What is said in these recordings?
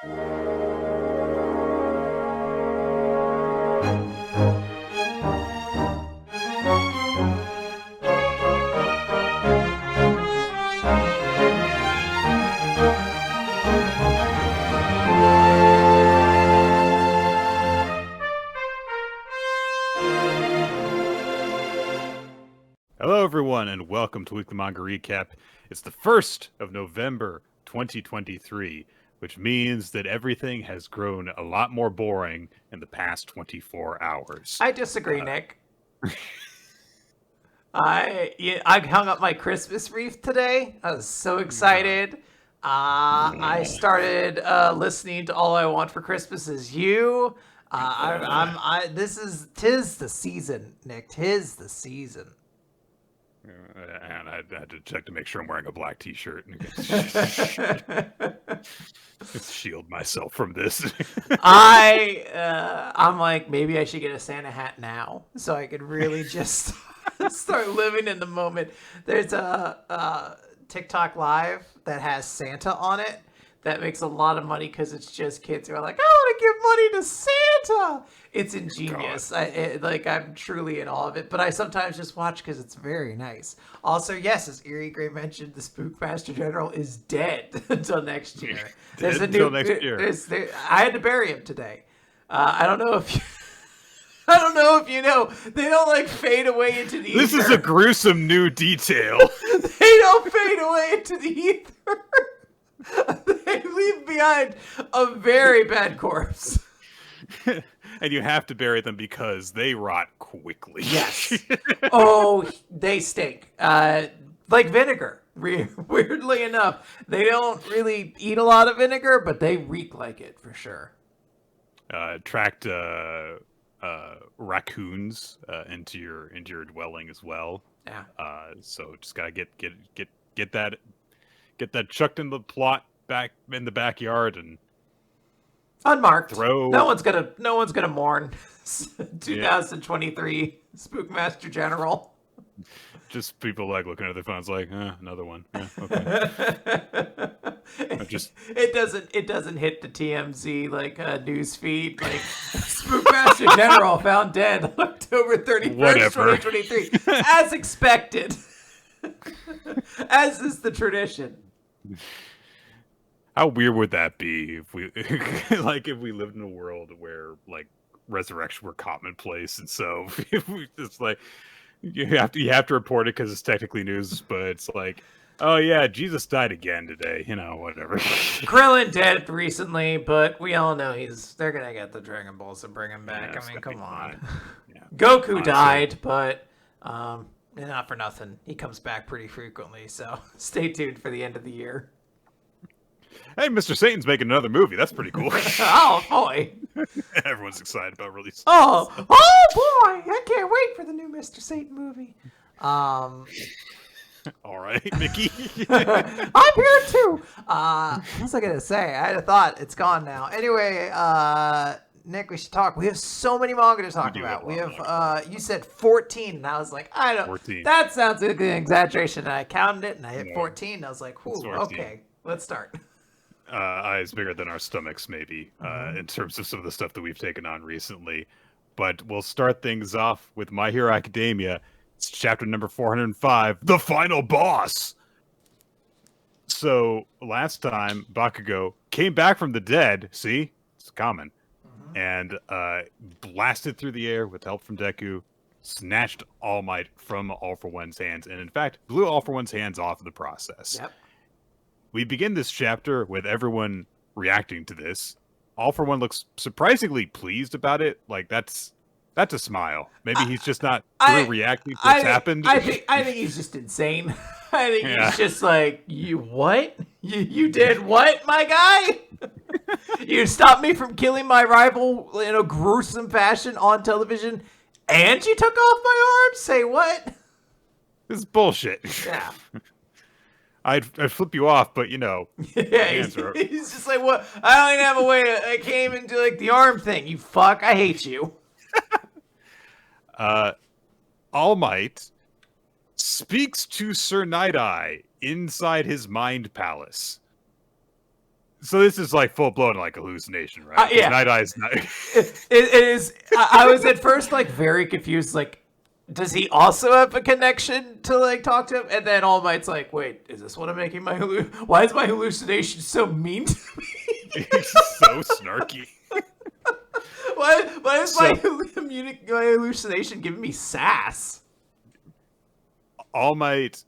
Hello, everyone, and welcome to Weekly Manga Recap. It's the 1st of November, 2023, which means that everything has grown a lot more boring in the past 24 hours. I disagree, Nick. I hung up my Christmas wreath today. I was so excited. I started listening to All I Want for Christmas Is You. Tis the season, Nick. Tis the season. And I had to check to make sure I'm wearing a black t-shirt. Shield myself from this. I'm like, maybe I should get a Santa hat now so I could really just start living in the moment. There's a TikTok live that has Santa on it that makes a lot of money because it's just kids who are like, I want to give money to Santa. It's ingenious. I'm truly in awe of it, but I sometimes just watch because it's very nice. Also, yes, as Erie Gray mentioned, the Spookmaster General is dead until next year. I had to bury him today. I don't know if you know, they don't like fade away into the ether. This is a gruesome new detail. They don't fade away into the ether. They leave behind a very bad corpse. And you have to bury them because they rot quickly. Yes. Oh, they stink. Like vinegar. Weirdly enough, they don't really eat a lot of vinegar, but they reek like it for sure. Attract raccoons into your dwelling as well. Yeah. So just gotta get that chucked in the plot back in the backyard and unmarked. Throw. No one's gonna mourn 2023 Spookmaster General. Just people like looking at their phones like, another one. Yeah, okay. It doesn't hit the TMZ like news feed like Spookmaster General found dead on October 31st, 2023, as expected. As is the tradition. How weird would that be if we if we lived in a world where like resurrection were commonplace, and so if we just like you have to report it because it's technically news, but it's like, oh yeah, Jesus died again today, whatever. Krillin dead recently, but we all know they're gonna get the Dragon Balls and bring him back. Yeah, I mean, come on. Yeah. Goku honestly died, but not for nothing. He comes back pretty frequently, so stay tuned for the end of the year. Hey, Mr. Satan's making another movie. That's pretty cool. Oh, boy. Everyone's excited about releasing. Oh, boy. I can't wait for the new Mr. Satan movie. All right, Mickey. I'm here, too. What was I going to say? I had a thought. It's gone now. Anyway, Nick, we should talk. We have so many manga to talk about. We have, you said 14, and I was like, 14. That sounds like an exaggeration. And I counted it, and I hit 14. And I was like, whew, okay, let's start. Eyes bigger than our stomachs, maybe, in terms of some of the stuff that we've taken on recently. But we'll start things off with My Hero Academia. It's chapter number 405, The Final Boss! So, last time, Bakugo came back from the dead, see? It's common. And blasted through the air with help from Deku, snatched All Might from All For One's hands, and in fact, blew All For One's hands off in the process. Yep. We begin this chapter with everyone reacting to this. All For One looks surprisingly pleased about it. Like, that's a smile. Maybe he's just not reacting to what's happened. I think he's just insane. I think he's just like, you what? You did what, my guy? You stopped me from killing my rival in a gruesome fashion on television, and you took off my arm? Say what? This is bullshit. Yeah. I'd flip you off, but yeah, he's just like, what? I don't even have a way to. I came into like the arm thing. You fuck. I hate you. All Might speaks to Sir Night-Eye inside his mind palace. So this is like full blown like hallucination, right? 'Cause Yeah. Night Eye's not. It is. I was at first like very confused. Like, does he also have a connection to like talk to him? And then All Might's like, wait, is this what I'm making my Why is my hallucination so mean to me? He's so snarky. Why is my hallucination giving me sass? All Might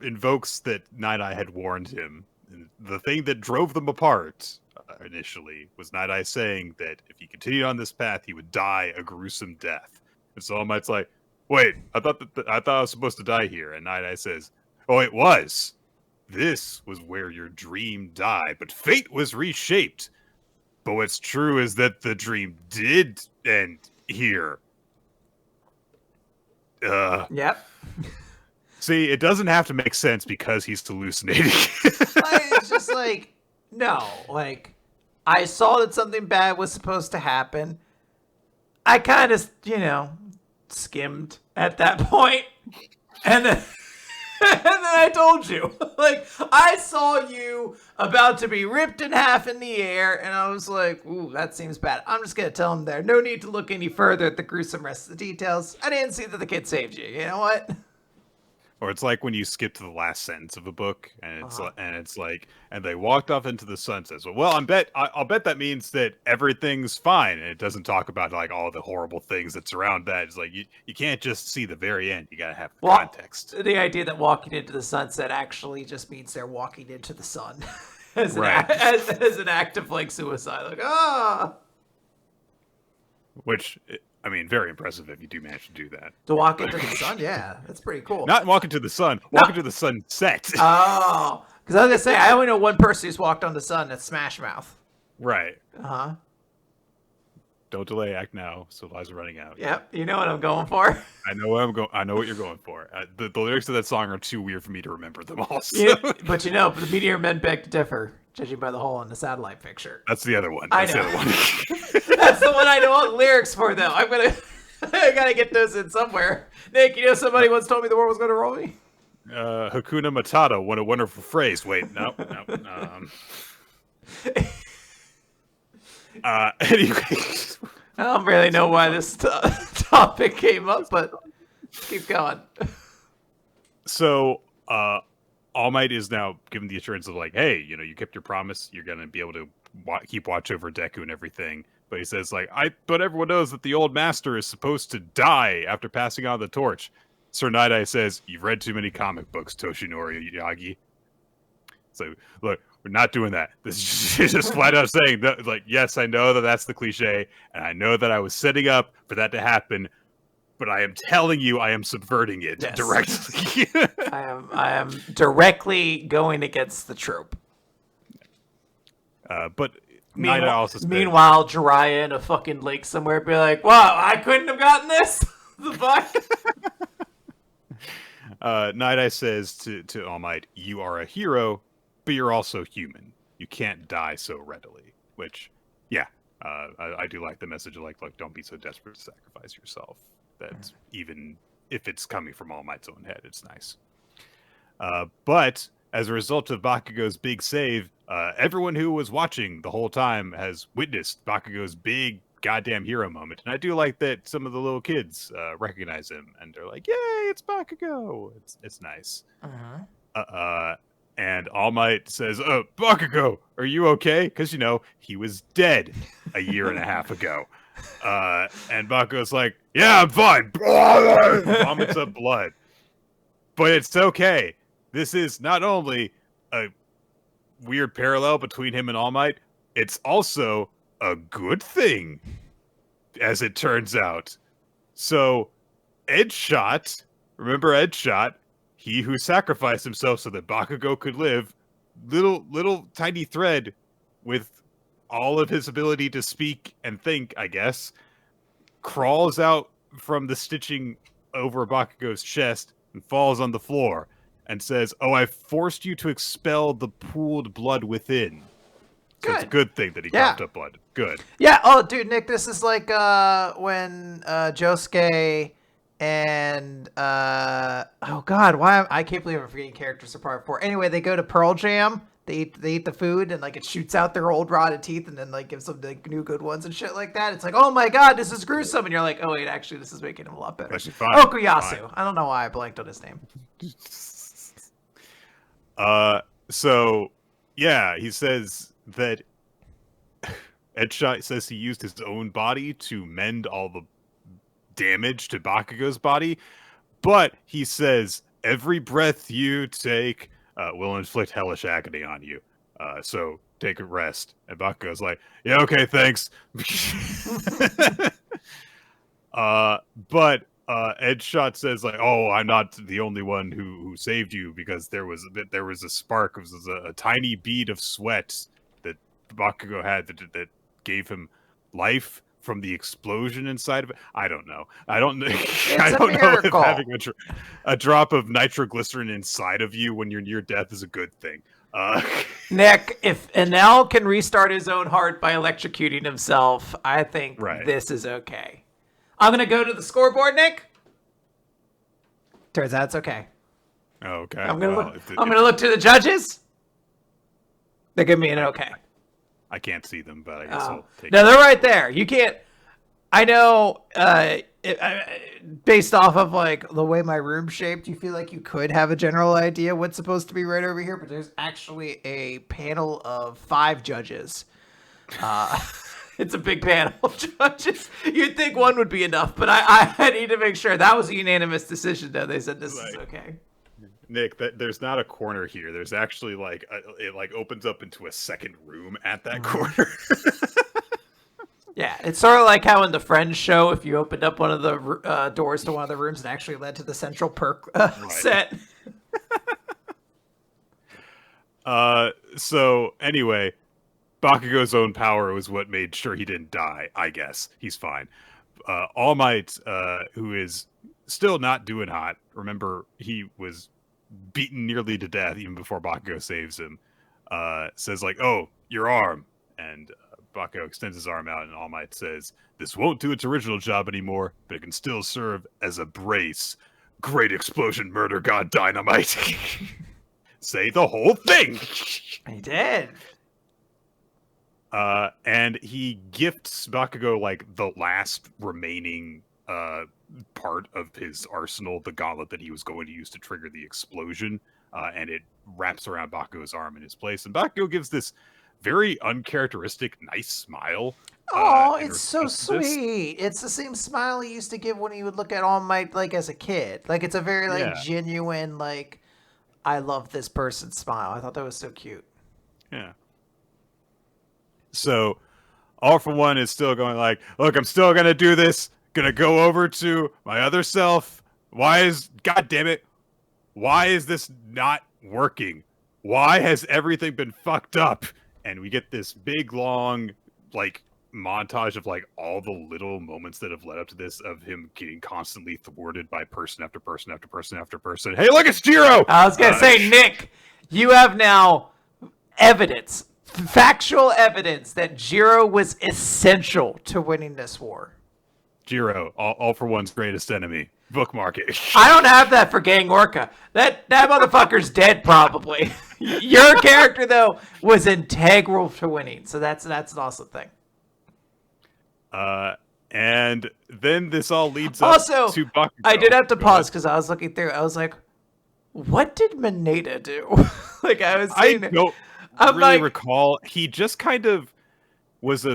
invokes that Night Eye had warned him. And the thing that drove them apart initially was Night Eye saying that if he continued on this path, he would die a gruesome death. And so All Might's like, "Wait, I thought I was supposed to die here." And Night Eye says, "Oh, it was. This was where your dream died, but fate was reshaped. But what's true is that the dream did end here." Yep. See, it doesn't have to make sense because he's hallucinating. It's just like, no, like, I saw that something bad was supposed to happen. I kind of, skimmed at that point, and then, and then I told you, like, I saw you about to be ripped in half in the air, and I was like, ooh, that seems bad. I'm just gonna tell him there. No need to look any further at the gruesome rest of the details. I didn't see that the kid saved you. You know what? Or it's like when you skip to the last sentence of a book, and it's like, and they walked off into the sunset. So, well, I'll bet that means that everything's fine, and it doesn't talk about like all the horrible things that surround that. It's like you can't just see the very end. You gotta have context. The idea that walking into the sunset actually just means they're walking into the sun as an act of like suicide. Like Which, I mean, very impressive if you do manage to do that. To walk into the sun, yeah, that's pretty cool. Not walk into the sun, walk into the sunset. Oh, because I was gonna say I only know one person who's walked on the sun. That's Smash Mouth. Right. Uh-huh. Don't delay, act now. Supplies are running out. Yep, you know what I'm going for. I know what I know what you're going for. The lyrics of that song are too weird for me to remember them all. So. Yeah, but the Meteor Men beg to differ, judging by the hole in the satellite picture. That's the other one. That's the other one. That's the one I know all the lyrics for, though. I gotta get those in somewhere. Nick, somebody once told me the world was gonna roll me. Hakuna Matata, what a wonderful phrase. Wait, no. Anyway. I don't really know why this topic came up, but keep going. So, All Might is now given the assurance of like, hey, you kept your promise. You're going to be able to keep watch over Deku and everything. But he says like, but everyone knows that the old master is supposed to die after passing on the torch. Sir Night Eye says, you've read too many comic books, Toshinori Yagi. So, look, we're not doing that. This is just flat out saying that, like, yes, I know that that's the cliche, and I know that I was setting up for that to happen, but I am telling you I am subverting it directly. I am directly going against the trope. But Night Eye also said, meanwhile, Jiraiya in a fucking lake somewhere be like, wow, I couldn't have gotten this? The fuck? Night Eye says to All Might, you are a hero, but you're also human. You can't die so readily. Which, yeah, I do like the message of like, don't be so desperate to sacrifice yourself. That even if it's coming from All Might's own head, it's nice. But as a result of Bakugo's big save, everyone who was watching the whole time has witnessed Bakugo's big goddamn hero moment. And I do like that some of the little kids recognize him and they're like, yay, it's Bakugo. It's nice. And All Might says, Bakugo, are you okay? Because, he was dead a year and a half ago. And Bakugo's like, yeah, I'm fine. Vomits up blood. But it's okay. This is not only a weird parallel between him and All Might, it's also a good thing, as it turns out. So, Edshot, remember Edshot? He who sacrificed himself so that Bakugo could live, little tiny thread with all of his ability to speak and think, I guess, crawls out from the stitching over Bakugo's chest and falls on the floor and says, I've forced you to expel the pooled blood within. So it's a good thing that he coughed up blood. Good. Yeah. Oh, dude, Nick, this is like when Josuke and oh god, why I can't believe I'm forgetting characters from part 4. Anyway, they go to Pearl Jam. They eat the food and like it shoots out their old rotted teeth and then like gives them like new good ones and shit like that. It's like, oh my god, this is gruesome, and you're like, oh wait, actually this is making him a lot better. Actually, fine. Okuyasu. Fine. I don't know why I blanked on his name. So yeah, he says that Edshot says he used his own body to mend all the damage to Bakugo's body, but he says every breath you take will inflict hellish agony on you. So take a rest. And Bakugo's like, yeah, okay, thanks. But Edshot says like, oh, I'm not the only one who saved you, because there was a spark, it was a tiny bead of sweat that Bakugo had that gave him life from the explosion inside of it. I don't know. I don't know if having a drop of nitroglycerin inside of you when you're near death is a good thing. Nick, if Enel can restart his own heart by electrocuting himself, I think this is okay. I'm going to go to the scoreboard, Nick. Turns out it's okay. Okay. I'm going to look to the judges. They're giving me an okay. I can't see them, but I guess I'll take No, they're right there. You can't. I know, based off of like the way my room's shaped, you feel like you could have a general idea what's supposed to be right over here, but there's actually a panel of 5 judges. It's a big panel of judges. You'd think one would be enough, but I need to make sure. That was a unanimous decision, though. They said this is okay. Nick, there's not a corner here. There's actually like it like opens up into a second room at that corner. Yeah, it's sort of like how in the Friends show, if you opened up one of the doors to one of the rooms, it actually led to the central perk set. So anyway, Bakugo's own power was what made sure he didn't die. I guess he's fine. All Might, who is still not doing hot. Remember, he was beaten nearly to death even before Bakugo saves him. Says like, "Oh, your arm," and Bakugo extends his arm out, and All Might says, "This won't do its original job anymore, but it can still serve as a brace. Great explosion, murder god dynamite." Say the whole thing. He did. And he gifts Bakugo like the last remaining part of his arsenal, the gauntlet that he was going to use to trigger the explosion, and it wraps around Bakugo's arm in his place. And Bakugo gives this very uncharacteristic, nice smile. Oh, it's so sweet. It's the same smile he used to give when he would look at All Might, like, as a kid. Like, it's a very, like, genuine, like, I love this person's smile. I thought that was so cute. Yeah. So, All For One is still going like, look, I'm still going to do this. Going to go over to my other self. God damn it, why is this not working? Why has everything been fucked up? And we get this big, long, like, montage of, like, all the little moments that have led up to this, of him getting constantly thwarted by person after person after person after person. Hey, look, it's Jiro! I was going to say, Nick, you have now evidence, factual evidence, that Jiro was essential to winning this war. Jiro, all For One's greatest enemy. Bookmark it. I don't have that for Gang Orca. That motherfucker's dead, probably. Your character, though, was integral to winning, so that's an awesome thing. And then this all leads also, up to Bakugo. I did have to pause because I was looking through. I was like, what did Mineta do? Like, I was saying, I don't really recall. He just kind of was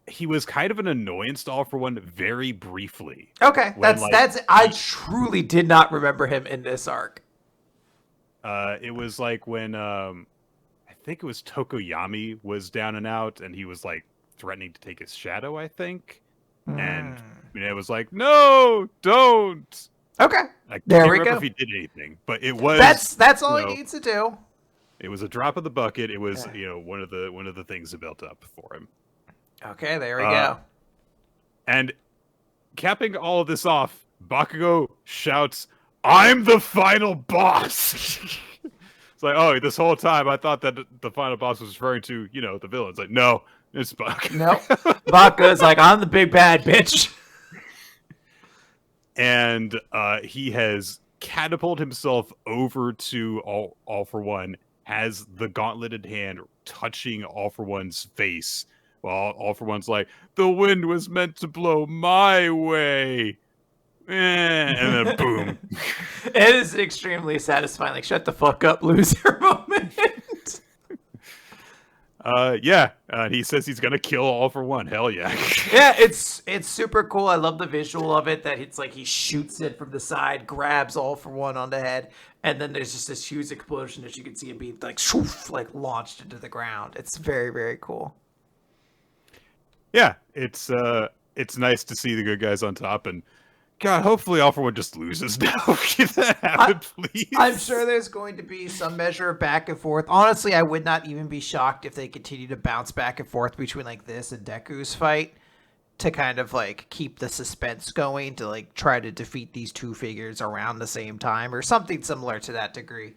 he was kind of an annoyance to All For One very briefly. Okay, I truly did not remember him in this arc. It was like when I think it was Tokoyami was down and out, and he was like threatening to take his shadow, I think. And it was like, no, don't. Okay, there we go. If he did anything, but it was that's all he needs to do. It was a drop of the bucket. It was one of the things that built up for him. Okay, there we go. And capping all of this off, Bakugo shouts, "I'm the final boss!" It's like, oh, this whole time I thought that the final boss was referring to, the villain. It's like, no, it's Bakugo. No, Bakugo's like, I'm the big bad bitch. And he has catapulted himself over to All For One has the gauntleted hand touching All For One's face, while All For One's like, the wind was meant to blow my way. And then boom. It is extremely satisfying. Like, shut the fuck up, loser moment. He says he's gonna kill All For One. Hell yeah. Yeah, it's super cool. I love the visual of it, that it's like he shoots it from the side, grabs All For One on the head, and then there's just this huge explosion that you can see it be like shoof, like launched into the ground. It's very, very cool. Yeah, it's nice to see the good guys on top, and God, hopefully All For One just loses now. Can that happen, please? I'm sure there's going to be some measure of back and forth. Honestly, I would not even be shocked if they continue to bounce back and forth between like this and Deku's fight to kind of like keep the suspense going, to like try to defeat these two figures around the same time or something similar to that degree.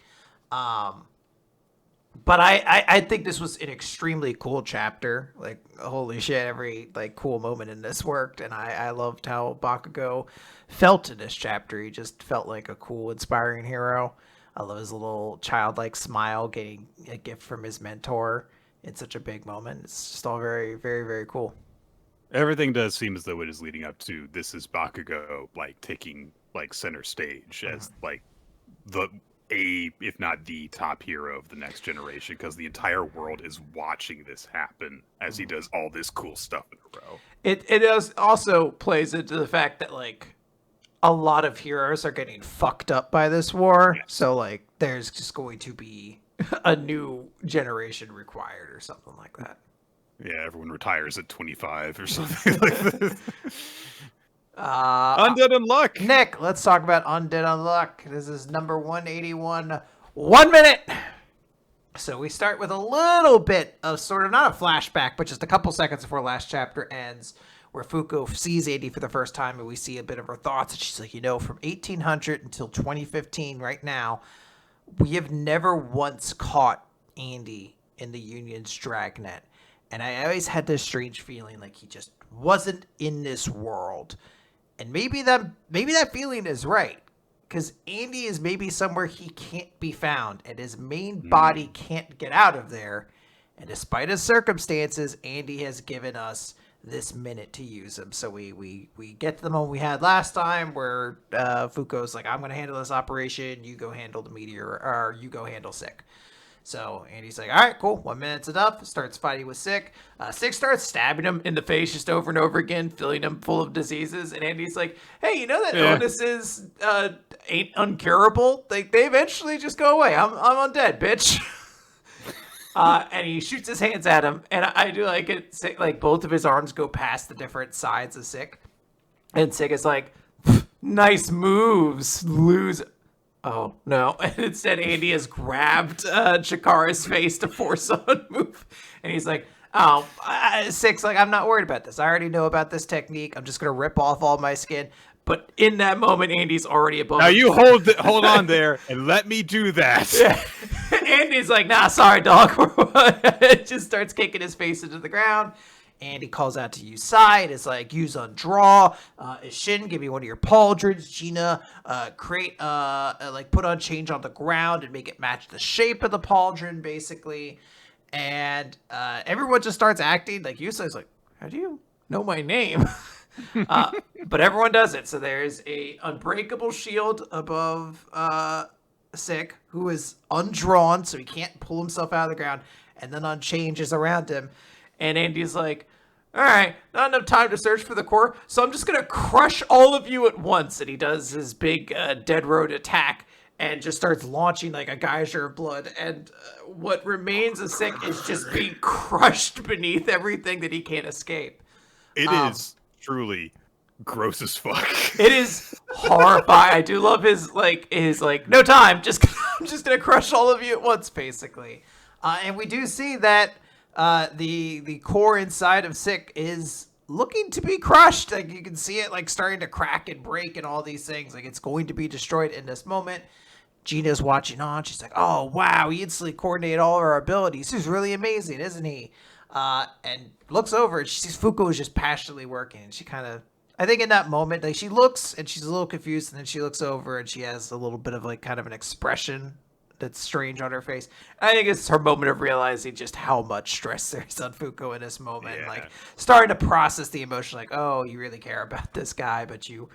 But I think this was an extremely cool chapter. Like, holy shit, every like cool moment in this worked, and I loved how Bakugo felt in this chapter. He just felt like a cool, inspiring hero. I love his little childlike smile, getting a gift from his mentor in such a big moment. It's just all very, very, very cool. Everything does seem as though it is leading up to this is Bakugo like taking like center stage as like the if not the top hero of the next generation, because the entire world is watching this happen as he does all this cool stuff in a row. It also plays into the fact that like a lot of heroes are getting fucked up by this war. Yes. So like there's just going to be a new generation required or something like that. Yeah, everyone retires at 25 or something like this. Undead Unluck. Nick, let's talk about Undead Unluck. This is number 181. 1 minute. So we start with a little bit of sort of not a flashback, but just a couple seconds before last chapter ends, where Fuko sees Andy for the first time, and we see a bit of her thoughts. And she's like, from 1800 until 2015, right now, we have never once caught Andy in the Union's dragnet. And I always had this strange feeling like he just wasn't in this world. And maybe that feeling is right, because Andy is maybe somewhere he can't be found, and his main body can't get out of there. And despite his circumstances, Andy has given us this minute to use him. So we get to the moment we had last time where Fuko's like, I'm going to handle this operation, you go handle the meteor, or you go handle Sick. So Andy's like, all right, cool. 1 minute's enough. Starts fighting with Sick. Sick starts stabbing him in the face just over and over again, filling him full of diseases. And Andy's like, hey, you know that illnesses ain't uncurable? They eventually just go away. I'm undead, bitch. And he shoots his hands at him. And I do like it. Sick, like both of his arms go past the different sides of Sick. And Sick is like, nice moves, lose. Oh, no. And instead, Andy has grabbed Chikara's face to force on move. And he's like, Sick's like, I'm not worried about this. I already know about this technique. I'm just going to rip off all my skin. But in that moment, Andy's already above. Now you hold on there and let me do that. Yeah. Andy's like, nah, sorry, dog. It just starts kicking his face into the ground. Andy calls out to Yusai. It's like, use undraw. Shin, give me one of your pauldrons. Gina, create, put on change on the ground and make it match the shape of the pauldron, basically. And everyone just starts acting like Yusai's like, how do you know my name? But everyone does it. So there's a unbreakable shield above Sick, who is undrawn, so he can't pull himself out of the ground. And then on change is around him. And Andy's like, all right, not enough time to search for the core, so I'm just going to crush all of you at once. And he does his big dead road attack and just starts launching like a geyser of blood. And what remains of Sick is just being crushed beneath everything that he can't escape. It is truly gross as fuck. It is horrifying. I do love his no time, I'm just going to crush all of you at once, basically. And we do see that the core inside of Sick is looking to be crushed. Like you can see it like starting to crack and break and all these things. Like it's going to be destroyed in this moment. Gina's watching on. She's like, oh wow, he instantly coordinated all of our abilities. He's really amazing, isn't he? And looks over and she sees Fuko is just passionately working. And she kind of, I think in that moment, like she looks and she's a little confused, and then she looks over and she has a little bit of like kind of an expression that's strange on her face. I think it's her moment of realizing just how much stress there's on Fuko in this moment. Yeah. Like starting to process the emotion, like, oh, you really care about this guy, but you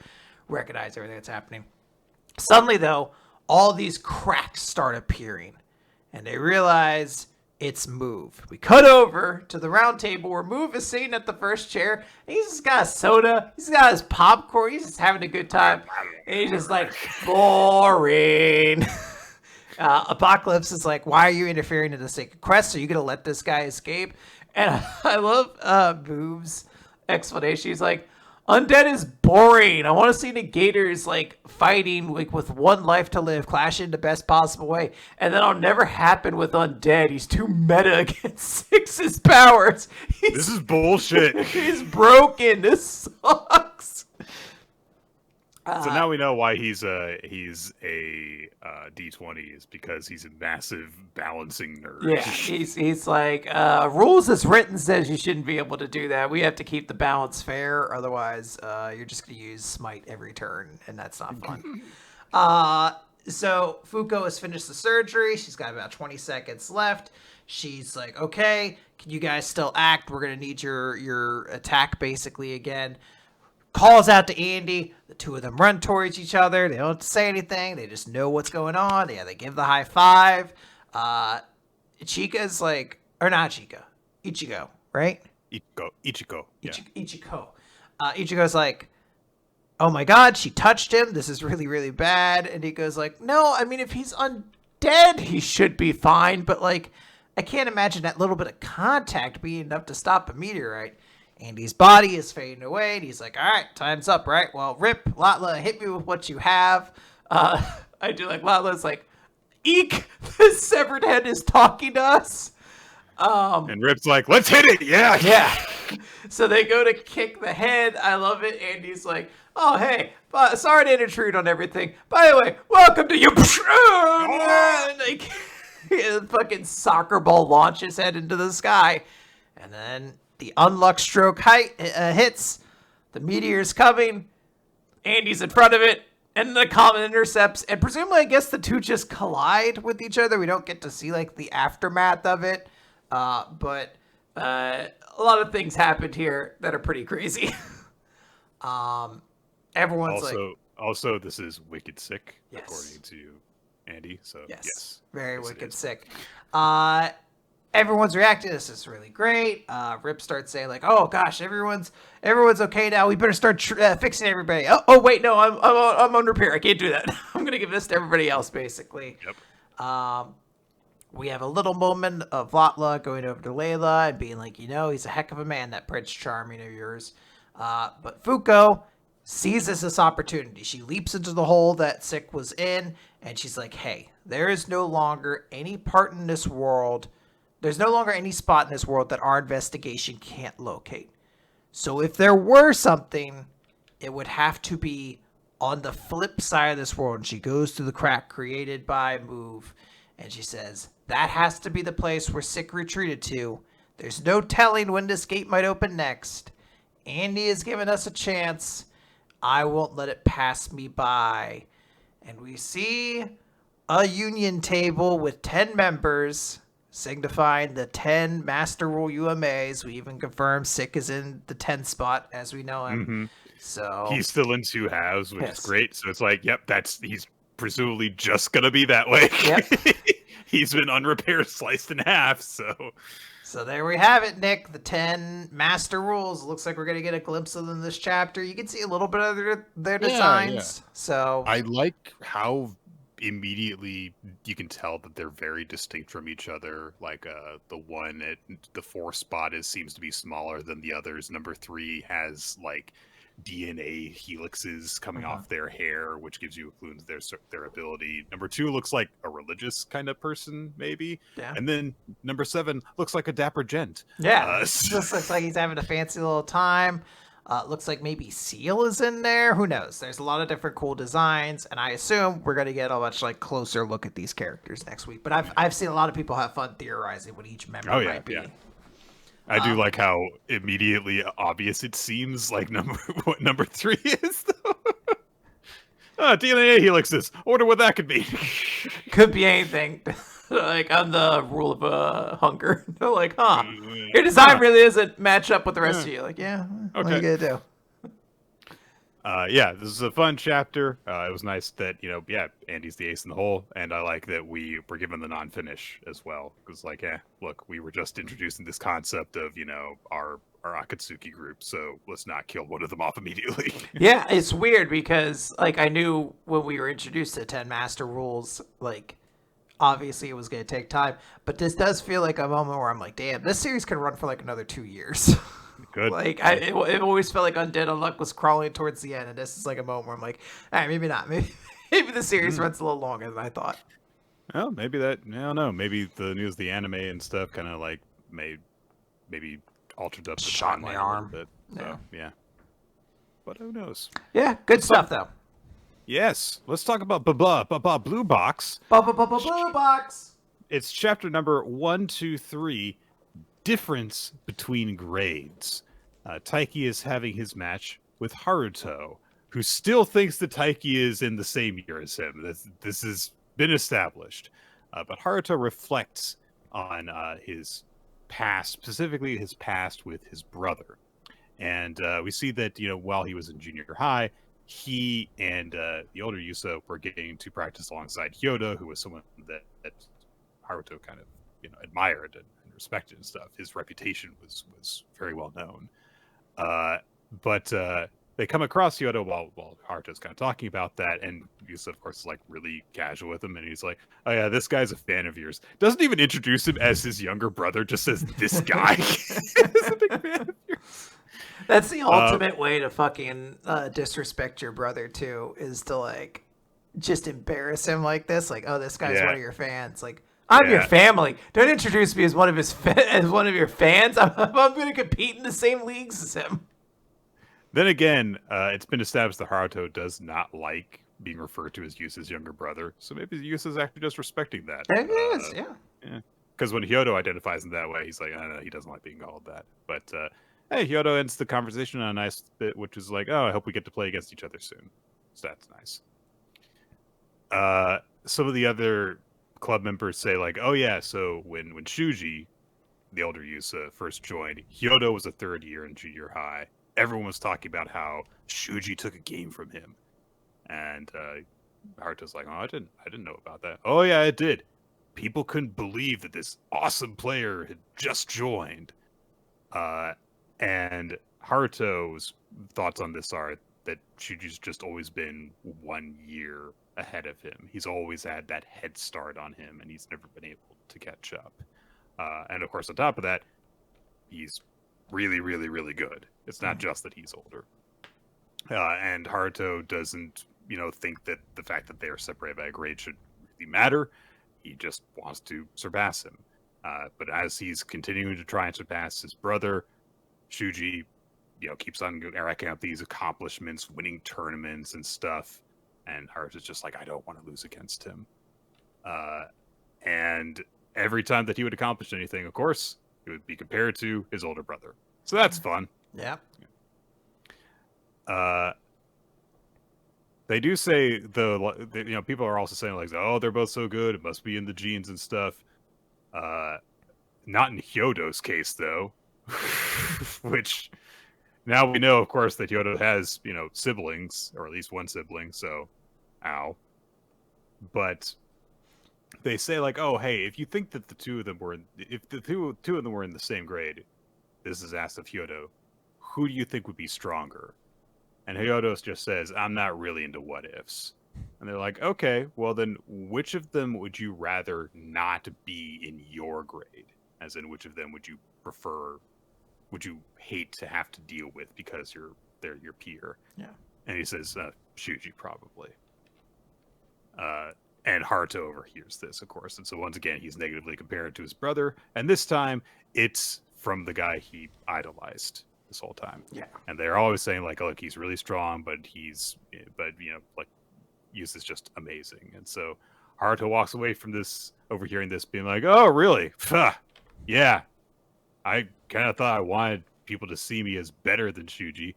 recognize everything that's happening. Suddenly, though, all these cracks start appearing, and they realize it's Move. We cut over to the round table where Move is sitting at the first chair. And he's just got a soda. He's got his popcorn. He's just having a good time. And he's just like, boring. Apocalypse is like, why are you interfering in the sacred quest? Are you going to let this guy escape? And I love Move's explanation. He's like, Undead is boring. I want to see Negators like fighting like with one life to live, clash in the best possible way. And that'll never happen with Undead. He's too meta against Six's powers. This is bullshit. He's broken. This sucks. So now we know why he's a D20 is because he's a massive balancing nerd. Yeah, he's like rules as written says you shouldn't be able to do that. We have to keep the balance fair, otherwise you're just gonna use smite every turn, and that's not fun. So Fuko has finished the surgery. She's got about 20 seconds left. She's like, okay, can you guys still act? We're gonna need your attack basically again. Calls out to Andy. The two of them run towards each other. They don't say anything. They just know what's going on. They give the high five. Chica's like, or not Chica, Ichigo, right? Ichigo. Yeah. Ichigo. Ichigo's like, oh my God, she touched him. This is really, really bad. And he goes like, no, I mean, if he's undead, he should be fine. But like, I can't imagine that little bit of contact being enough to stop a meteorite. Andy's body is fading away, and he's like, all right, time's up, right? Well, Rip, Latla, hit me with what you have. I do like Latla's like, eek, the severed head is talking to us. And Rip's like, let's hit it, yeah. Yeah. So they go to kick the head. I love it. Andy's like, oh, hey, sorry to intrude on everything. By the way, welcome to your... And like, the fucking soccer ball launches head into the sky. And then... the unluck stroke hits. The meteor's coming. Andy's in front of it. And the comet intercepts. And presumably, I guess the two just collide with each other. We don't get to see, like, the aftermath of it. But a lot of things happened here that are pretty crazy. Everyone's Also, this is wicked sick, yes. according to Andy. So, yes. Very wicked sick. Everyone's reacting. This is really great. Rip starts saying like, "Oh gosh, everyone's okay now. We better start fixing everybody." Oh wait, no, I'm on repair. I can't do that. I'm gonna give this to everybody else, basically. Yep. We have a little moment of Latla going over to Layla and being like, he's a heck of a man, that Prince Charming of yours. But Fuko seizes this opportunity. She leaps into the hole that Sick was in, and she's like, "Hey, there is no longer any part in this world." There's no longer any spot in this world that our investigation can't locate. So if there were something, it would have to be on the flip side of this world. And she goes to the crack created by Move, and she says, that has to be the place where Sick retreated to. There's no telling when this gate might open next. Andy has given us a chance. I won't let it pass me by. And we see a union table with 10 members, signifying the 10 Master Rule UMAs. We even confirm Sick is in the 10th spot as we know him. Mm-hmm. So he's still in 2 halves, which is great. So it's like, yep, he's presumably just gonna be that way. Yep. He's been unrepaired, sliced in half. So there we have it, Nick. The 10 Master Rules. Looks like we're gonna get a glimpse of them in this chapter. You can see a little bit of their designs. Yeah. So I like how immediately you can tell that they're very distinct from each other. Like the one at the 4 spot seems to be smaller than the others. Number 3 has like DNA helixes coming off their hair, which gives you clues their ability. Number 2 looks like a religious kind of person, maybe. Yeah. And then number 7 looks like a dapper gent. Yeah. Just looks like he's having a fancy little time. Looks like maybe Seal is in there. Who knows? There's a lot of different cool designs, and I assume we're gonna get a much closer look at these characters next week. But I've seen a lot of people have fun theorizing what each member might be. Yeah. I do like how immediately obvious it seems. Like what number 3 is, though. DNA helixes. I wonder what that could be. Could be anything. Like on the rule of hunger. They're like, huh? Your design Huh, really doesn't match up with the rest yeah, of you. Like, yeah, what are you okay. gonna do? Yeah, this is a fun chapter. It was nice that, yeah, Andy's the ace in the hole, and I like that we were given the non-finish as well. Because, like, look, we were just introducing this concept of, our Akatsuki group, so let's not kill one of them off immediately. Yeah, it's weird because like I knew when we were introduced to 10 master rules, like obviously it was going to take time, but this does feel like a moment where I'm like, damn, this series could run for like another 2 years. Good. Like Yeah. it always felt like Undead Unluck was crawling towards the end, and this is like a moment where I'm like, all right, maybe not, maybe the series Mm. runs a little longer than I thought. Well, maybe that. I don't know. Maybe the news, the anime and stuff, kind of like maybe altered up the Shot in the timeline a little arm. bit. Yeah, So yeah, but who knows? yeah, good Let's talk. stuff though. Yes, let's talk about Blue Box. Blue box. It's chapter number 123. Difference between grades. Taiki is having his match with Haruto, who still thinks that Taiki is in the same year as him. This has been established. But Haruto reflects on his past, specifically his past with his brother. And we see that, while he was in junior high, he and the older Yusa were getting to practice alongside Hyodo, who was someone that Haruto kind of, admired and respected and stuff. His reputation was very well known. But they come across Hyodo while Haruto's kind of talking about that, and Yusa, of course, is like really casual with him, and he's like, "Oh yeah, this guy's a fan of yours." Doesn't even introduce him as his younger brother, just says this guy is a big fan of yours. That's the ultimate way to fucking disrespect your brother too, is to like just embarrass him like this. Like, oh, this guy's one of your fans. Like, I'm your family. Don't introduce me as one of as one of your fans. I'm going to compete in the same leagues as him. Then again, it's been established that Haruto does not like being referred to as Yusa's younger brother, so maybe Yusa's actually just respecting that. It is, yeah. Because when Hyodo identifies in that way, he's like, oh, no, he doesn't like being called that. But hey, Hyodo ends the conversation on a nice bit, which is like, oh, I hope we get to play against each other soon. So that's nice. Some of the other club members say like, oh yeah, so when Shuji, the older Yusa, first joined, Hyodo was a third year in junior high. Everyone was talking about how Shuji took a game from him, and Haruto's like, "Oh, I didn't know about that." "Oh yeah, it did. People couldn't believe that this awesome player had just joined." And Haruto's thoughts on this are that Shuji's just always been 1 year ahead of him. He's always had that head start on him, and he's never been able to catch up. And of course, on top of that, he's really, really, really good. It's not just that he's older. And Haruto doesn't, think that the fact that they are separated by a grade should really matter. He just wants to surpass him. But as he's continuing to try and surpass his brother, Shuji, keeps on racking up these accomplishments, winning tournaments and stuff. And Haruto's just like, I don't want to lose against him. And every time that he would accomplish anything, of course, it would be compared to his older brother. So that's fun. Yeah. They do say, though, people are also saying, like, oh, they're both so good, it must be in the genes and stuff. Not in Hyodo's case, though. Which, now we know, of course, that Hyodo has, siblings, or at least one sibling, so, ow. But they say, like, oh, hey, if you think that the two of them were, if the two of them were in the same grade, this is asked of Hyodo, who do you think would be stronger? And Hyodo just says, I'm not really into what ifs. And they're like, okay, well then which of them would you rather not be in your grade? As in, which of them would you hate to have to deal with because they're your peer? Yeah. And he says, Shuji, probably. And Haruto overhears this, of course. And so once again, he's negatively compared to his brother. And this time, it's from the guy he idolized this whole time. Yeah. And they're always saying, like, look, he's really strong, but Yusa is just amazing. And so Haruto walks away from this, overhearing this, being like, oh, really? Yeah. I kind of thought I wanted people to see me as better than Shuji,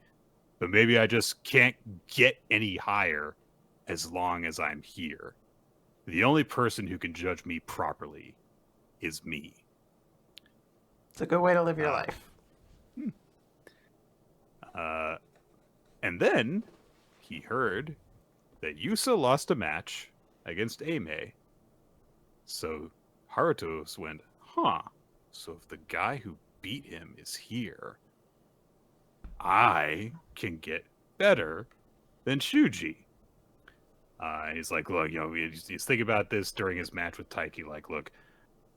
but maybe I just can't get any higher as long as I'm here. The only person who can judge me properly is me. It's a good way to live your Uh, life. And then he heard that Yusa lost a match against Ame. So Haruto's went, huh, so if the guy who beat him is here, I can get better than Shuji. He's like, look, he's thinking about this during his match with Taiki. Like, look,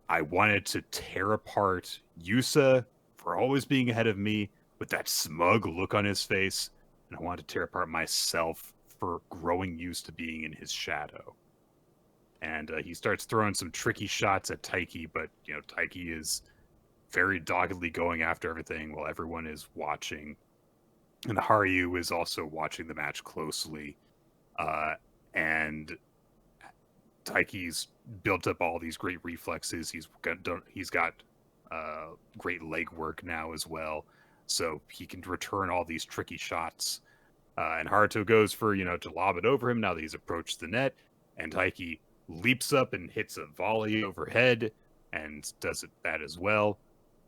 I wanted to tear apart Yusa for always being ahead of me with that smug look on his face, and I wanted to tear apart myself for growing used to being in his shadow. And he starts throwing some tricky shots at Taiki, but Taiki is very doggedly going after everything while everyone is watching. And Haru is also watching the match closely. And Taiki's built up all these great reflexes. He's got great leg work now as well, so he can return all these tricky shots. And Haruto goes for to lob it over him now that he's approached the net, and Taiki leaps up and hits a volley overhead and does that as well.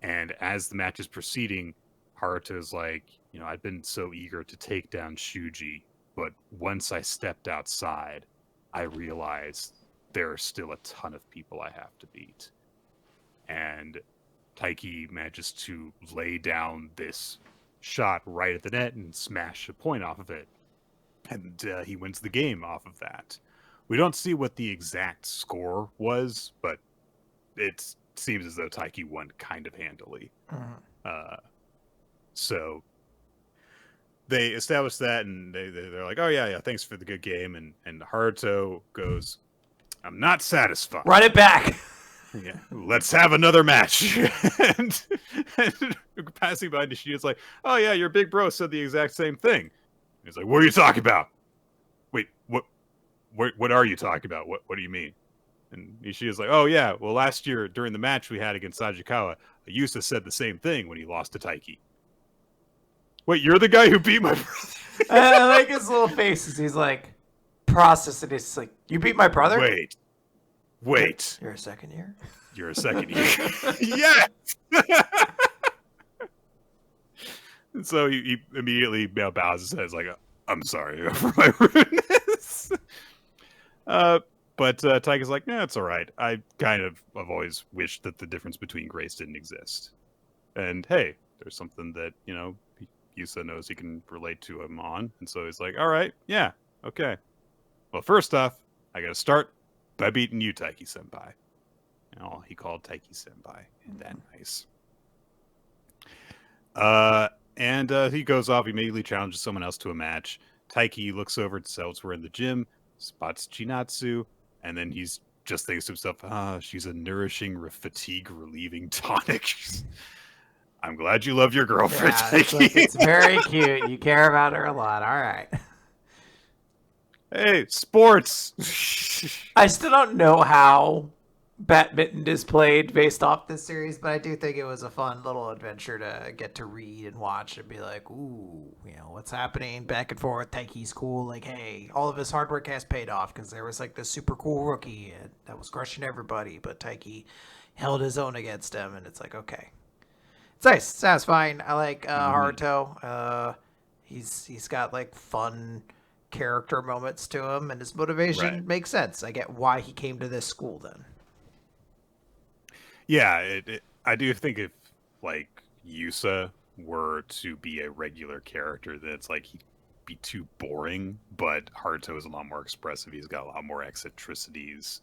And as the match is proceeding, Haruto's like, I've been so eager to take down Shuji, but once I stepped outside, I realized there are still a ton of people I have to beat. And Taiki manages to lay down this shot right at the net and smash a point off of it. And he wins the game off of that. We don't see what the exact score was, but it seems as though Taiki won kind of handily. So they established that, and they're like, oh, yeah, thanks for the good game. And Haruto goes, I'm not satisfied. Run it back. Yeah, let's have another match. and passing by Nishida is like, oh, yeah, your big bro said the exact same thing. He's like, what are you talking about? Wait, what are you talking about? What do you mean? And Nishida's like, oh, yeah, well, last year during the match we had against Sajikawa, Yusa said the same thing when he lost to Taiki. Wait, you're the guy who beat my brother? I like his little faces. He's like, processing. It's like, you beat my brother? Wait. You're a second year? You're a second year. Yes! And so he immediately bows his head. He's like, I'm sorry for my rudeness. But Taiga's like, yeah, it's all right. I've always wished that the difference between grades didn't exist. And hey, there's something that, Yusa knows he can relate to him on. And so he's like, all right, yeah, okay. Well, first off, I got to start by beating you, Taiki-senpai. Oh, he called Taiki-senpai. Isn't that nice? And he goes off, immediately challenges someone else to a match. Taiki looks over to elsewhere in the gym, spots Chinatsu, and then he's just thinks to himself, she's a nourishing, fatigue-relieving tonic. I'm glad you love your girlfriend, Taiki. It's very cute. You care about her a lot. All right. Hey, sports! I still don't know how badminton is played based off this series, but I do think it was a fun little adventure to get to read and watch and be like, ooh, what's happening back and forth. Taiki's cool. Like, hey, all of his hard work has paid off because there was like this super cool rookie that was crushing everybody, but Taiki held his own against him, and it's like, okay. It's nice. Satisfying. I like Haruto. He's got like fun character moments to him, and his motivation makes sense. I get why he came to this school then. Yeah, I do think if like Yusa were to be a regular character, then it's like he'd be too boring. But Haruto is a lot more expressive. He's got a lot more eccentricities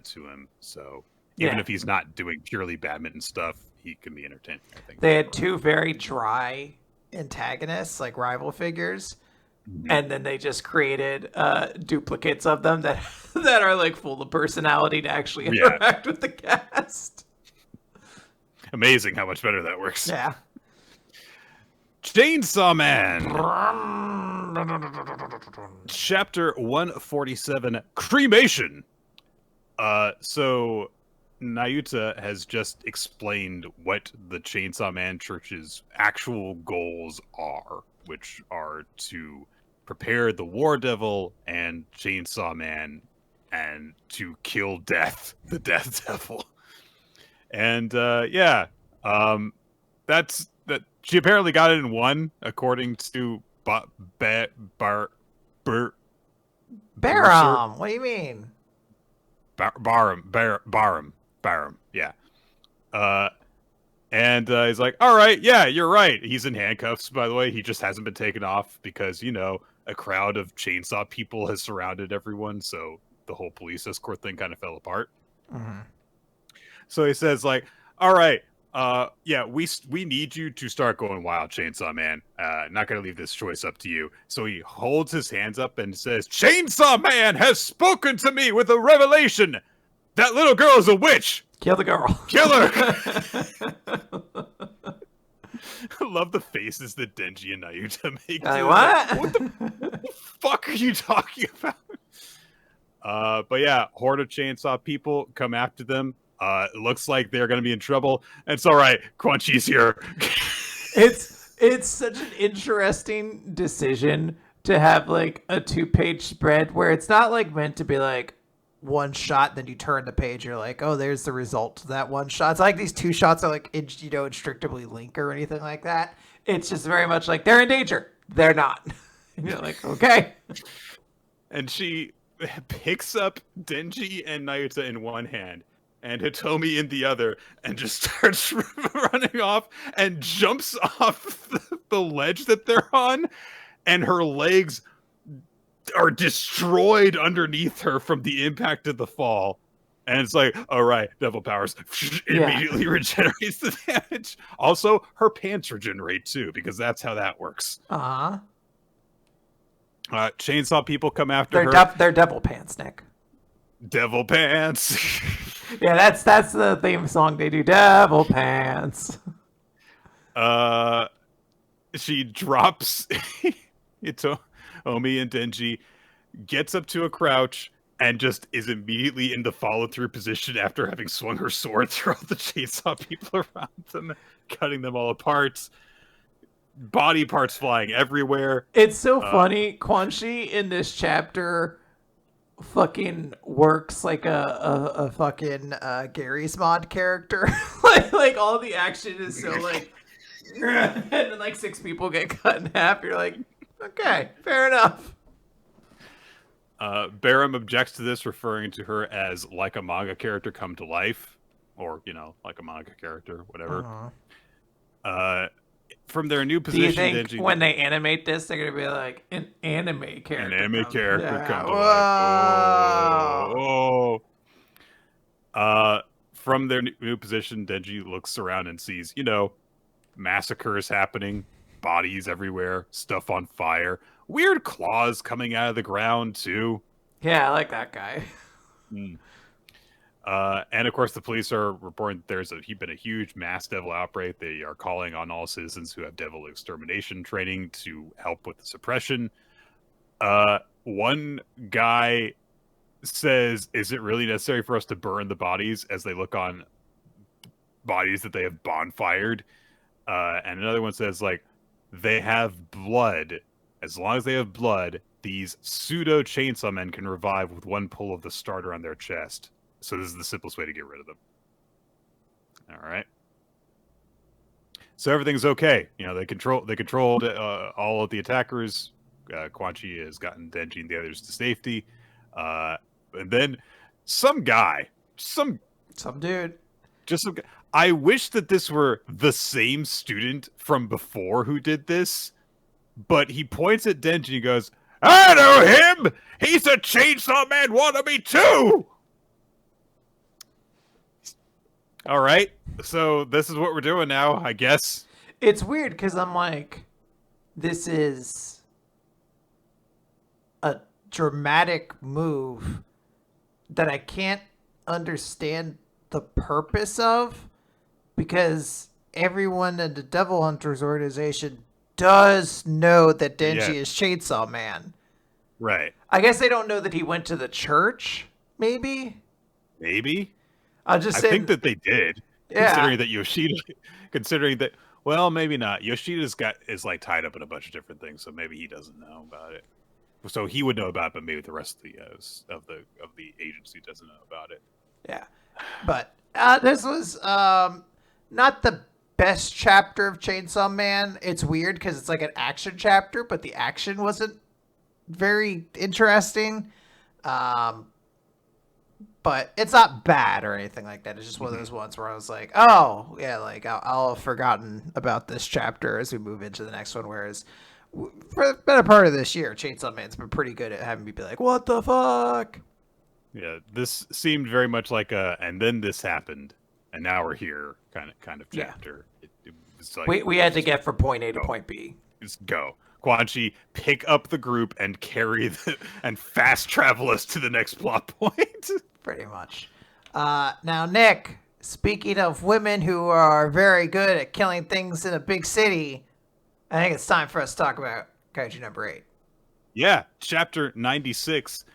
to him. So even if he's not doing purely badminton stuff, he can be entertaining. I think they had two very dry antagonists, like rival figures. And then they just created duplicates of them that are like full of personality to actually interact with the cast. Amazing how much better that works. Yeah. Chainsaw Man. Chapter 147, Cremation. So Nayuta has just explained what the Chainsaw Man Church's actual goals are, which are to prepare the War Devil and Chainsaw Man and to kill Death, the Death Devil. And that's that. She apparently got it in one, according to Barum. What do you mean? Barum. Yeah. And he's like, all right, yeah, you're right. He's in handcuffs, by the way. He just hasn't been taken off because, a crowd of chainsaw people has surrounded everyone. So the whole police escort thing kind of fell apart. Mm-hmm. So he says, like, all right, yeah, we need you to start going wild, Chainsaw Man. Not going to leave this choice up to you. So he holds his hands up and says, Chainsaw Man has spoken to me with a revelation. That little girl is a witch. Kill the girl. Kill her. I love the faces that Denji and Nayuta make. Like, what? What the fuck are you talking about? But yeah, horde of chainsaw people come after them. It looks like they're going to be in trouble. And it's all right. Quan Chi's here. It's such an interesting decision to have like a 2-page spread where it's not like meant to be like one shot, then you turn the page, you're like, oh, there's the result of that one shot. It's like these 2 shots are like, inextricably linked or anything like that. It's just very much like they're in danger. They're not. And you're like, okay. And she picks up Denji and Nayuta in one hand and Hitomi in the other and just starts running off and jumps off the ledge that they're on, and her legs are destroyed underneath her from the impact of the fall. And it's like, all right, devil powers immediately regenerates the damage. Also, her pants regenerate too, because that's how that works. Chainsaw people come after her. They're devil pants, Nick. Devil pants. Yeah, that's the theme song they do. Devil pants. She drops Omi and Denji, gets up to a crouch, and just is immediately in the follow-through position after having swung her sword through all the chainsaw people around them, cutting them all apart. Body parts flying everywhere. It's so funny. Quan Chi in this chapter fucking works like a fucking Gary's Mod character. like all the action is so like, and then like 6 people get cut in half. You're like, okay, fair enough. Barum objects to this, referring to her as like a manga character come to life, or like a manga character, whatever. From their new position, do you think Denji, when they animate this, they're gonna be like an anime character? An anime character come to life. From their new position, Denji looks around and sees, massacres happening, bodies everywhere, stuff on fire, weird claws coming out of the ground too. Yeah, I like that guy. And of course, the police are reporting there's been a huge mass devil outbreak. They are calling on all citizens who have devil extermination training to help with the suppression. One guy says, "Is it really necessary for us to burn the bodies?" as they look on bodies that they have bonfired. And another one says, like, they have blood. As long as they have blood, these pseudo chainsaw men can revive with one pull of the starter on their chest. So this is the simplest way to get rid of them. All right. So everything's okay. They controlled all of the attackers. Quan Chi has gotten Denji and the others to safety. And then some dude. I wish that this were the same student from before who did this, but he points at Denji and goes, "I know him! He's a Chainsaw Man wannabe too!" All right, so this is what we're doing now, I guess. It's weird because I'm like, this is a dramatic move that I can't understand the purpose of, because everyone in the Devil Hunters organization does know that Denji is Chainsaw Man. Right. I guess they don't know that he went to the church, maybe? Maybe? I think that they did. Yeah. Considering that, well, maybe not. Yoshida's is like tied up in a bunch of different things, so maybe he doesn't know about it. so he would know about it, but maybe the rest of the agency doesn't know about it. Yeah, but this was not the best chapter of Chainsaw Man. It's weird because it's like an action chapter, but the action wasn't very interesting. But it's not bad or anything like that. It's just one of those ones where I was like, oh, yeah, like I'll have forgotten about this chapter as we move into the next one. Whereas for the better part of this year, Chainsaw Man's been pretty good at having me be like, what the fuck? Yeah, this seemed very much like and then this happened, and now we're here kind of chapter. Yeah. It was like we had to get from point A to point B. Just go. Quan Chi, pick up the group and carry and fast travel us to the next plot point. Pretty much. Now, Nick, speaking of women who are very good at killing things in a big city, I think it's time for us to talk about Kaiju number 8. Yeah, chapter 96.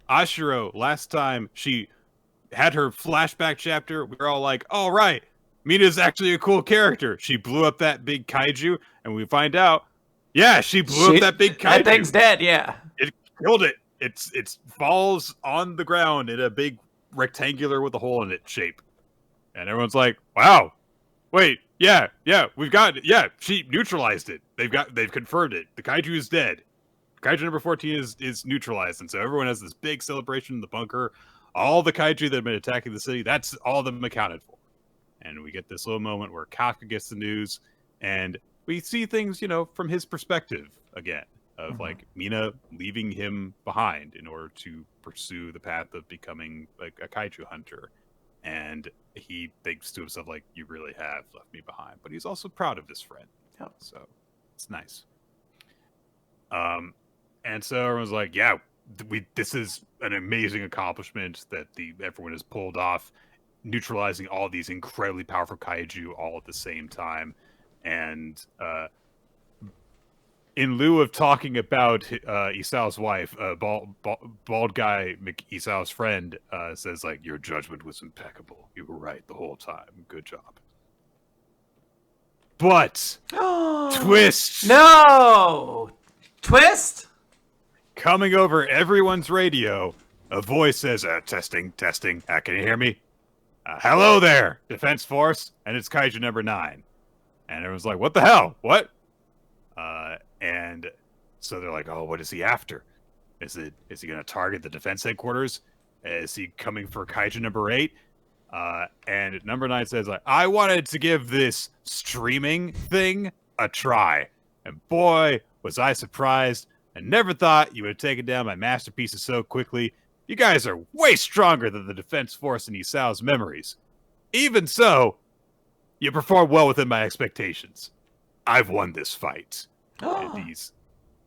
Ashiro, last time she had her flashback chapter, we were all like, all right, Mina's actually a cool character. She blew up that big kaiju, and we find out, yeah, she blew up that big kaiju. That thing's dead, yeah. It killed it. It falls on the ground in a big rectangular with a hole in it shape. And everyone's like, wow, wait, yeah, we've got it. Yeah, she neutralized it. They've confirmed it. The kaiju is dead. Kaiju number 14 is neutralized. And so everyone has this big celebration in the bunker. All the kaiju that have been attacking the city, that's all of them accounted for. And we get this little moment where Kafka gets the news, and we see things, from his perspective again, of like Mina leaving him behind in order to pursue the path of becoming like a kaiju hunter. And he thinks to himself, like, you really have left me behind. But he's also proud of his friend. Yep. So it's nice. And so everyone's like, yeah, this is an amazing accomplishment that everyone has pulled off, neutralizing all these incredibly powerful kaiju all at the same time. And in lieu of talking about Isao's wife, bald guy Isao's friend says, like, your judgment was impeccable. You were right the whole time. Good job. But twist. No! Twist? Coming over everyone's radio, a voice says, testing. Can you hear me? Hello there, Defense Force. And it's Kaiju number 9. And everyone's like, what the hell? What? And so they're like, oh, what is he after? Is he going to target the defense headquarters? Is he coming for Kaiju number 8? And number 9 says, like, I wanted to give this streaming thing a try. And boy, was I surprised. I never thought you would have taken down my masterpieces so quickly. You guys are way stronger than the Defense Force in Isao's memories. Even so, you perform well within my expectations. I've won this fight. And he's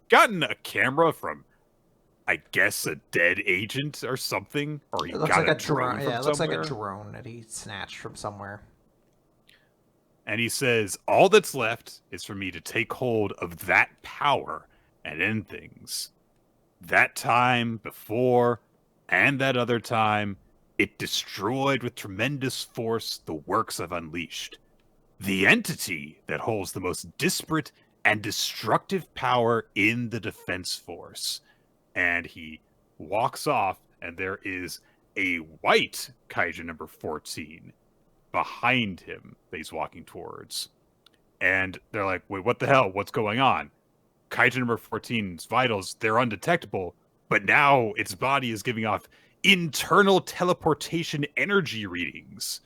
gotten a camera from, I guess, a dead agent or something. Or he got a drone. Yeah, it looks like a drone that he snatched from somewhere. And he says, all that's left is for me to take hold of that power and end things. That time before and that other time, it destroyed with tremendous force the works I've unleashed. The entity that holds the most disparate and destructive power in the Defense Force. And he walks off, and there is a white Kaiju number 14 behind him that he's walking towards. And they're like, wait, what the hell? What's going on? Kaiju number 14's vitals, they're undetectable, but now its body is giving off internal teleportation energy readings.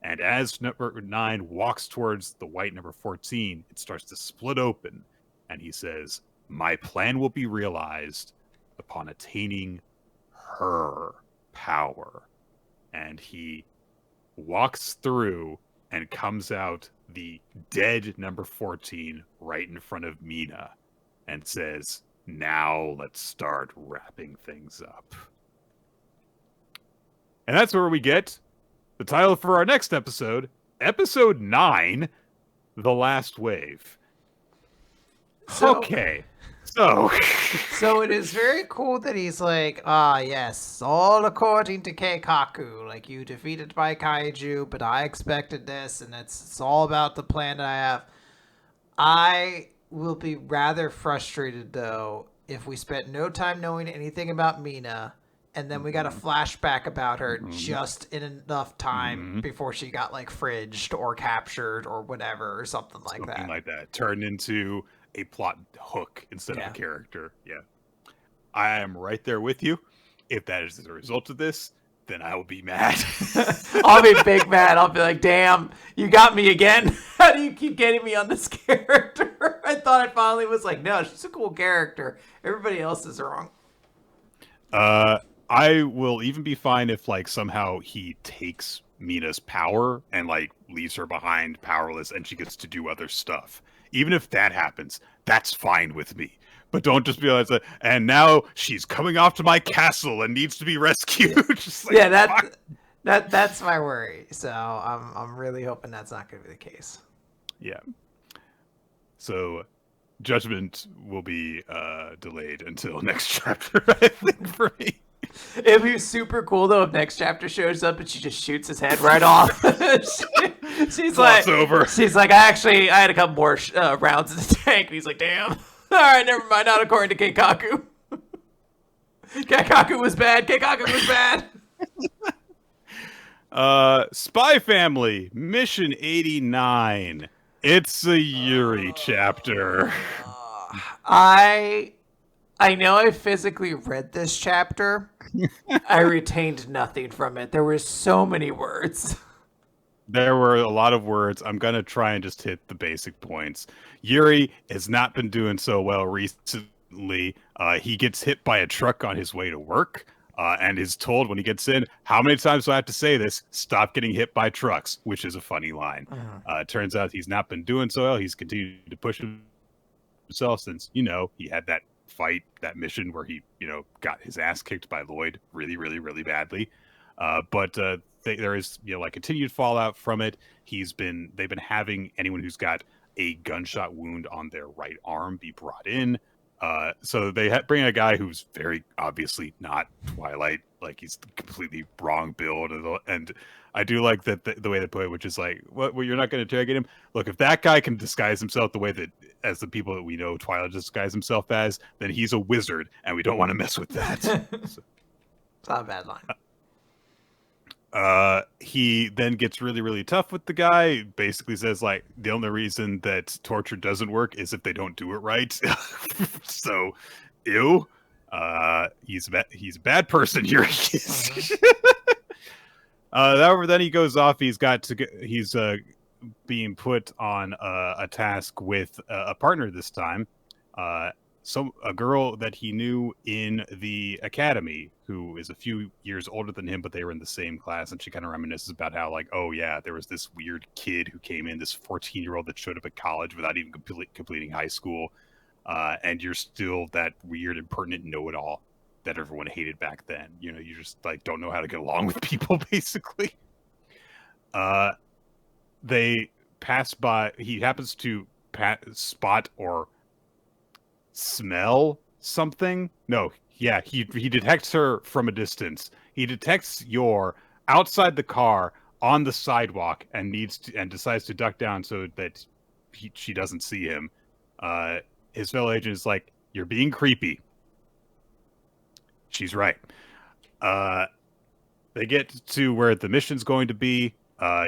And as number 9 walks towards the white number 14, it starts to split open. And he says, my plan will be realized upon attaining her power. And he walks through and comes out the dead number 14 right in front of Mina and says, now let's start wrapping things up. And that's where we get the title for our next episode, episode 9, The Last Wave. Okay. So it is very cool that he's like, yes, all according to Keikaku. Like, you defeated my kaiju, but I expected this, and it's all about the plan that I have. I will be rather frustrated, though, if we spent no time knowing anything about Mina, and then we got a flashback about her just in enough time before she got like fridged or captured or whatever or something like that. Something like that. Turned into a plot hook instead of a character. Yeah. I am right there with you. If that is a result of this, then I will be mad. I'll be big mad. I'll be like, damn, you got me again. How do you keep getting me on this character? I thought I finally was like, no, she's a cool character. Everybody else is wrong. I will even be fine if like somehow he takes Mina's power and like leaves her behind powerless and she gets to do other stuff. Even if that happens, that's fine with me. But don't just be like, and now she's coming off to my castle and needs to be rescued. Just like, that's my worry. So I'm really hoping that's not going to be the case. Yeah. So judgment will be delayed until next chapter, I think, for me. It'd be super cool though if next chapter shows up and she just shoots his head right off. she's like, over. She's like, I had a couple more rounds in the tank, and he's like, damn. All right, never mind. Not according to Keikaku. Keikaku was bad. Spy Family Mission 89. It's a Yuri chapter. I know I physically read this chapter. I retained nothing from it. There were so many words. There were a lot of words. I'm going to try and just hit the basic points. Yuri has not been doing so well recently. He gets hit by a truck on his way to work and is told when he gets in, how many times do I have to say this? Stop getting hit by trucks, which is a funny line. Turns out he's not been doing so well. He's continued to push himself since, he had that fight, that mission where he, got his ass kicked by Lloyd really, really, really badly. But there is, continued fallout from it. They've been having anyone who's got a gunshot wound on their right arm be brought in. So they bring a guy who's very obviously not Twilight, like he's completely wrong build. And I do like that the way they put it, which is like, what, you're not going to interrogate him? Look, if that guy can disguise himself the way that, as the people that we know Twilight disguise himself as, then he's a wizard, and we don't want to mess with that. So, it's not a bad line. He then gets really, really tough with the guy. Basically says like the only reason that torture doesn't work is if they don't do it right. So, ew. He's a bad person here. However, then he goes off. He's being put on a task with a partner this time. A girl that he knew in the academy who is a few years older than him, but they were in the same class. And she kind of reminisces about how like, oh yeah, there was this weird kid who came in, this 14-year-old that showed up at college without even completing high school. And you're still that weird, impertinent know-it-all that everyone hated back then. You just like don't know how to get along with people, basically. They pass by. He happens to spot or smell something. No, yeah, he detects her from a distance. He detects Yor outside the car on the sidewalk and decides to duck down so that she doesn't see him. His fellow agent is like, "You're being creepy." She's right. They get to where the mission's going to be.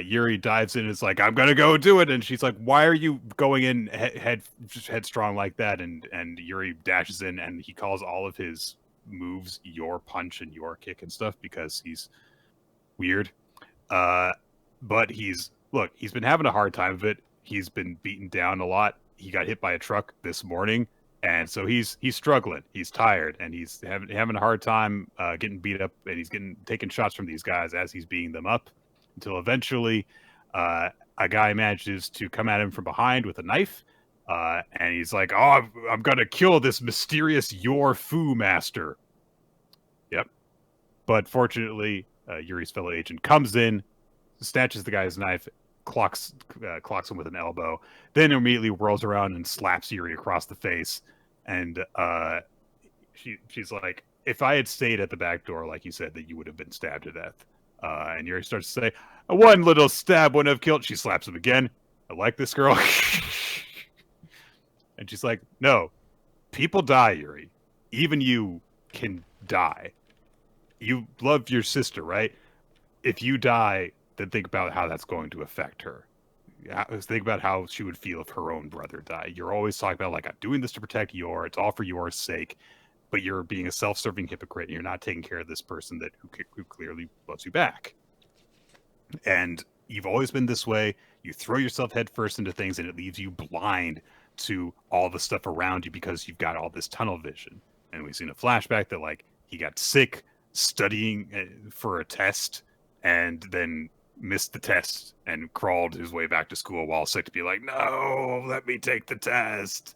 Yuri dives in and is like, I'm going to go do it. And she's like, why are you going in headstrong like that? And Yuri dashes in and he calls all of his moves your punch and your kick and stuff because he's weird. But he's been having a hard time of it. He's been beaten down a lot. He got hit by a truck this morning. And so he's struggling. He's tired and he's having a hard time getting beat up, and he's taking shots from these guys as he's beating them up. Until eventually a guy manages to come at him from behind with a knife. And he's like, oh, I'm going to kill this mysterious Yor Fu master. Yep. But fortunately, Yuri's fellow agent comes in, snatches the guy's knife, clocks him with an elbow, then immediately whirls around and slaps Yuri across the face. And she's like, if I had stayed at the back door, like you said, that you would have been stabbed to death. And Yuri starts to say, one little stab wouldn't have killed. She slaps him again. I like this girl. And she's like, no, people die, Yuri. even you can die. You love your sister, right? If you die, then think about how that's going to affect her. Think about how she would feel if her own brother died. You're always talking about, like, I'm doing this to protect Yor. It's all for Yor's sake. But you're being a self-serving hypocrite, and you're not taking care of this person who clearly loves you back. And you've always been this way. You throw yourself headfirst into things, and it leaves you blind to all the stuff around you because you've got all this tunnel vision. And we've seen a flashback that, like, he got sick studying for a test, and then missed the test and crawled his way back to school while sick to be like, no, let me take the test.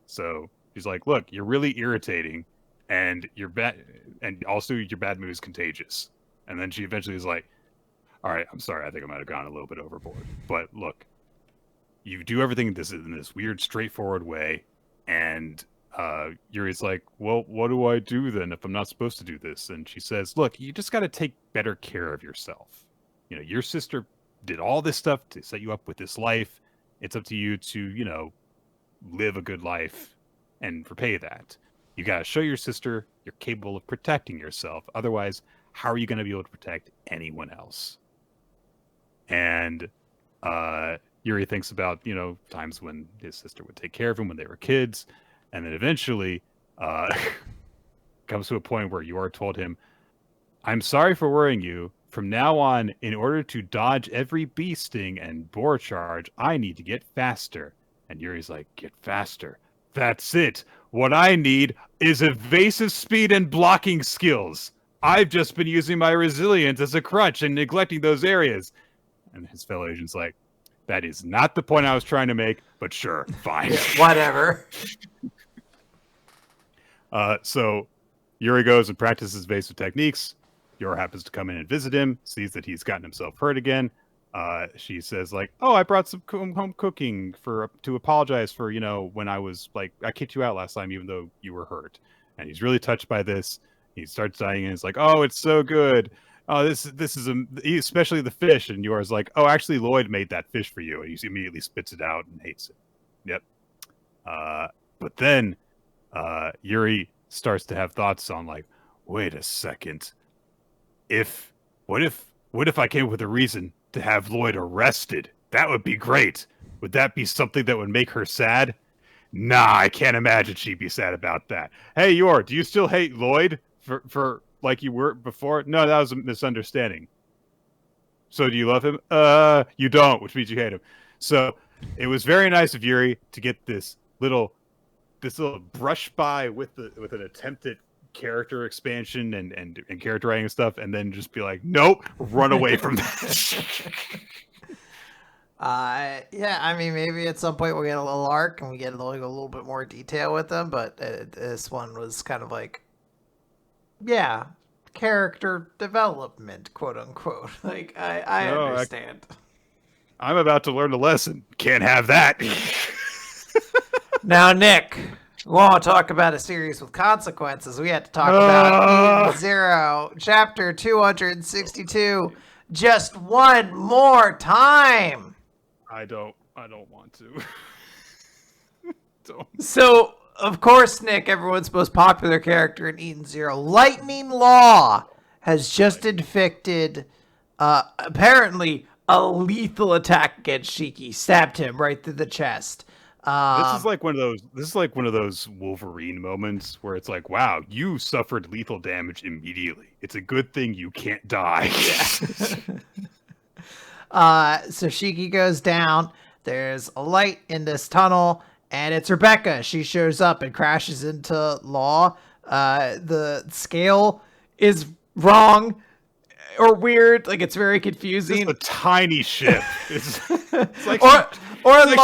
So he's like, look, you're really irritating, and you're bad, and also your bad mood is contagious. And then she eventually is like, all right, I'm sorry, I think I might have gone a little bit overboard, but look, you do everything in this weird, straightforward way, and Yuri's like, well, what do I do then if I'm not supposed to do this? And she says, look, you just got to take better care of yourself. You know, your sister did all this stuff to set you up with this life. It's up to you to, you know, live a good life and repay that. You got to show your sister you're capable of protecting yourself. Otherwise, how are you going to be able to protect anyone else? And Yuri thinks about, you know, times when his sister would take care of him when they were kids. And then eventually comes to a point where Yor told him, I'm sorry for worrying you. From now on, in order to dodge every bee sting and boar charge, I need to get faster. And Yuri's like, get faster. That's it. What I need is evasive speed and blocking skills. I've just been using my resilience as a crutch and neglecting those areas. And his fellow agent's like, that is not the point I was trying to make, but sure, fine. Yeah, whatever. So Yuri goes and practices evasive techniques. Yor happens to come in and visit him, sees that he's gotten himself hurt again. She says, like, oh, I brought some home cooking to apologize for, you know, when I was, like, I kicked you out last time even though you were hurt. And he's really touched by this. He starts dying and it's like, oh, it's so good. Oh, this is especially the fish. And Yor's like, oh, actually, Lloyd made that fish for you. And he immediately spits it out and hates it. Yep. But then Yuri starts to have thoughts on, like, wait a second. What if I came up with a reason to have Lloyd arrested? That would be great. Would that be something that would make her sad? Nah, I can't imagine she'd be sad about that. Hey, Yor, do you still hate Lloyd for like you were before? No, that was a misunderstanding. So do you love him? You don't, which means you hate him. So it was very nice of Yuri to get this little brush by with an attempt at character expansion and character writing and stuff, and then just be like, nope, run away from that. Yeah, I mean, maybe at some point we'll get a little arc and we get a little bit more detail with them, but this one was kind of like, yeah, character development, quote unquote. Like, I understand. I'm about to learn a lesson. Can't have that. Now, Nick, we want to talk about a series with consequences. We had to talk about Eden Zero, chapter 262, just one more time. I don't want to. Don't. So, of course, Nick, everyone's most popular character in Eden Zero, Lightning Law, has just inflicted, apparently, a lethal attack against Shiki. Stabbed him right through the chest. This is like one of those Wolverine moments where it's like, wow, you suffered lethal damage immediately. It's a good thing you can't die. So Shiki goes down. There's a light in this tunnel, and it's Rebecca. She shows up and crashes into Law. The scale is wrong or weird. Like, it's very confusing. It's a tiny ship. It's like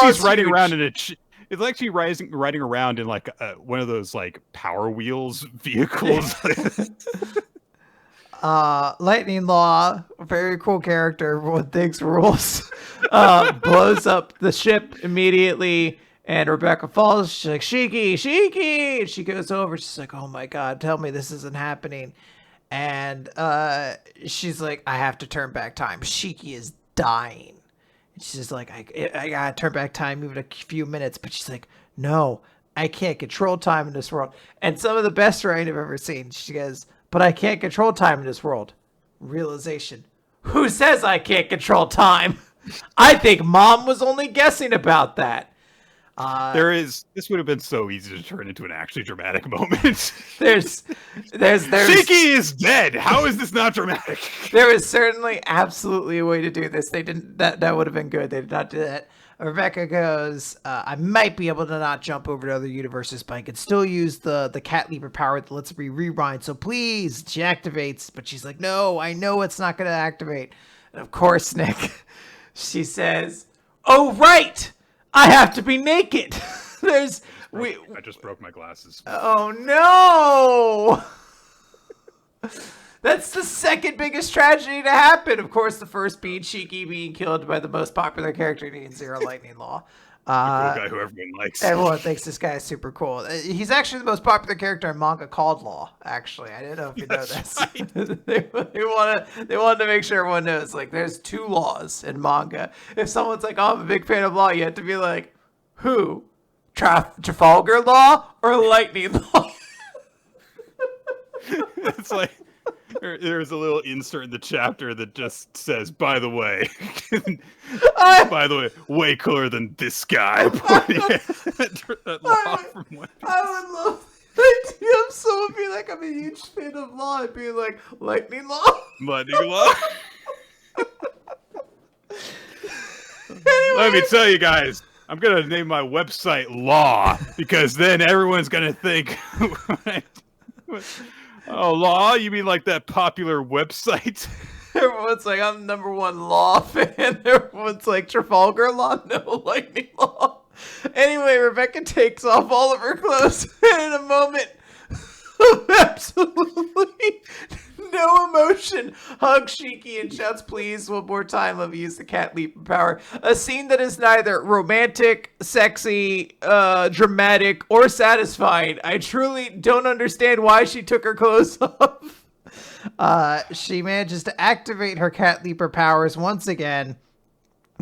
she's riding around in it's like she's riding around in like one of those like Power Wheels vehicles. Lightning Law, very cool character. Everyone thinks rules. Blows up the ship immediately, and Rebecca falls. She's like, Shiki! And she goes over. She's like, oh my god, tell me this isn't happening. And she's like, I have to turn back time. Shiki is dying. And she's like, I gotta turn back time even a few minutes. But she's like, no, I can't control time in this world. And some of the best writing I've ever seen. She goes, but I can't control time in this world. Realization. Who says I can't control time? I think Mom was only guessing about that. This would have been so easy to turn into an actually dramatic moment. There's Shiki is dead. How is this not dramatic? There is certainly absolutely a way to do this. They didn't. That would have been good. They did not do that. Rebecca goes, I might be able to not jump over to other universes, but I could still use the cat leaper power that lets me rewind. So please, she activates. But she's like, no, I know it's not going to activate. And of course, Nick, she says, oh, right. I have to be naked. I just broke my glasses. Oh, no. That's the second biggest tragedy to happen. Of course, the first being Shiki being killed by the most popular character in Zero Lightning Law. The cool guy who everyone likes. Everyone thinks this guy is super cool. He's actually the most popular character in manga called Law, actually. I didn't know if you know this. Right. they wanted to make sure everyone knows, like, there's 2 laws in manga. If someone's like, oh, I'm a big fan of Law, you have to be like, who? Trafalgar Law or Lightning Law? It's like, there's a little insert in the chapter that just says, by the way, way cooler than this guy. I would love the idea of someone being like, I'm a huge fan of Law, and being like, Lightning Law? Lightning Law? Anyway. Let me tell you guys, I'm going to name my website Law, because then everyone's going to think... Oh, Law? You mean like that popular website? Everyone's like, I'm the #1 Law fan. Everyone's like, Trafalgar Law? No, Lightning Law. Anyway, Rebecca takes off all of her clothes, and in a moment of absolutely no emotion, hugs Shiki and shouts, please, one more time, let me use the cat leap power. A scene that is neither romantic, sexy, dramatic, or satisfying. I truly don't understand why she took her clothes off. She manages to activate her cat leaper powers once again,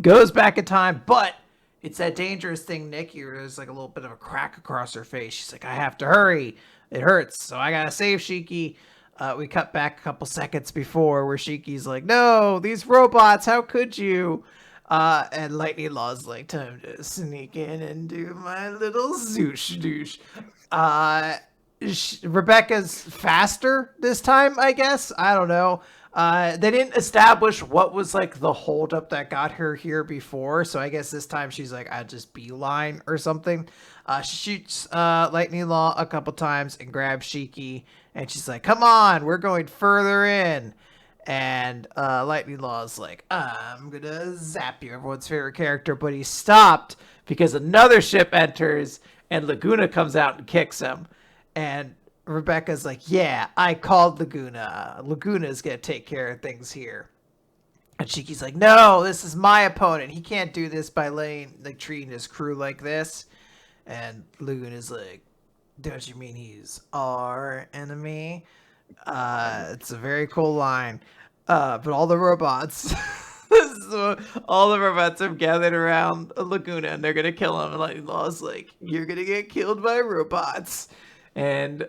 goes back in time, but it's that dangerous thing, Nick. There's like a little bit of a crack across her face. She's like, I have to hurry. It hurts, so I gotta save Shiki. We cut back a couple seconds before where Shiki's like, no, these robots, how could you? And Lightning Law's like, time to sneak in and do my little zoosh douche. Rebecca's faster this time, I guess. I don't know. They didn't establish what was like the holdup that got her here before, so I guess this time she's like, I'll just beeline or something. She shoots Lightning Law a couple times and grabs Shiki, and she's like, come on, we're going further in. And Lightning Law's like, I'm gonna zap you, everyone's favorite character, but he stopped because another ship enters and Laguna comes out and kicks him. And Rebecca's like, yeah, I called Laguna. Laguna's gonna take care of things here. And Shiki's like, no, this is my opponent. He can't do this by treating his crew like this. And Laguna's like, don't you mean he's our enemy? It's a very cool line. But all the robots, have gathered around Laguna and they're gonna kill him. And Lightning Law's like, you're gonna get killed by robots. And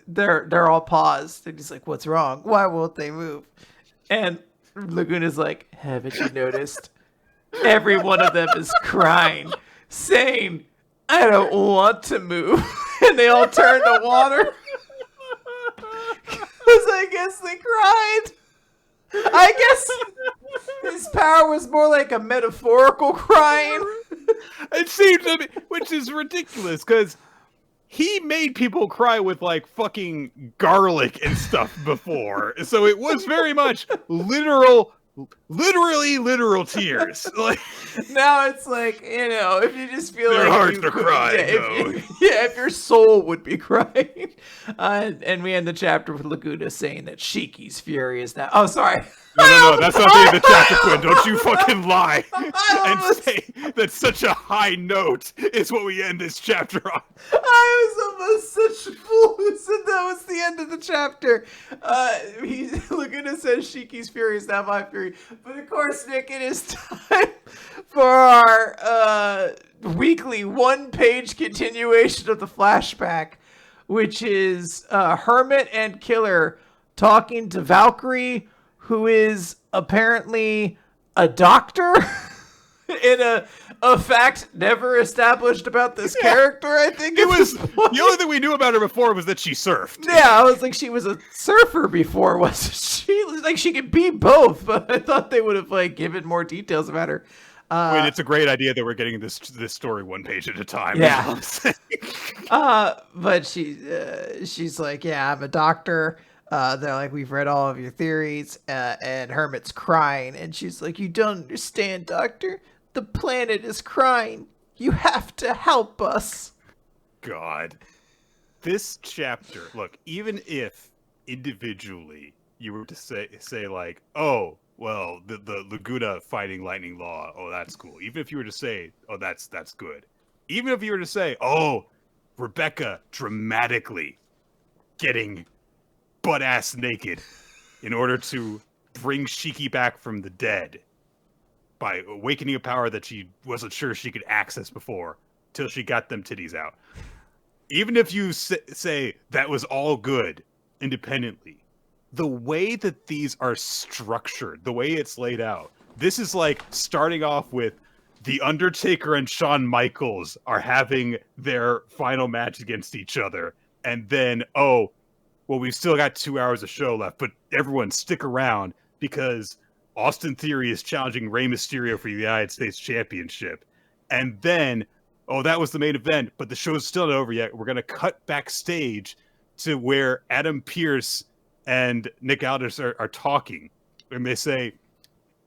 they're all paused. And he's like, what's wrong? Why won't they move? And Laguna's like, haven't you noticed? Every one of them is crying, saying, I don't want to move. And they all turn to water. Because I guess they cried. I guess his power was more like a metaphorical crying. It seems to me, which is ridiculous, because he made people cry with like fucking garlic and stuff before. So it was very much literal tears. Like, now it's like, if you just feel their like hearts are crying. If your soul would be crying. And we end the chapter with Laguna saying that Shiki's furious now. Oh, sorry. No, that's not the end of the chapter, Quinn. Don't you fucking lie and say that such a high note is what we end this chapter on. I was almost such a fool who said that was the end of the chapter. Laguna says Shiki's furious, not my fury. But of course, Nick, it is time for our weekly 1-page continuation of the flashback, which is Hermit and Killer talking to Valkyrie, who is apparently a doctor in a fact never established about this character. I think it was the only thing we knew about her before was that she surfed. Yeah, I was like, she was a surfer before, wasn't she? Like, she could be both, but I thought they would have like given more details about her. Wait, it's a great idea that we're getting this story 1 page at a time. Yeah. But she's like, yeah, I'm a doctor. They're like, we've read all of your theories, and Hermit's crying, and she's like, you don't understand, Doctor. The planet is crying. You have to help us. God. This chapter, look, even if individually you were to say like, oh, well, the Laguna fighting Lightning Law, oh, that's cool. Even if you were to say, oh, that's good. Even if you were to say, oh, Rebecca dramatically getting butt-ass naked in order to bring Shiki back from the dead by awakening a power that she wasn't sure she could access before till she got them titties out. Even if you say that was all good independently, the way that these are structured, the way it's laid out, this is like starting off with The Undertaker and Shawn Michaels are having their final match against each other. And then, oh, well, we've still got 2 hours of show left, but everyone stick around because Austin Theory is challenging Rey Mysterio for the United States Championship. And then, oh, that was the main event, but the show's still not over yet. We're going to cut backstage to where Adam Pearce and Nick Aldis are talking. And they say,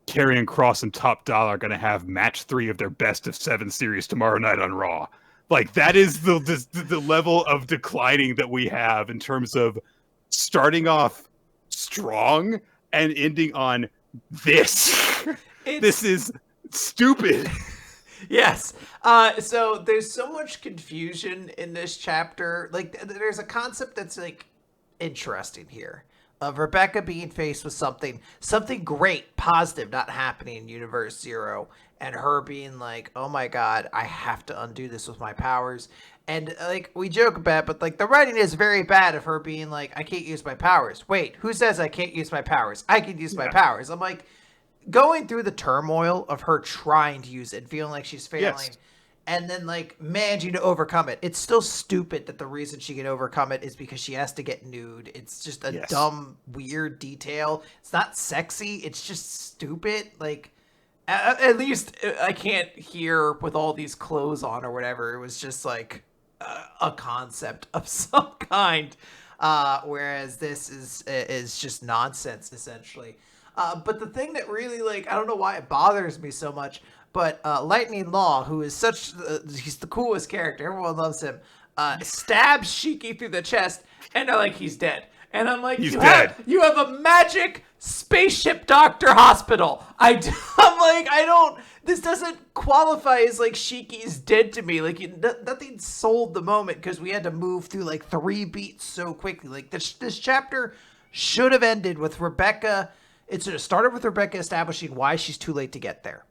Karrion Kross and Top Dollar are going to have match 3 of their best of 7 series tomorrow night on Raw. Like, that is the level of declining that we have in terms of starting off strong and ending on this. This is stupid. Yes. So there's so much confusion in this chapter. Like, there's a concept that's like interesting here of Rebecca being faced with something great, positive, not happening in Universe Zero, and her being like, oh my god, I have to undo this with my powers. And like, we joke about it, but like, the writing is very bad of her being like, I can't use my powers. Wait, who says I can't use my powers? I can use my powers. I'm like, going through the turmoil of her trying to use it and feeling like she's failing. Yes. And then, like, managing to overcome it. It's still stupid that the reason she can overcome it is because she has to get nude. It's just a dumb, weird detail. It's not sexy. It's just stupid. Like, at least I can't hear with all these clothes on or whatever. It was just, like, a concept of some kind. Whereas this is just nonsense, essentially. But the thing that really, like, I don't know why it bothers me so much, but Lightning Law, who is he's the coolest character, everyone loves him, stabs Shiki through the chest, and they're like, he's dead. And I'm like, you have a magic spaceship doctor hospital. I'm like, this doesn't qualify as like Shiki's dead to me. Like, nothing sold the moment because we had to move through like 3 beats so quickly. Like, this chapter should have ended with Rebecca. It should have started with Rebecca establishing why she's too late to get there.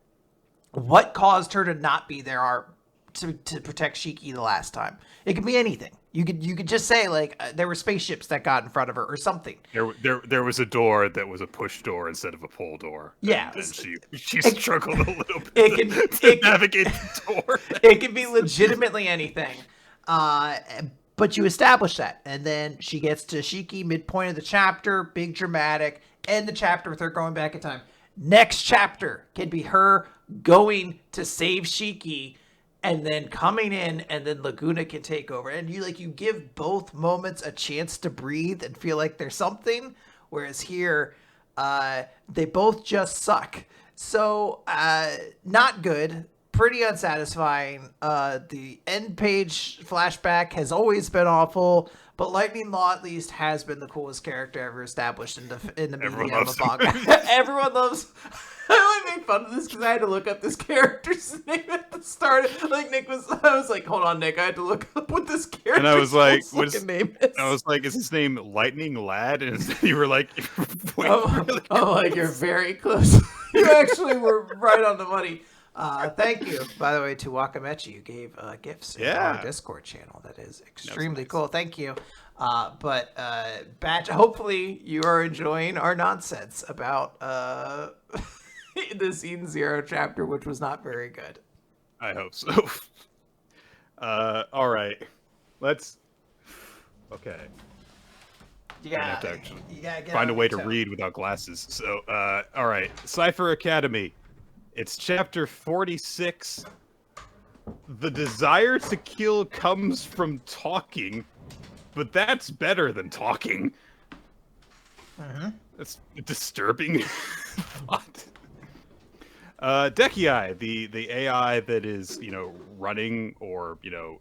What caused her to not be there to protect Shiki the last time? It could be anything. You could just say, like, there were spaceships that got in front of her or something. There was a door that was a push door instead of a pull door. Yeah. And she struggled a little bit to navigate the door. It could be legitimately anything. But you establish that. And then she gets to Shiki midpoint of the chapter, big dramatic. End the chapter with her going back in time. Next chapter can be her going to save Shiki and then coming in, and then Laguna can take over. And you give both moments a chance to breathe and feel like there's something. Whereas here, they both just suck. So, not good. Pretty unsatisfying. The end page flashback has always been awful. But Lightning Law at least has been the coolest character ever established in the medium of manga. Everyone loves. I only made fun of this because I had to look up this character's name at the start. Like I was like, hold on, Nick, I had to look up what this character's and I was like, name is. I was like, is his name Lightning Lad? And you were like, wait, like, you're very close. You actually were right on the money. Thank you, by the way, to Wakamechi. You gave gifts in our Yeah. Discord channel. That is That extremely nice. cool. Thank you. Batch, hopefully you are enjoying our nonsense about the Season 0 chapter, which was not very good. I hope so. All right. Let's. Okay. I'm gonna have to actually You gotta get find a on way your to toe. read without glasses. So, all right. Cipher Academy. It's chapter 46. The desire to kill comes from talking, but that's better than talking. That's a disturbing thought. Dekii, the AI that is, running or,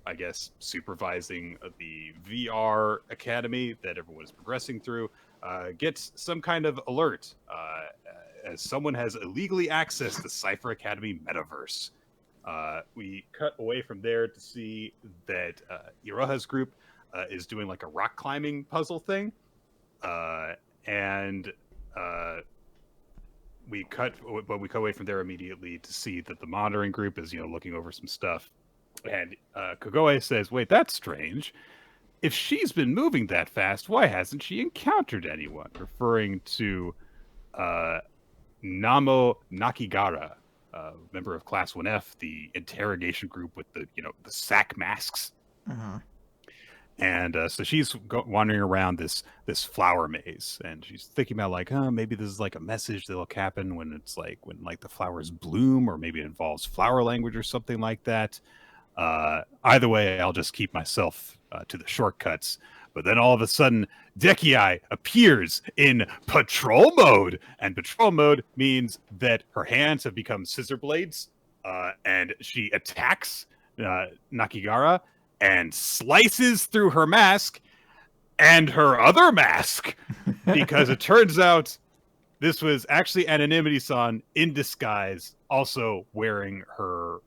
I guess supervising the VR academy that everyone is progressing through, gets some kind of alert as someone has illegally accessed the Cipher Academy metaverse. We cut away from there to see that Iroha's group is doing like a rock climbing puzzle thing, and we cut away from there immediately to see that the monitoring group is looking over some stuff, and Kagoe says, "Wait, that's strange. If she's been moving that fast, why hasn't she encountered anyone?" Referring to Namo Nakigara, member of Class 1F, the interrogation group with the the sack masks. And so she's wandering around this flower maze, and she's thinking about like, oh, maybe this is like a message that'll happen when it's like when like the flowers bloom, or maybe it involves flower language or something like that. Either way, I'll just keep myself to the shortcuts. But then all of a sudden, Dekii appears in patrol mode, and patrol mode means that her hands have become scissor blades, and she attacks Nakigara and slices through her mask and her other mask, because it turns out this was actually Anonymity-san in disguise, also wearing her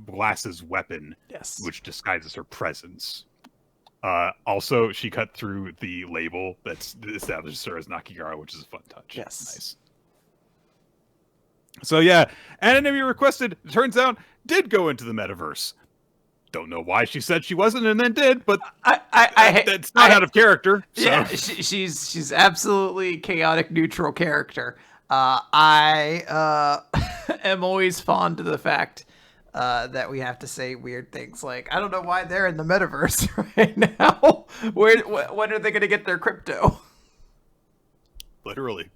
glasses weapon, Yes. which disguises her presence. Also, she cut through the label that's establishes her as Nakigara, which is a fun touch. Yes. Nice. So yeah, Anonymity requested, turns out, did go into the metaverse. Don't know why she said she wasn't and then did, but that's not out of character. So. Yeah, she's absolutely chaotic neutral character. I am always fond of the fact that we have to say weird things like, I don't know why they're in the metaverse right now. When are they going to get their crypto? Literally.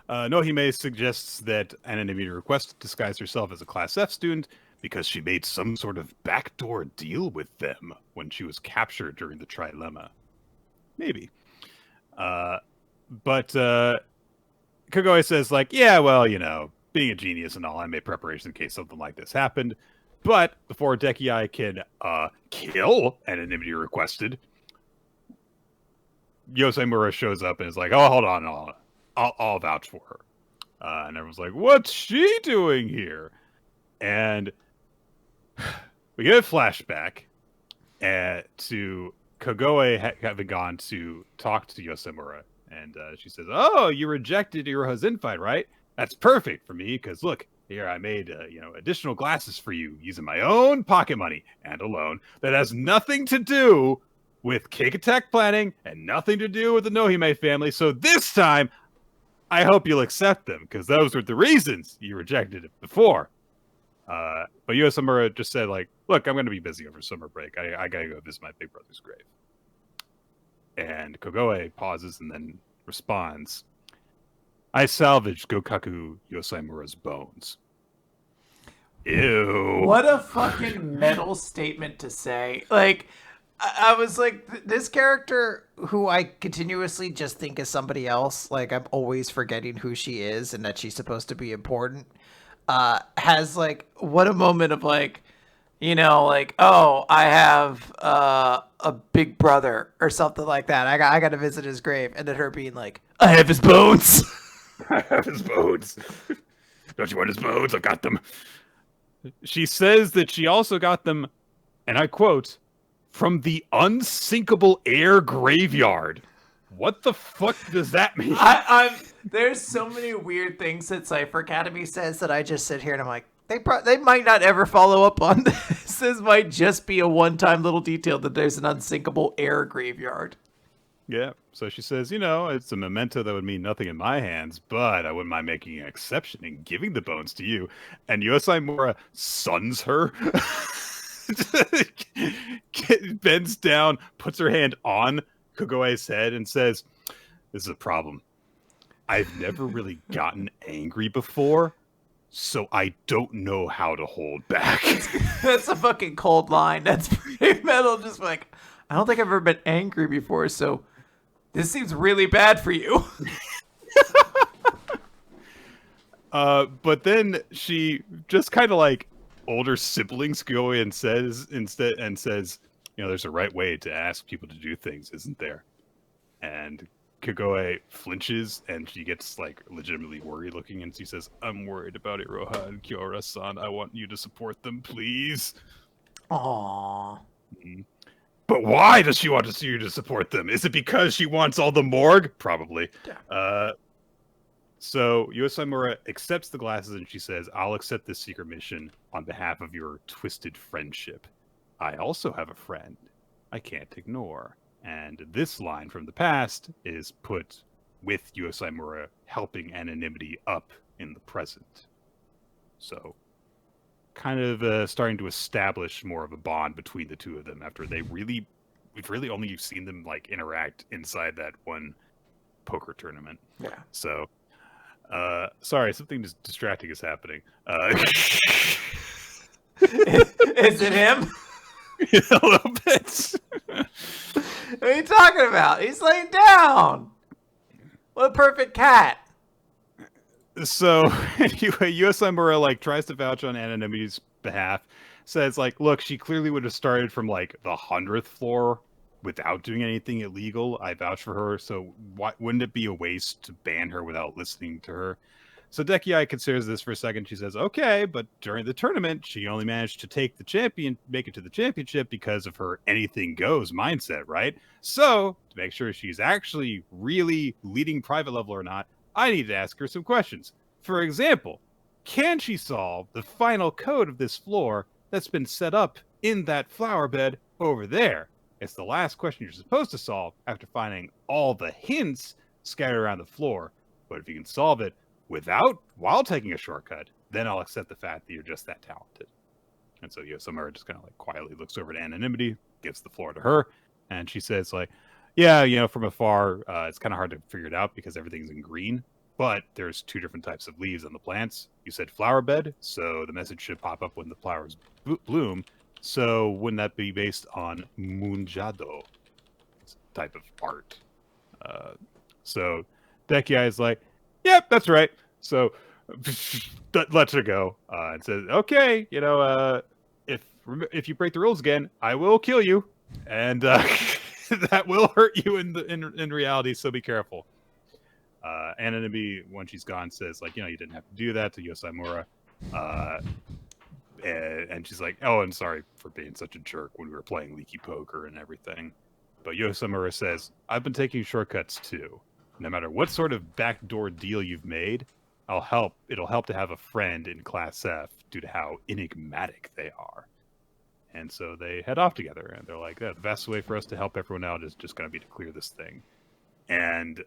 Nohime suggests that Anonymity requests disguise herself as a Class F student because she made some sort of backdoor deal with them when she was captured during the trilemma. Maybe. But Kagoe says, like, yeah, well, being a genius and all, I made preparation in case something like this happened. But before Dekii can kill Anonymity requested, Yosemura shows up and is like, oh, hold on, I'll vouch for her. And everyone's like, what's she doing here? And we get a flashback to Kagoe having gone to talk to Yosemura. And she says, oh, you rejected Iroha's invite, right? That's perfect for me, because look, here I made additional glasses for you using my own pocket money and a loan that has nothing to do with cake attack planning and nothing to do with the Nohime family. So this time, I hope you'll accept them, because those were the reasons you rejected it before. But Yosemura just said, like, look, I'm going to be busy over summer break. I got to go visit my big brother's grave. And Kagoe pauses and then responds, I salvaged Gokaku Yosemura's bones. Ew. What a fucking metal statement to say. Like, I was like, this character who I continuously just think is somebody else, like I'm always forgetting who she is and that she's supposed to be important, has like, what a moment of like, like, oh, I have a big brother or something like that. I got to visit his grave. And then her being like, I have his bones. I have his bones. Don't you want his bones? I got them. She says that she also got them, and I quote, from the unsinkable air graveyard. What the fuck does that mean? There's so many weird things that Cipher Academy says that I just sit here and I'm like, they might not ever follow up on this. This might just be a one-time little detail that there's an unsinkable air graveyard. Yeah. So she says, it's a memento that would mean nothing in my hands, but I wouldn't mind making an exception and giving the bones to you. And Yosai Mura suns her, bends down, puts her hand on Kagoe's head, and says, "This is a problem. I've never really gotten angry before, so I don't know how to hold back." That's a fucking cold line. That's pretty metal. Just like, I don't think I've ever been angry before, so this seems really bad for you. But then she just kind of like older siblings go and says, there's a right way to ask people to do things, isn't there? And Kagoe flinches and she gets like legitimately worried looking, and she says, "I'm worried about Iroha and Kiora-san. I want you to support them, please." Aww. Mm-hmm. But why does she want you to support them? Is it because she wants all the morgue? Probably. Yeah. So Yosai Mura accepts the glasses and she says, "I'll accept this secret mission on behalf of your twisted friendship. I also have a friend I can't ignore." And this line from the past is put with Yosai Mura helping anonymity up in the present. So kind of starting to establish more of a bond between the two of them after we've really only seen them like interact inside that one poker tournament. Yeah. So sorry, something distracting is happening. Is it him? A little bit. What are you talking about? He's laying down. What a perfect cat. So anyway, Yosai Mura like tries to vouch on anonymity's behalf, says like, look, she clearly would have started from like the 100th floor without doing anything illegal. I vouch for her, so wouldn't it be a waste to ban her without listening to her? So Dekiai considers this for a second. She says, okay, but during the tournament, she only managed to make it to the championship because of her anything goes mindset, right? So to make sure she's actually really leading private level or not, I need to ask her some questions. For example, can she solve the final code of this floor that's been set up in that flower bed over there? It's the last question you're supposed to solve after finding all the hints scattered around the floor. But if you can solve it while taking a shortcut, then I'll accept the fact that you're just that talented. And so Yosai Mura just kind of like quietly looks over to anonymity, gives the floor to her, and she says like, yeah, from afar, it's kind of hard to figure it out because everything's in green, but there's two different types of leaves on the plants. You said flower bed, so the message should pop up when the flowers bloom. So wouldn't that be based on Munjado type of art? So Dekiai is like, yep, that's right. So lets her go and says, okay, if you break the rules again, I will kill you, and that will hurt you in reality. So be careful. Anonymity, when she's gone, says like, you didn't have to do that to Yosai Mura. And she's like, oh, I'm sorry for being such a jerk when we were playing leaky poker and everything. But Yosai Mura says, I've been taking shortcuts too. No matter what sort of backdoor deal you've made, it'll help to have a friend in Class F due to how enigmatic they are. And so they head off together, and they're like, the best way for us to help everyone out is just going to be to clear this thing. And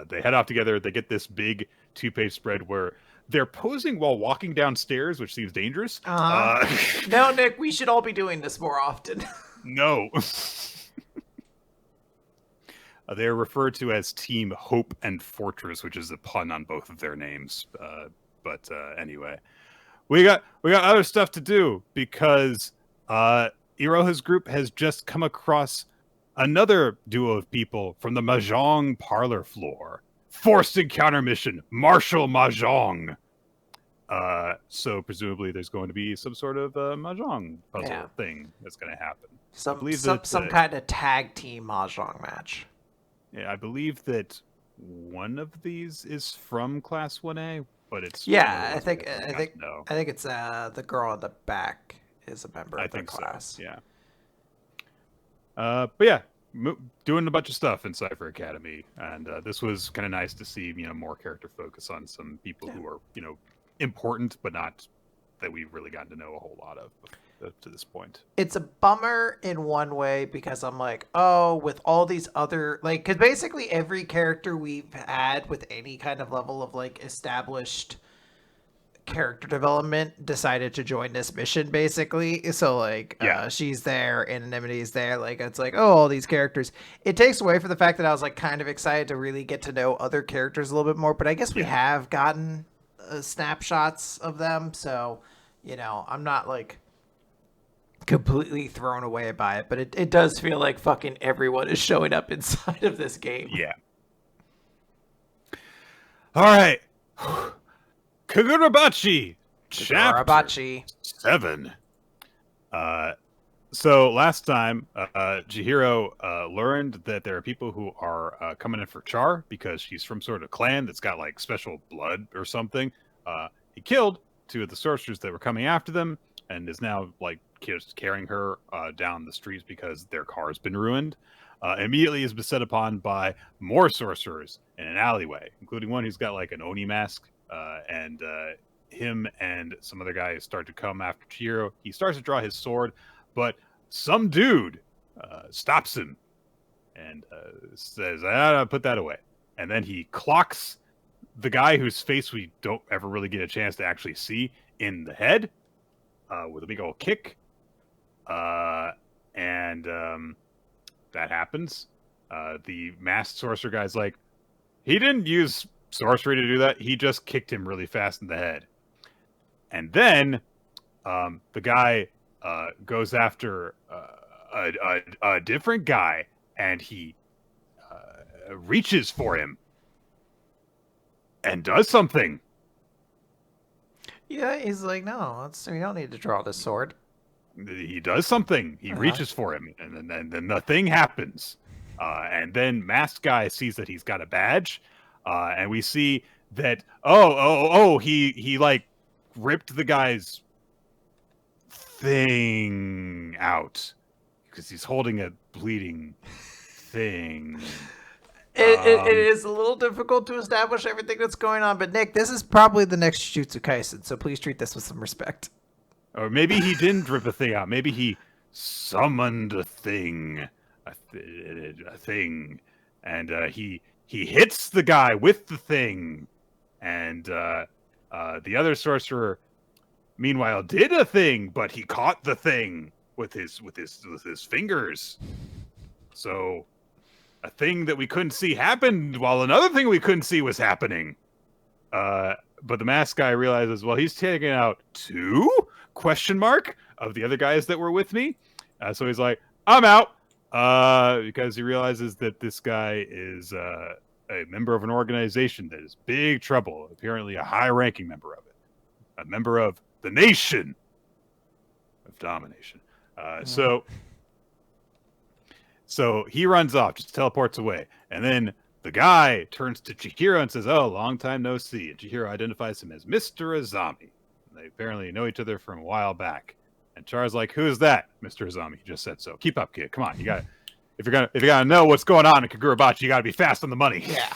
they head off together. They get this big 2-page spread where they're posing while walking downstairs, which seems dangerous. No, Nick, we should all be doing this more often. No. They're referred to as Team Hope and Fortress, which is a pun on both of their names. But anyway, we got other stuff to do because Iroha's group has just come across another duo of people from the Mahjong parlor floor. Forced encounter mission, Martial Mahjong. So presumably there's going to be some sort of Mahjong puzzle thing that's going to happen. Some kind of tag team Mahjong match. Yeah, I believe that one of these is from Class 1A, but it's I think it's the girl in the back is a member of the class. So, yeah. But yeah, doing a bunch of stuff in Cipher Academy, and this was kind of nice to see, more character focus on some people who are, important, but not that we've really gotten to know a whole lot of to this point. It's a bummer in one way because I'm like, oh, with all these other, like, because basically every character we've had with any kind of level of like established character development decided to join this mission, basically. So like she's there, Anonymity's there, like it's like, oh, all these characters. It takes away from the fact that I was like kind of excited to really get to know other characters a little bit more, but I guess we have gotten snapshots of them, so I'm not like completely thrown away by it, but it does feel like fucking everyone is showing up inside of this game. Yeah. All right. Kagurabachi. Chapter 7. So last time, Chihiro learned that there are people who are coming in for Char because she's from sort of clan that's got like special blood or something. He killed 2 of the sorcerers that were coming after them and is now like just carrying her down the streets because their car's been ruined. Immediately is beset upon by more sorcerers in an alleyway, including one who's got like an Oni mask, and him and some other guys start to come after Chihiro. He starts to draw his sword, but some dude stops him and says, put that away. And then he clocks the guy whose face we don't ever really get a chance to actually see in the head with a big old kick. And that happens. The masked sorcerer guy's like, he didn't use sorcery to do that. He just kicked him really fast in the head. And then the guy goes after a different guy, and he reaches for him and does something. Yeah, he's like, no, we don't need to draw this sword. He does something. He reaches for him, and then the thing happens. And then masked guy sees that he's got a badge, and we see that he like ripped the guy's thing out because he's holding a bleeding thing. It is a little difficult to establish everything that's going on, but Nick, this is probably the next Jujutsu Kaisen, so please treat this with some respect. Or maybe he didn't rip a thing out. Maybe he summoned a thing, and he hits the guy with the thing, and the other sorcerer, meanwhile, did a thing, but he caught the thing with his fingers. So a thing that we couldn't see happened, while another thing we couldn't see was happening. But the masked guy realizes, well, he's taking out 2 of the other guys that were with me. So he's like, I'm out, because he realizes that this guy is a member of an organization that is big trouble, apparently a high-ranking member of it, a member of the Nation of Domination. So he runs off, just teleports away. And then the guy turns to Chihiro and says, oh, long time no see. And Chihiro identifies him as Mr. Azami. They apparently know each other from a while back. And Char's like, who's that? Mr. Azami. He just said so. Keep up, kid. Come on. You got if you're gonna know what's going on in Kagurabachi, you gotta be fast on the money. Yeah.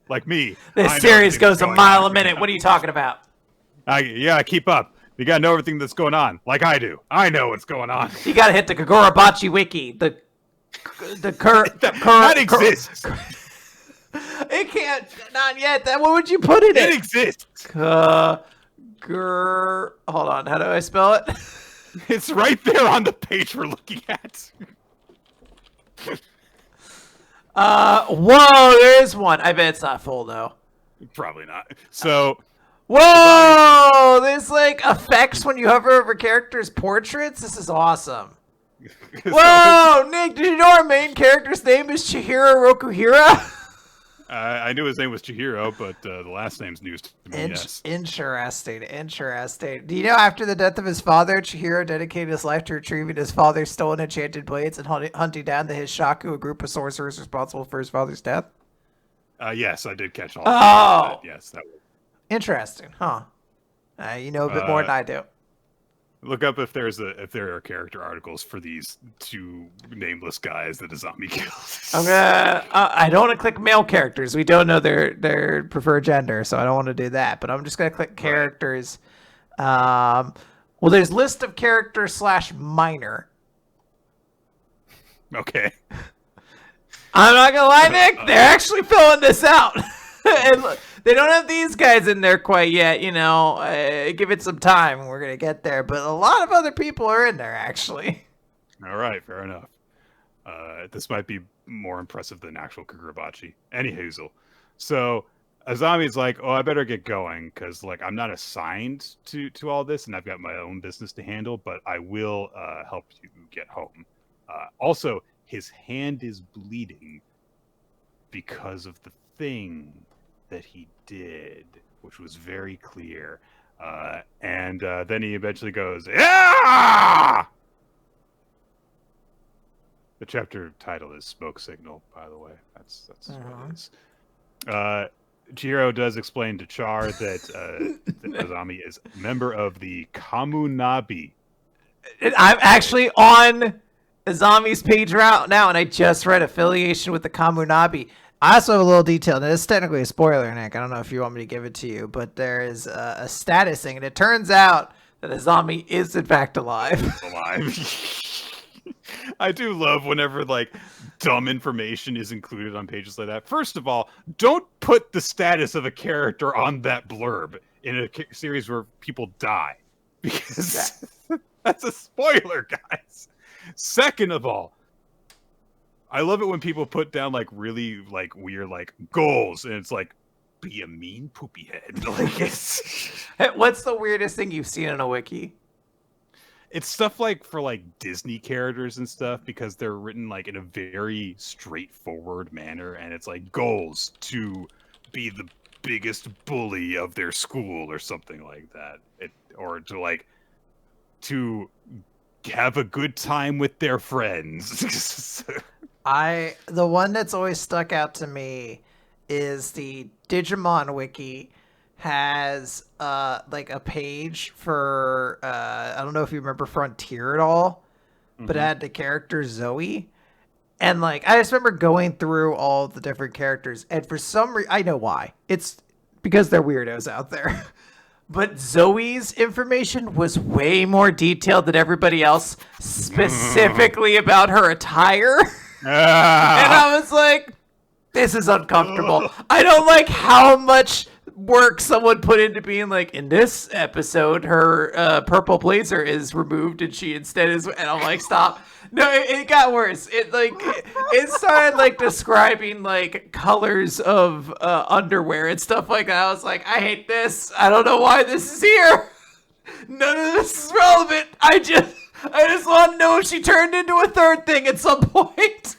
Like me. This series goes a mile a minute. What are you talking about? You gotta keep up. You gotta know everything that's going on. Like I do. I know what's going on. You gotta hit the Kagurabachi wiki. That exists. It can't. Not yet. What would you put in it? It exists. Hold on. How do I spell it? It's right there on the page we're looking at. Whoa, there is one. I bet it's not full though. Probably not. So. Whoa! There's like effects when you hover over characters' portraits. This is awesome. Whoa, Nick! Did you know our main character's name is Chihiro Rokuhira? I knew his name was Chihiro, but the last name's news to me. Yes. Interesting. Do you know after the death of his father, Chihiro dedicated his life to retrieving his father's stolen enchanted blades and hunting down the Hishaku, a group of sorcerers responsible for his father's death? Yes, I did catch all. Oh, yes, that was interesting, huh? You know a bit more than I do. Look up if there are character articles for these two nameless guys that Azami kills. I don't want to click male characters. We don't know their preferred gender, so I don't want to do that. But I'm just gonna click characters. Well, there's list of characters / minor. Okay. I'm not gonna lie, Nick. They're actually filling this out. And look, they don't have these guys in there quite yet. Give it some time, and we're gonna get there. But a lot of other people are in there, actually. All right, fair enough. This might be more impressive than actual Kagurabachi. Anyhoozle. So Azami's like, oh, I better get going because like I'm not assigned to all this, and I've got my own business to handle. But I will help you get home. Also, his hand is bleeding because of the thing that he did, which was very clear. And then he eventually goes, yeah! The chapter title is Smoke Signal, by the way. That's what it is. Chihiro does explain to Char that Azami is a member of the Kamunabi. I'm actually on Azami's page right now, and I just read affiliation with the Kamunabi. I also have a little detail. Now, this is technically a spoiler, Nick. I don't know if you want me to give it to you, but there is a status thing, and it turns out that Azami is, in fact, alive. I do love whenever, like, dumb information is included on pages like that. First of all, don't put the status of a character on that blurb in a series where people die. Because that's a spoiler, guys. Second of all, I love it when people put down like really like weird like goals, and it's like be a mean poopy head. Like What's the weirdest thing you've seen in a wiki? It's stuff like for like Disney characters and stuff because they're written like in a very straightforward manner, and it's like goals to be the biggest bully of their school or something like that, or to have a good time with their friends. The one that's always stuck out to me is the Digimon wiki has like a page for I don't know if you remember Frontier at all, but it had the character Zoe. And like I just remember going through all the different characters, and for some reason I know why. It's because they're weirdos out there. But Zoe's information was way more detailed than everybody else, specifically about her attire. And I was like, this is uncomfortable. I don't like how much work someone put into being like, in this episode, her purple blazer is removed and she instead is, and I'm like, stop. No, it got worse. It started like describing like colors of underwear and stuff like that. I was like, I hate this. I don't know why this is here. None of this is relevant. I just want to know if she turned into a third thing at some point.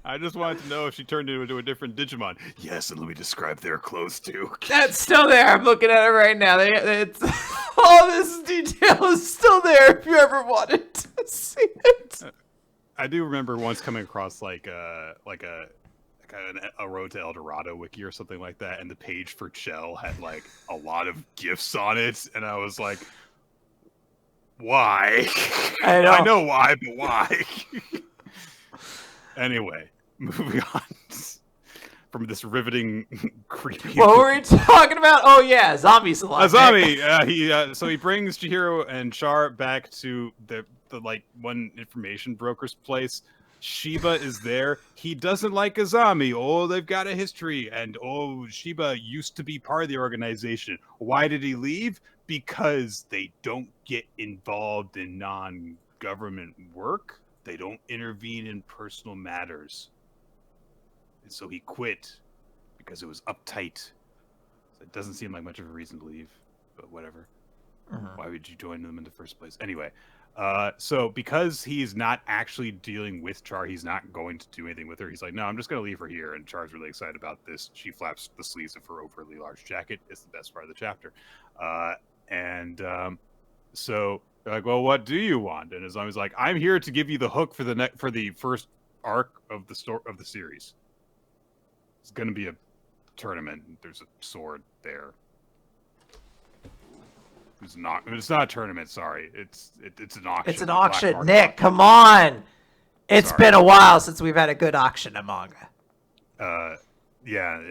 I just wanted to know if she turned into a different Digimon. Yes, and let me describe their clothes too. That's still there. I'm looking at it right now. It's all this detail is still there if you ever wanted to see it. I do remember once coming across like a Road to El Dorado wiki or something like that, and the page for Chell had like a lot of gifs on it, and I was like, why? I know why, but why? Anyway, moving on from this riveting, creepy. What were we talking about? Oh yeah, Azami's alive. Azami. So he brings Chihiro and Char back to the like one information broker's place. Shiba is there. He doesn't like Azami. Oh, they've got a history, and Shiba used to be part of the organization. Why did he leave? Because they don't get involved in non-government work. They don't intervene in personal matters. And so he quit because it was uptight. So it doesn't seem like much of a reason to leave, but whatever. Why would you join them in the first place? Anyway, so because he's not actually dealing with Char, he's not going to do anything with her. He's like, no, I'm just going to leave her here. And Char's really excited about this. She flaps the sleeves of her overly large jacket. It's the best part of the chapter. So they're like, well, what do you want? And Azami's like, I'm here to give you the hook for the first arc of the series. It's going to be a tournament. There's a sword there. It's not a tournament. Sorry, it's an auction. It's an a black auction. market Nick, auction. come on. It's Sorry. been a while since we've had a good auction of manga. Yeah,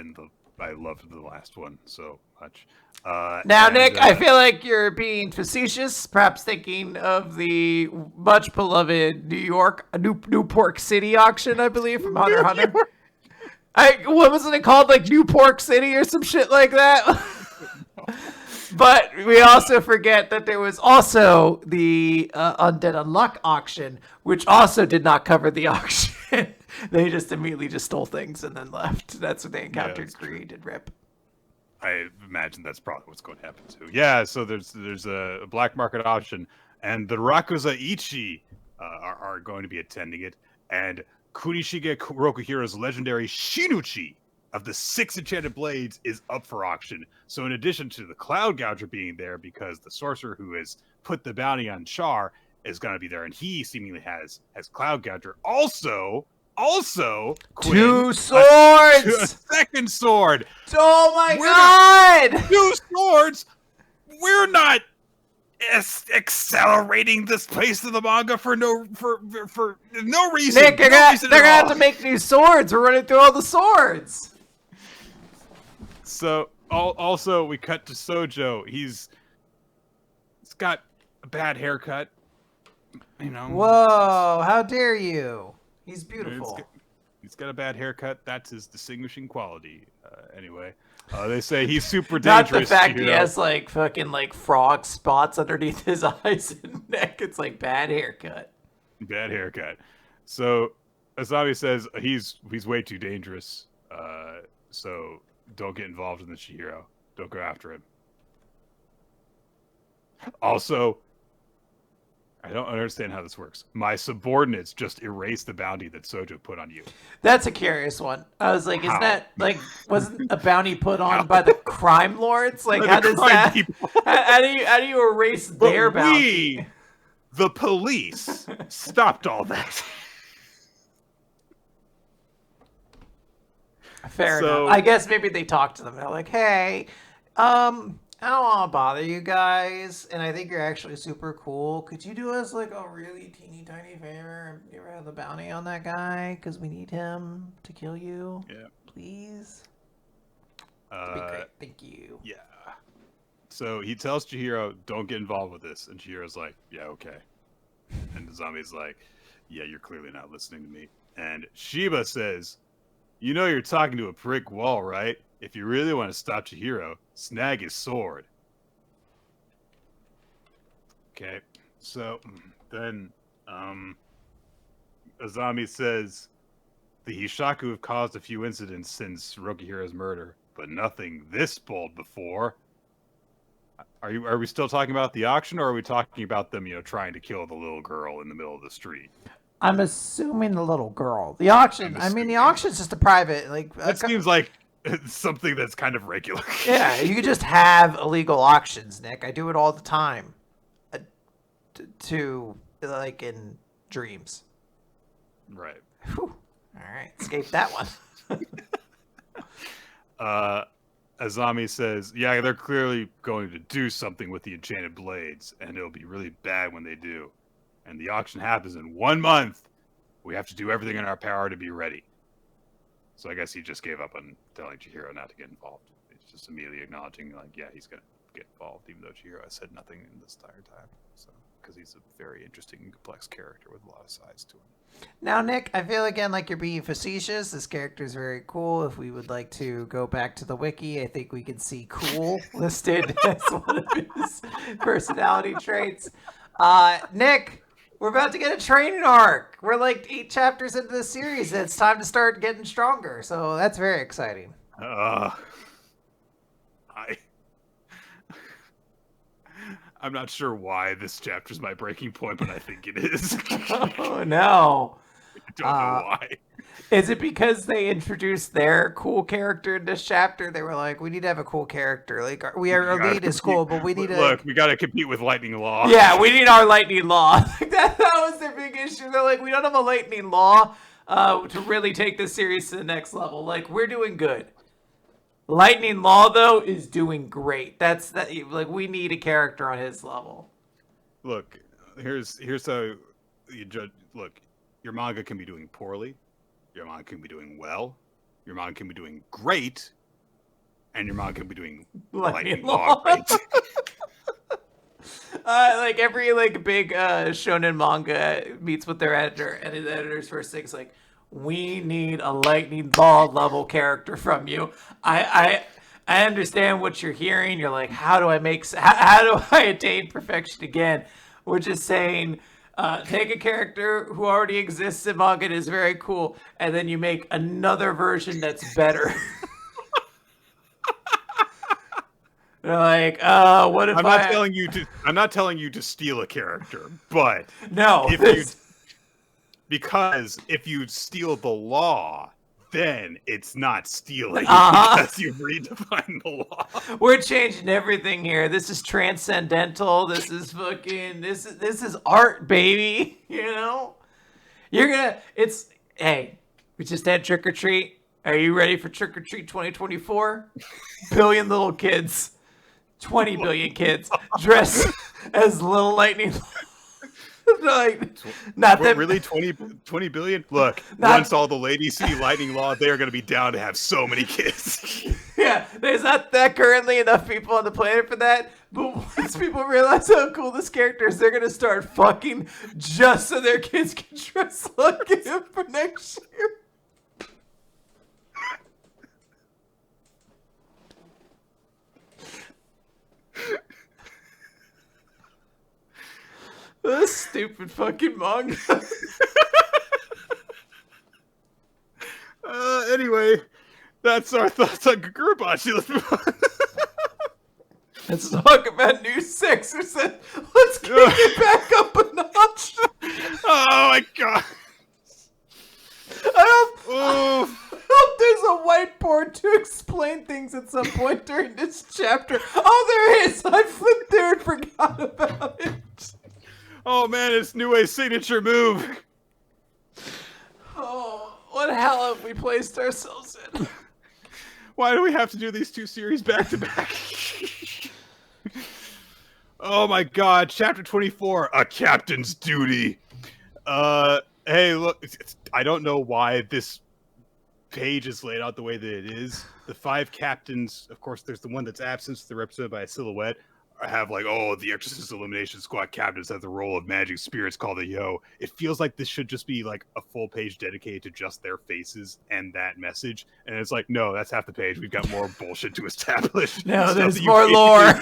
I loved the last one so much. Now, Nick, I feel like you're being facetious, perhaps thinking of the much beloved Newport City auction, I believe, from Hunter x Hunter. What wasn't it called, like Newport City or some shit like that? But we also forget that there was also the Undead Unluck auction, which also did not cover the auction. They just immediately just stole things and then left. That's when they encountered greed and rip. I imagine that's probably what's going to happen too. Yeah, so there's a black market auction, and the Rakuza Ichi are going to be attending it, and Kurishige Rokuhiro's legendary Shinuchi of the 6 enchanted blades is up for auction. So in addition to the Cloud Gouger being there, because the sorcerer who has put the bounty on Char is going to be there, and he seemingly has Cloud Gouger. Also, Quinn, 2 swords! A second sword! Oh my god! 2 swords? We're not accelerating this pace of the manga for no reason. Nick, they're gonna have to make new swords. We're running through all the swords. So, also, we cut to Sojo. He's got a bad haircut. You know. Whoa! How dare you? He's beautiful. He's got a bad haircut. That's his distinguishing quality. Anyway, they say he's super Not dangerous. the fact he has like fucking like frog spots underneath his eyes and neck. It's like bad haircut. Bad haircut. So Asami says he's way too dangerous. So don't get involved in the Chihiro. Don't go after him. Also, I don't understand how this works. My subordinates just erased the bounty that Sojo put on you. That's a curious one. I was like, isn't that like wasn't a bounty put on by the crime lords? Like, how does that? How do you erase their bounty? We, the police, stopped all that. Fair enough. I guess maybe they talked to them. They're like, hey, I don't want to bother you guys, and I think you're actually super cool. Could you do us like a really teeny tiny favor? You ever have the bounty on that guy? Because we need him to kill you. Yeah. Please. That'd be great. Thank you. Yeah. So he tells Chihiro, don't get involved with this. And Chihiro's like, yeah, okay. And the zombie's like, yeah, you're clearly not listening to me. And Shiba says, you know you're talking to a brick wall, right? If you really want to stop Chihiro, snag his sword. Okay. So then Azami says the Hishaku have caused a few incidents since Rokuhiro's murder, but nothing this bold before. Are we still talking about the auction, or are we talking about them, trying to kill the little girl in the middle of the street? I'm assuming the little girl. The auction. I mean, the auction's just a private. Like that seems like something that's kind of regular. Yeah, you could just have illegal auctions, Nick. I do it all the time. To like in dreams. Right. Whew. All right, escape that one. Azami says, yeah, they're clearly going to do something with the enchanted blades, and it'll be really bad when they do. And the auction happens in 1 month. We have to do everything in our power to be ready. So I guess he just gave up on telling Chihiro not to get involved. He's just immediately acknowledging, like, yeah, he's going to get involved, even though Chihiro has said nothing in this entire time. So, because he's a very interesting and complex character with a lot of sides to him. Now, Nick, I feel again like you're being facetious. This character is very cool. If we would like to go back to the wiki, I think we can see cool listed as one of his personality traits. Nick, we're about to get a training arc. We're like 8 chapters into the series, and it's time to start getting stronger. So that's very exciting. I'm not sure why this chapter is my breaking point, but I think it is. Oh, no. I don't know why. Is it because they introduced their cool character in this chapter? They were like, we need to have a cool character. Like, our lead is cool, but we need to... Look, we got to compete with Lightning Law. Yeah, we need our Lightning Law. that was their big issue. They're like, we don't have a Lightning Law to really take this series to the next level. Like, we're doing good. Lightning Law though is doing great. That's that. Like we need a character on his level. Look, here's how you judge. Look, your manga can be doing poorly, your manga can be doing well, your manga can be doing great, and your manga can be doing Lightning Law great. Like every like big shonen manga meets with their editor, and his editor's first thing's like, "We need a Lightning Law level character from you." I understand what you're hearing. You're like, how do I attain perfection again? We're just saying, take a character who already exists in manga and is very cool, and then you make another version that's better. They're like, what if I'm not telling you to steal a character, but no, because if you steal the law, then it's not stealing because you've redefined the law. We're changing everything here. This is transcendental. This is fucking. This is art, baby. You know, Hey, we just had Trick or Treat. Are you ready for Trick or Treat 2024? Billion little kids, 20 billion kids dressed as little lightning. Like, not that really 20 billion. Look, once all the ladies see Lightning Law, they are going to be down to have so many kids. Yeah, there's not that currently enough people on the planet for that. But once people realize how cool this character is, they're going to start fucking just so their kids can dress like him for next year. This stupid fucking manga. Anyway, that's our thoughts on Kagurabachi. Let's move on. Let's talk about Nue Sexorcist. Let's kick it back up a notch. Oh my god. I hope there's a whiteboard to explain things at some point during this chapter. Oh, there is. I flipped there and forgot about it. Oh man, it's Nue's signature move. Oh, what hell have we placed ourselves in? Why do we have to do these two series back to back? Oh my god, chapter 24, A Captain's Duty. Hey, look, I don't know why this page is laid out the way that it is. The 5 captains, of course, there's the one that's absent, they're represented by a silhouette. Have like, oh, the Exorcist Elimination Squad captains have the role of managing spirits called the Yo. It feels like this should just be like a full page dedicated to just their faces and that message. And it's like, no, that's half the page. We've got more bullshit to establish. No, there's more lore.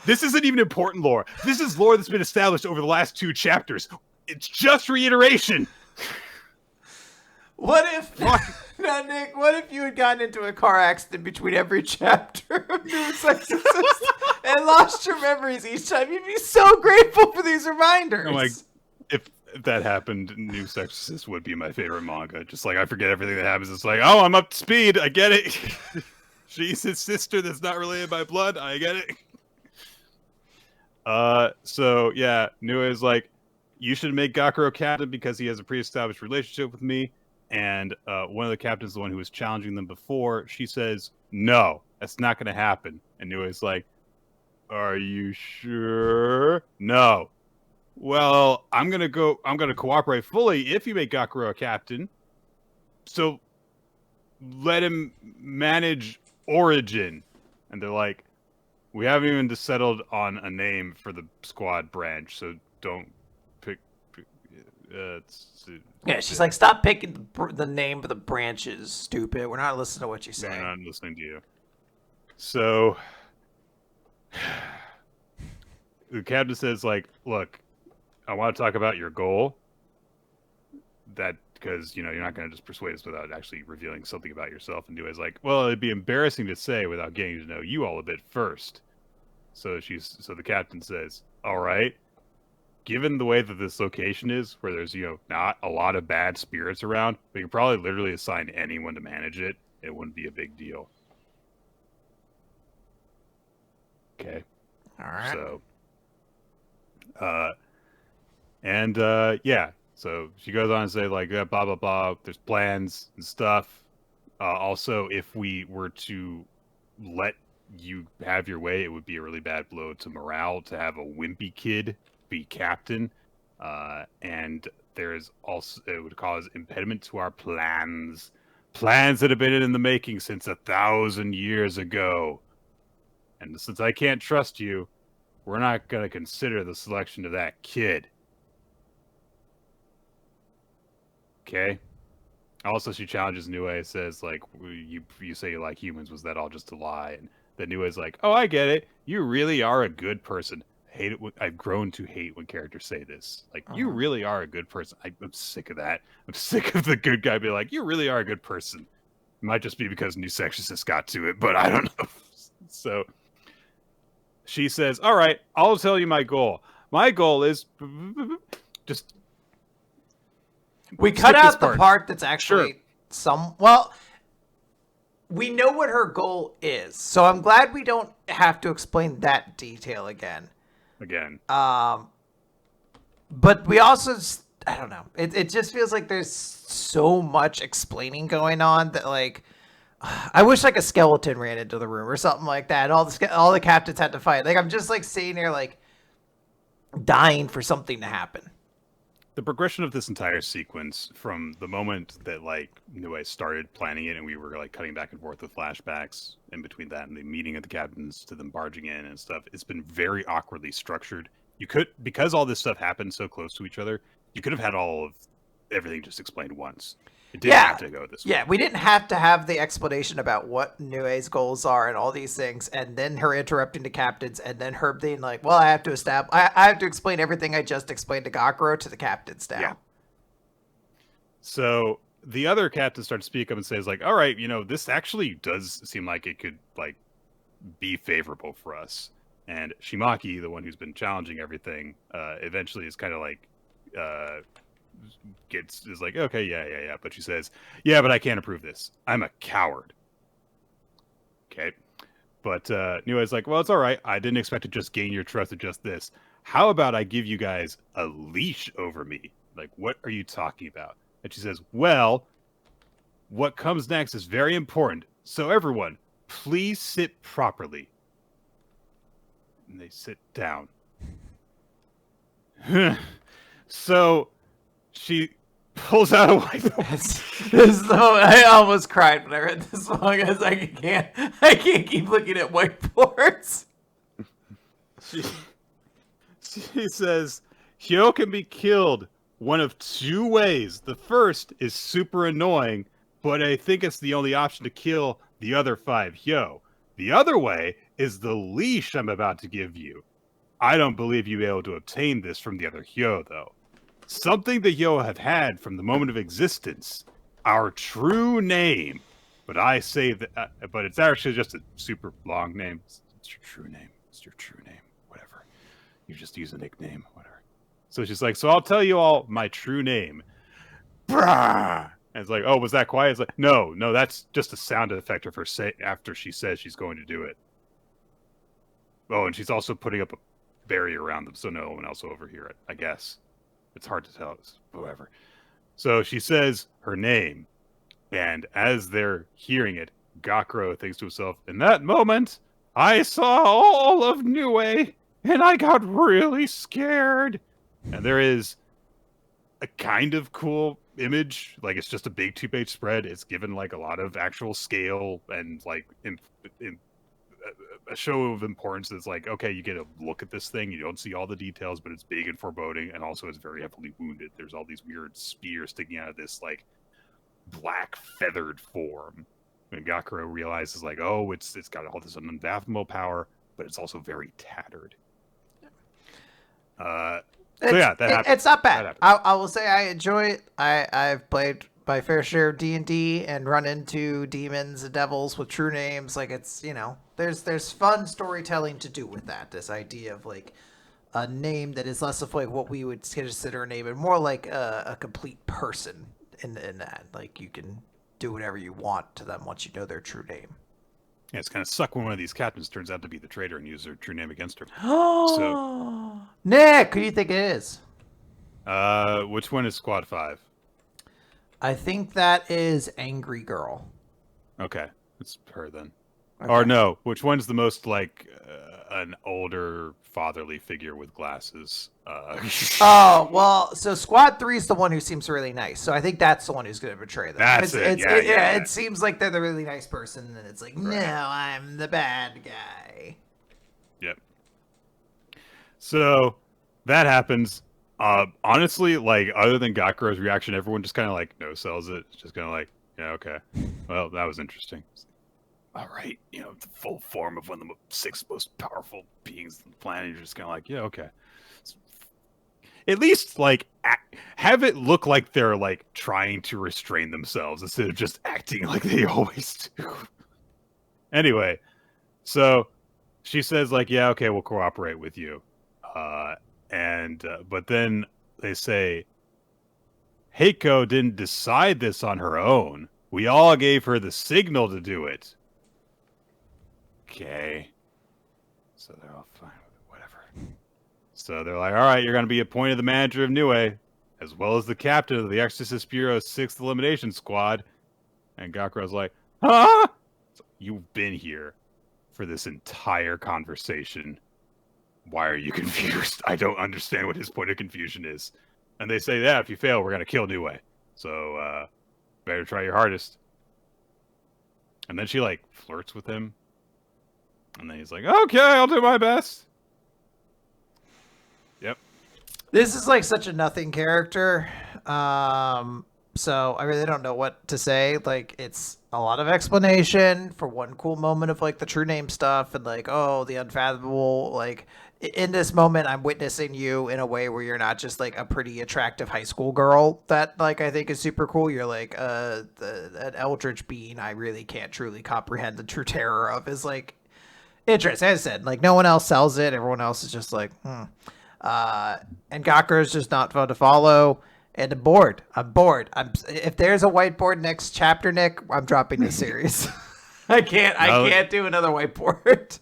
This isn't even important lore. This is lore that's been established over the last 2 chapters. It's just reiteration. What if, now, Nick, what if you had gotten into a car accident between every chapter of Nue Sexorcist and lost your memories each time? You'd be so grateful for these reminders. I'm like, if that happened, Nue Sexorcist would be my favorite manga. Just like, I forget everything that happens. It's like, oh, I'm up to speed. I get it. She's his sister that's not related by blood. I get it. So, yeah, Nue is like, you should make Gakuro captain because he has a pre-established relationship with me. And one of the captains, the one who was challenging them before, she says, no, that's not going to happen. And Nue's like, are you sure? No. Well, I'm going to cooperate fully if you make Gakuro a captain. So let him manage Origin. And they're like, we haven't even settled on a name for the squad branch, so don't pick yeah, she's like, stop picking the name of the branches, stupid. We're not listening to what you say. We're not listening to you. So the captain says, like, look, I want to talk about your goal. That because, you know, you're not going to just persuade us without actually revealing something about yourself. And Nue's like, well, it'd be embarrassing to say without getting to know you all a bit first. So the captain says, all right. Given the way that this location is, where there's, you know, not a lot of bad spirits around, we could probably literally assign anyone to manage it. It wouldn't be a big deal. Okay. All right. So, yeah. So she goes on and say, like, blah, blah, blah. There's plans and stuff. Also, if we were to let you have your way, it would be a really bad blow to morale to have a wimpy kid be captain. And there's also, it would cause impediment to our plans. Plans that have been in the making since 1,000 years ago. And since I can't trust you, we're not going to consider the selection of that kid. Okay? Also, she challenges Nue, says, like, you say you like humans, was that all just a lie? And then Nue's like, oh, I get it. You really are a good person. Hate it. I've grown to hate when characters say this. Like, you really are a good person. I'm sick of that. I'm sick of the good guy being like, you really are a good person. It might just be because Nue Sexorcist got to it, but I don't know. So she says, all right, I'll tell you my goal. My goal is just... We cut out the part that's actually well, we know what her goal is, so I'm glad we don't have to explain that detail again. But we also, I don't know, it just feels like there's so much explaining going on that, like, I wish like a skeleton ran into the room or something like that. All the captains had to fight. Like, I'm just like sitting here like dying for something to happen. The progression of this entire sequence, from the moment that like Nue started planning it and we were like cutting back and forth with flashbacks in between that and the meeting of the captains to them barging in and stuff, it's been very awkwardly structured. You could, because all this stuff happened so close to each other, you could have had all of everything just explained once. It didn't have to go this way. Yeah, we didn't have to have the explanation about what Nue's goals are and all these things, and then her interrupting the captains, and then her being like, well, I have to explain everything I just explained to Gakuro to the captains now. Yeah. So the other captain starts to speak up and says, like, all right, this actually does seem like it could, like, be favorable for us. And Shimaki, the one who's been challenging everything, eventually is kind of like, is like, okay, yeah, but she says, yeah, but I can't approve this. I'm a coward. Okay. But Nue's like, well, it's all right. I didn't expect to just gain your trust with just this. How about I give you guys a leash over me? Like, what are you talking about? And she says, well, what comes next is very important. So everyone, please sit properly. And they sit down. So she pulls out a whiteboard. I almost cried when I read this song, as I can't keep looking at whiteboards. She says, Hyo can be killed one of two ways. The first is super annoying, but I think it's the only option to kill the other 5 Hyo. The other way is the leash I'm about to give you. I don't believe you'll be able to obtain this from the other Hyo, though. Something the Hyo have had from the moment of existence. Our true name. But I say that, but it's actually just a super long name. It's your true name. It's your true name. Whatever. You just use a nickname. Whatever. So she's like, so I'll tell you all my true name. Brah! And it's like, oh, was that quiet? It's like, no, that's just a sound effect of her after she says she's going to do it. Oh, and she's also putting up a barrier around them so no one else will overhear it, I guess. It's hard to tell. Whoever. So she says her name, and as they're hearing it, Gakuro thinks to himself, in that moment, I saw all of Nue, and I got really scared. And there is a kind of cool image, like it's just a big 2-page spread. It's given like a lot of actual scale and like a show of importance. That's like, okay, you get a look at this thing, you don't see all the details, but it's big and foreboding, and also it's very heavily wounded. There's all these weird spears sticking out of this like black feathered form. And Gakuro realizes like, oh, it's got all this unfathomable power, but it's also very tattered. So yeah, that happens. It's not bad. I will say I enjoy it. I've played my fair share of D&D and run into demons and devils with true names. Like, it's, there's fun storytelling to do with that. This idea of like a name that is less of like what we would consider a name and more like a complete person in that. Like, you can do whatever you want to them once you know their true name. Yeah, it's kind of suck when one of these captains turns out to be the traitor and use their true name against her. So, Nick, who do you think it is? Which one is Squad 5? I think that is Angry Girl. Okay, it's her then. Okay. Or no, which one's the most like an older fatherly figure with glasses? Oh, well, so Squad 3 is the one who seems really nice. So I think that's the one who's going to betray them. That's it. Yeah. It seems like they're the really nice person, and then it's like, Right. no, I'm the bad guy. Yep. So that happens. Honestly, like other than Gakuro's reaction, everyone just kind of like no sells it. It's just kind of like, yeah, okay. Well, that was interesting. All right, the full form of one of the 6 most powerful beings on the planet. You're just kind of like, yeah, okay. At least like have it look like they're like trying to restrain themselves instead of just acting like they always do. Anyway, so she says like, yeah, okay, we'll cooperate with you. But then they say, Heiko didn't decide this on her own. We all gave her the signal to do it. Okay. So they're all fine with it, whatever. So they're like, all right, you're going to be appointed the manager of Nue, as well as the captain of the Exorcist Bureau's 6th Elimination Squad. And Gakuro's like, huh? So, you've been here for this entire conversation. Why are you confused? I don't understand what his point of confusion is. And they say, yeah, if you fail, we're going to kill Nue. So, better try your hardest. And then she, like, flirts with him. And then he's like, okay, I'll do my best. Yep. This is like such a nothing character. So I really don't know what to say. Like, it's a lot of explanation for one cool moment of like the true name stuff and like, oh, the unfathomable. Like, in this moment, I'm witnessing you in a way where you're not just like a pretty attractive high school girl that like I think is super cool. You're like an eldritch being I really can't truly comprehend the true terror of is like interest. As I said, like no one else sells it. Everyone else is just like, and Gawker is just not fun to follow. And I'm bored. If there's a whiteboard next chapter, Nick, I'm dropping this series. I can't do another whiteboard.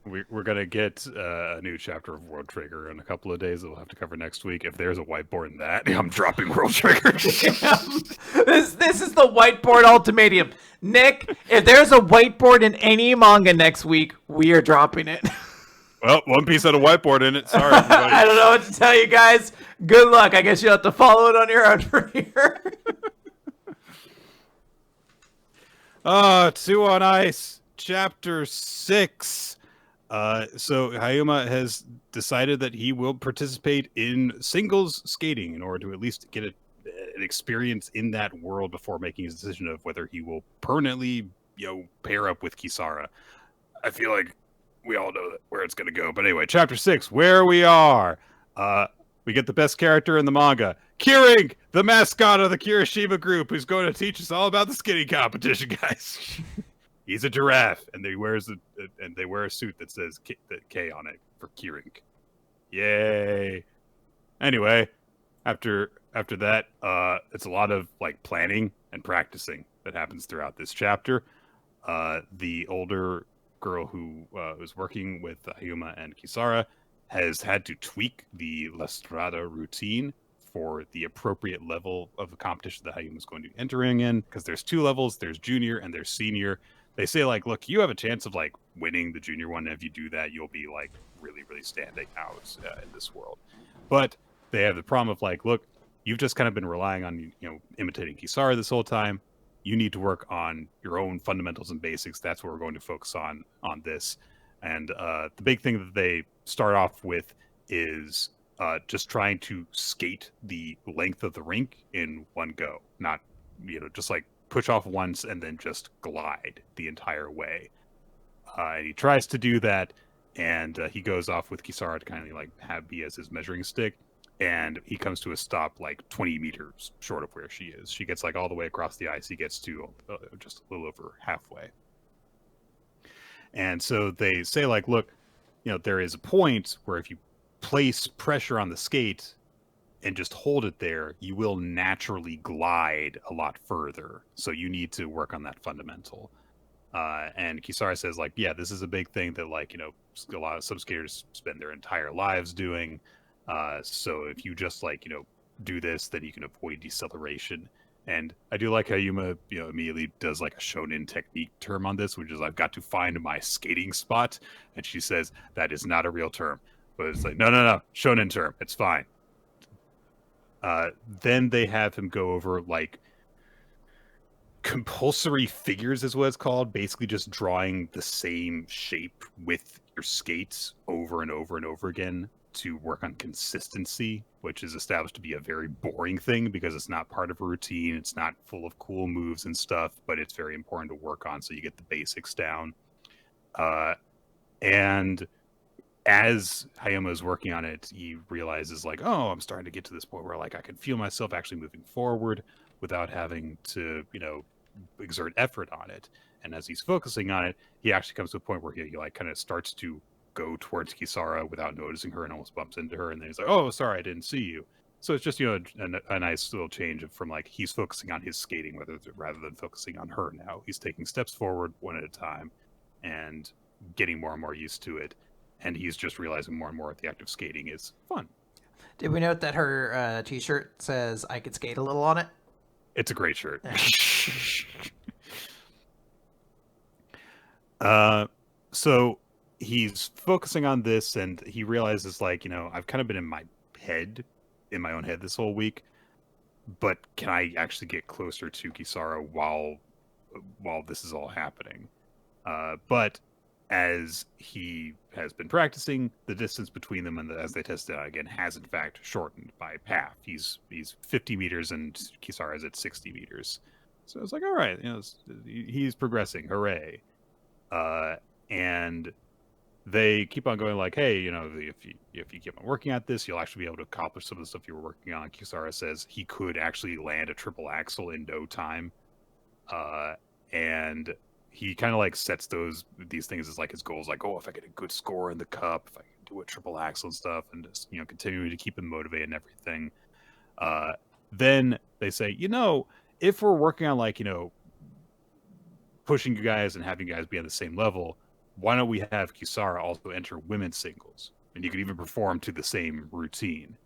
We're gonna get a new chapter of World Trigger in a couple of days that we'll have to cover next week. If there's a whiteboard in that, I'm dropping World Trigger. This is the whiteboard ultimatum. Nick, if there's a whiteboard in any manga next week, we are dropping it. Well, One Piece had a whiteboard in it. Sorry, everybody. I don't know what to tell you guys. Good luck. I guess you'll have to follow it on your own from here. Two on Ice, Chapter 6. So Hayuma has decided that he will participate in singles skating in order to at least get an experience in that world before making his decision of whether he will permanently, pair up with Kisara. I feel like we all know where it's going to go. But anyway, Chapter 6, where we are. We get the best character in the manga, Kiring, the mascot of the Kirishima group, who's going to teach us all about the skating competition, guys. He's a giraffe, and they wear a suit that says K on it for Kiring. Yay! Anyway, after that, it's a lot of like planning and practicing that happens throughout this chapter. The older girl who was working with Hayuma and Kisara has had to tweak the La Strada routine for the appropriate level of the competition that Hayuma is going to be entering in, because there's 2 levels, there's junior and there's senior. They say like, look, you have a chance of like winning the junior one. If you do that, you'll be like really, really standing out in this world. But they have the problem of like, look, you've just kind of been relying on, imitating Kisara this whole time. You need to work on your own fundamentals and basics. That's what we're going to focus on this. And the big thing that they start off with is just trying to skate the length of the rink in one go. Not, just like push off once and then just glide the entire way. And he tries to do that, and he goes off with Kisara to kind of like be as his measuring stick. And he comes to a stop like 20 meters short of where she is. She gets like all the way across the ice. He gets to just a little over halfway. And so they say like, look, there is a point where if you place pressure on the skate and just hold it there, you will naturally glide a lot further. So you need to work on that fundamental. And Kisara says like, yeah, this is a big thing that like, a lot of skaters spend their entire lives doing. So if you just like, do this, then you can avoid deceleration. And I do like how Yuma, immediately does like a shonen technique term on this, which is I've got to find my skating spot. And she says that is not a real term, but it's like no, shonen term, it's fine. Then they have him go over like compulsory figures is what it's called, basically just drawing the same shape with your skates over and over and over again to work on consistency, which is established to be a very boring thing because it's not part of a routine, it's not full of cool moves and stuff, but it's very important to work on so you get the basics down. And as Hayama is working on it, he realizes like, oh, I'm starting to get to this point where like I can feel myself actually moving forward without having to, exert effort on it. And as he's focusing on it, he actually comes to a point where he like kind of starts to go towards Kisara without noticing her and almost bumps into her. And then he's like, oh, sorry, I didn't see you. So it's just, a nice little change from like he's focusing on his skating rather than focusing on her now. He's taking steps forward one at a time and getting more and more used to it. And he's just realizing more and more that the act of skating is fun. Did we note that her t-shirt says "I could skate a little" on it? It's a great shirt. So he's focusing on this, and he realizes, like, I've kind of been in my own head this whole week, but can I actually get closer to Kisara while this is all happening? But as he has been practicing, the distance between them and as they test it out again has in fact shortened by half. He's 50 meters and Kisara is at 60 meters. So it's like, all right, he's progressing. Hooray. And they keep on going like, hey, if you keep on working at this, you'll actually be able to accomplish some of the stuff you were working on. Kisara says he could actually land a triple axel in no time. And he kind of like sets these things as like his goals, like, oh, if I get a good score in the cup, if I can do a triple axel and stuff, and just continuing to keep him motivated and everything. Then they say, if we're working on like pushing you guys and having you guys be on the same level, why don't we have Kisara also enter women's singles, and you could even perform to the same routine.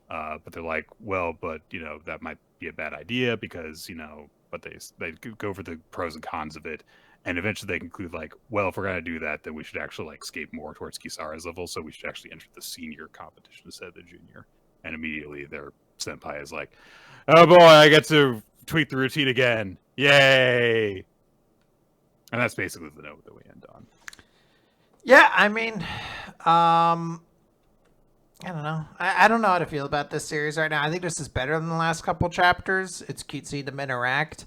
But they're like, well, but that might be a bad idea because but they go over the pros and cons of it. And eventually they conclude like, well, if we're going to do that, then we should actually like skate more towards Kisara's level. So we should actually enter the senior competition instead of the junior. And immediately their senpai is like, oh boy, I get to tweak the routine again. Yay. And that's basically the note that we end on. Yeah, I mean, I don't know. I don't know how to feel about this series right now. I think this is better than the last couple chapters. It's cute seeing them interact.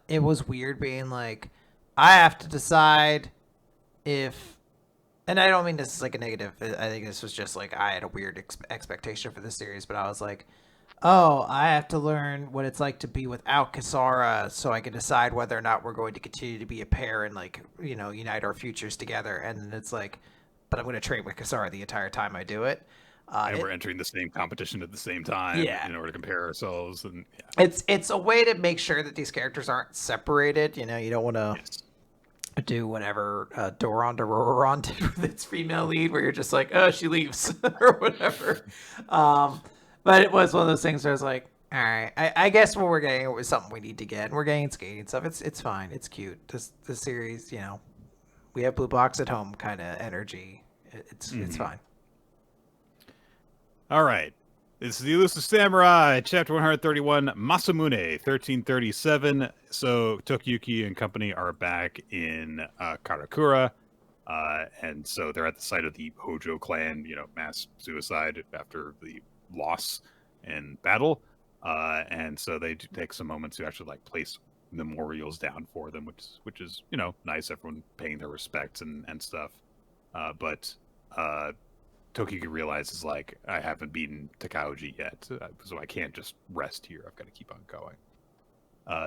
It was weird being like, I have to decide if, and I don't mean this is like a negative. I think this was just like I had a weird expectation for this series, but I was like, oh, I have to learn what it's like to be without Kisara so I can decide whether or not we're going to continue to be a pair and like, unite our futures together. And then it's like, but I'm going to train with Kisara the entire time I do it. And we're entering the same competition at the same time in order to compare ourselves. And it's a way to make sure that these characters aren't separated. You don't want to do whatever Doron Dororon did with its female lead, where you're just like, oh, she leaves or whatever. But it was one of those things where I was like, all right, I guess what we're getting was something we need to get, and we're getting skating stuff. It's fine. It's cute. This series, we have Blue Box at home kind of energy. It's fine. All right. This is the Elusive Samurai, chapter 131, Masamune, 1337. So Tokiyuki and company are back in Karakura. And so they're at the site of the Hojo clan, mass suicide after the loss in battle. And so they take some moments to actually like place memorials down for them, which is nice. Everyone paying their respects and stuff. But Tokiyuki realizes like I haven't beaten Takauji yet, so I can't just rest here. I've got to keep on going.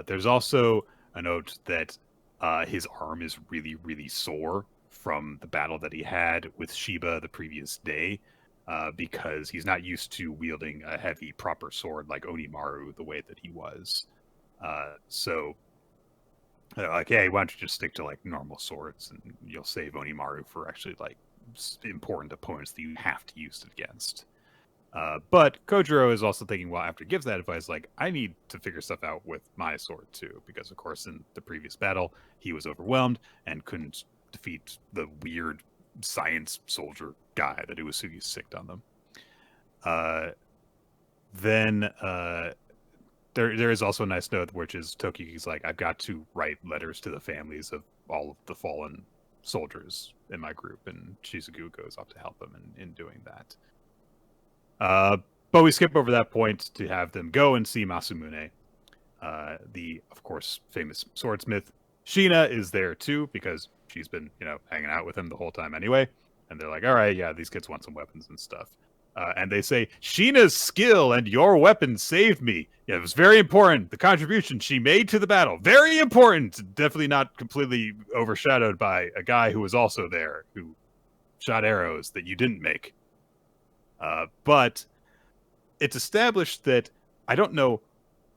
There's also a note that his arm is really, really sore from the battle that he had with Shiba the previous day, because he's not used to wielding a heavy, proper sword like Onimaru the way that he was. So like, hey, why don't you just stick to like normal swords and you'll save Onimaru for actually like important opponents that you have to use it against. But Kojiro is also thinking, well, after he gives that advice, like, I need to figure stuff out with my sword too, because of course in the previous battle he was overwhelmed and couldn't defeat the weird science soldier guy that Uesugi sicked on them. Then there is also a nice note, which is Tokiyuki's like, I've got to write letters to the families of all of the fallen soldiers in my group, and Shizuku goes off to help them in doing that. But we skip over that point to have them go and see Masamune, the, of course, famous swordsmith. Sheena is there too, because she's been, hanging out with him the whole time anyway. And they're like, all right, yeah, these kids want some weapons and stuff. And they say, Sheena's skill and your weapon saved me. Yeah, it was very important. The contribution she made to the battle. Very important. Definitely not completely overshadowed by a guy who was also there, who shot arrows that you didn't make. But it's established that I don't know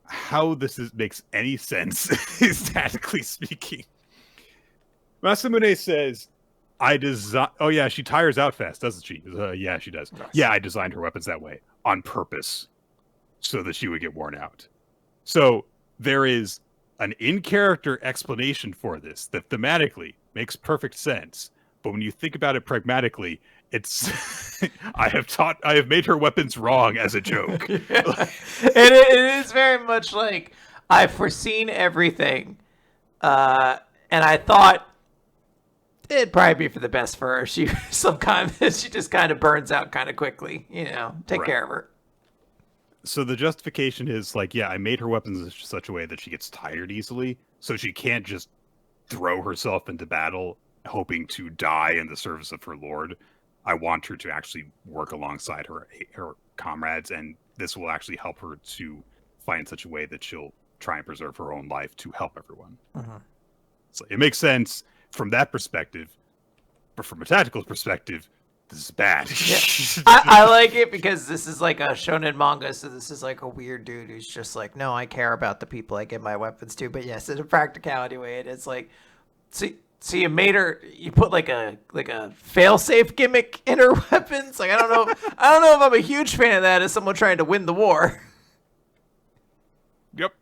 how this makes any sense, statically speaking. Masamune says, oh yeah, she tires out fast, doesn't she? Yeah, she does. Nice. Yeah, I designed her weapons that way on purpose so that she would get worn out. So there is an in-character explanation for this that thematically makes perfect sense. But when you think about it pragmatically, it's I have made her weapons wrong as a joke. Yeah. It is very much like I've foreseen everything, and I thought it'd probably be for the best for her. She just kind of burns out kind of quickly. Take care of her. So the justification is like, yeah, I made her weapons in such a way that she gets tired easily, so she can't just throw herself into battle hoping to die in the service of her lord. I want her to actually work alongside her comrades, and this will actually help her to find such a way that she'll try and preserve her own life to help everyone. Uh-huh. So it makes sense from that perspective, but from a tactical perspective, this is bad. Yeah. I like it because this is like a shonen manga, so this is like a weird dude who's just like, no, I care about the people I give my weapons to. But yes, in a practicality way, it's like, so you made her, you put like a fail-safe gimmick in her weapons. Like I don't know if I'm a huge fan of that as someone trying to win the war. Yep.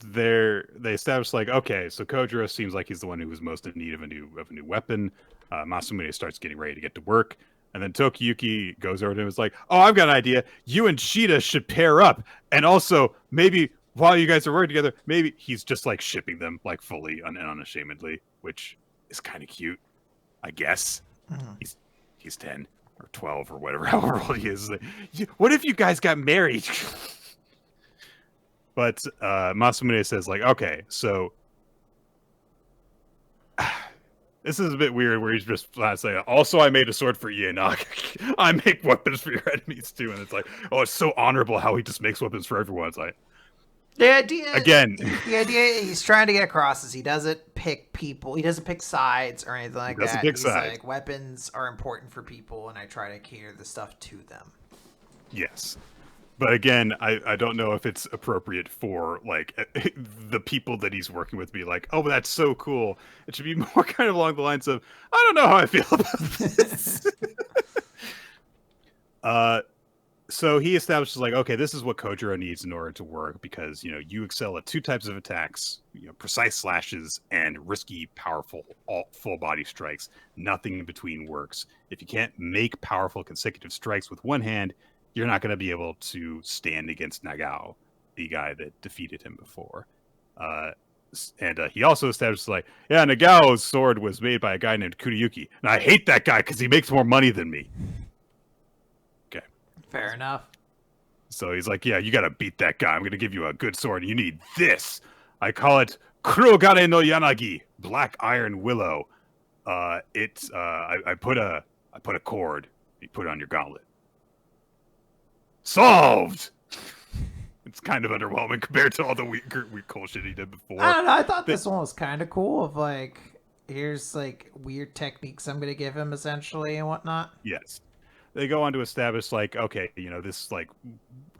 They established like, okay, so Kojiro seems like he's the one who was most in need of a new weapon. Masamune starts getting ready to get to work, and then Tokiyuki goes over to him and is like, oh, I've got an idea. You and Shida should pair up, and also maybe while you guys are working together, maybe he's just like shipping them like fully and unashamedly, which is kind of cute, I guess. Mm-hmm. He's 10 or 12 or whatever, however old he is. Like, what if you guys got married? But Masamune says like, okay, so this is a bit weird where he's just flat saying, also I made a sword for Ienog. I make weapons for your enemies too. And it's like, oh, it's so honorable how he just makes weapons for everyone. It's like, the idea he's trying to get across is he doesn't pick people. He doesn't pick sides or anything like that. He's like, weapons are important for people, and I try to cater the stuff to them. Yes. But again, I don't know if it's appropriate for, like, the people that he's working with be like, oh, that's so cool. It should be more kind of along the lines of, I don't know how I feel about this. So he establishes, like, okay, this is what Kojiro needs in order to work, because, you excel at 2 types of attacks, precise slashes and risky, powerful, full-body strikes. Nothing in between works. If you can't make powerful consecutive strikes with one hand, you're not going to be able to stand against Nagao, the guy that defeated him before. And he also established, like, yeah, Nagao's sword was made by a guy named Kuriyuki, and I hate that guy because he makes more money than me. Okay. Fair enough. So he's like, yeah, you got to beat that guy. I'm going to give you a good sword, and you need this. I call it Kurogane no Yanagi, Black Iron Willow. I put a cord. You put it on your gauntlet. Solved. It's kind of underwhelming compared to all the weak cool shit he did before. I don't know. I thought this one was kind of cool. Of like, here's like weird techniques I'm gonna give him essentially and whatnot. Yes, they go on to establish like, okay, this like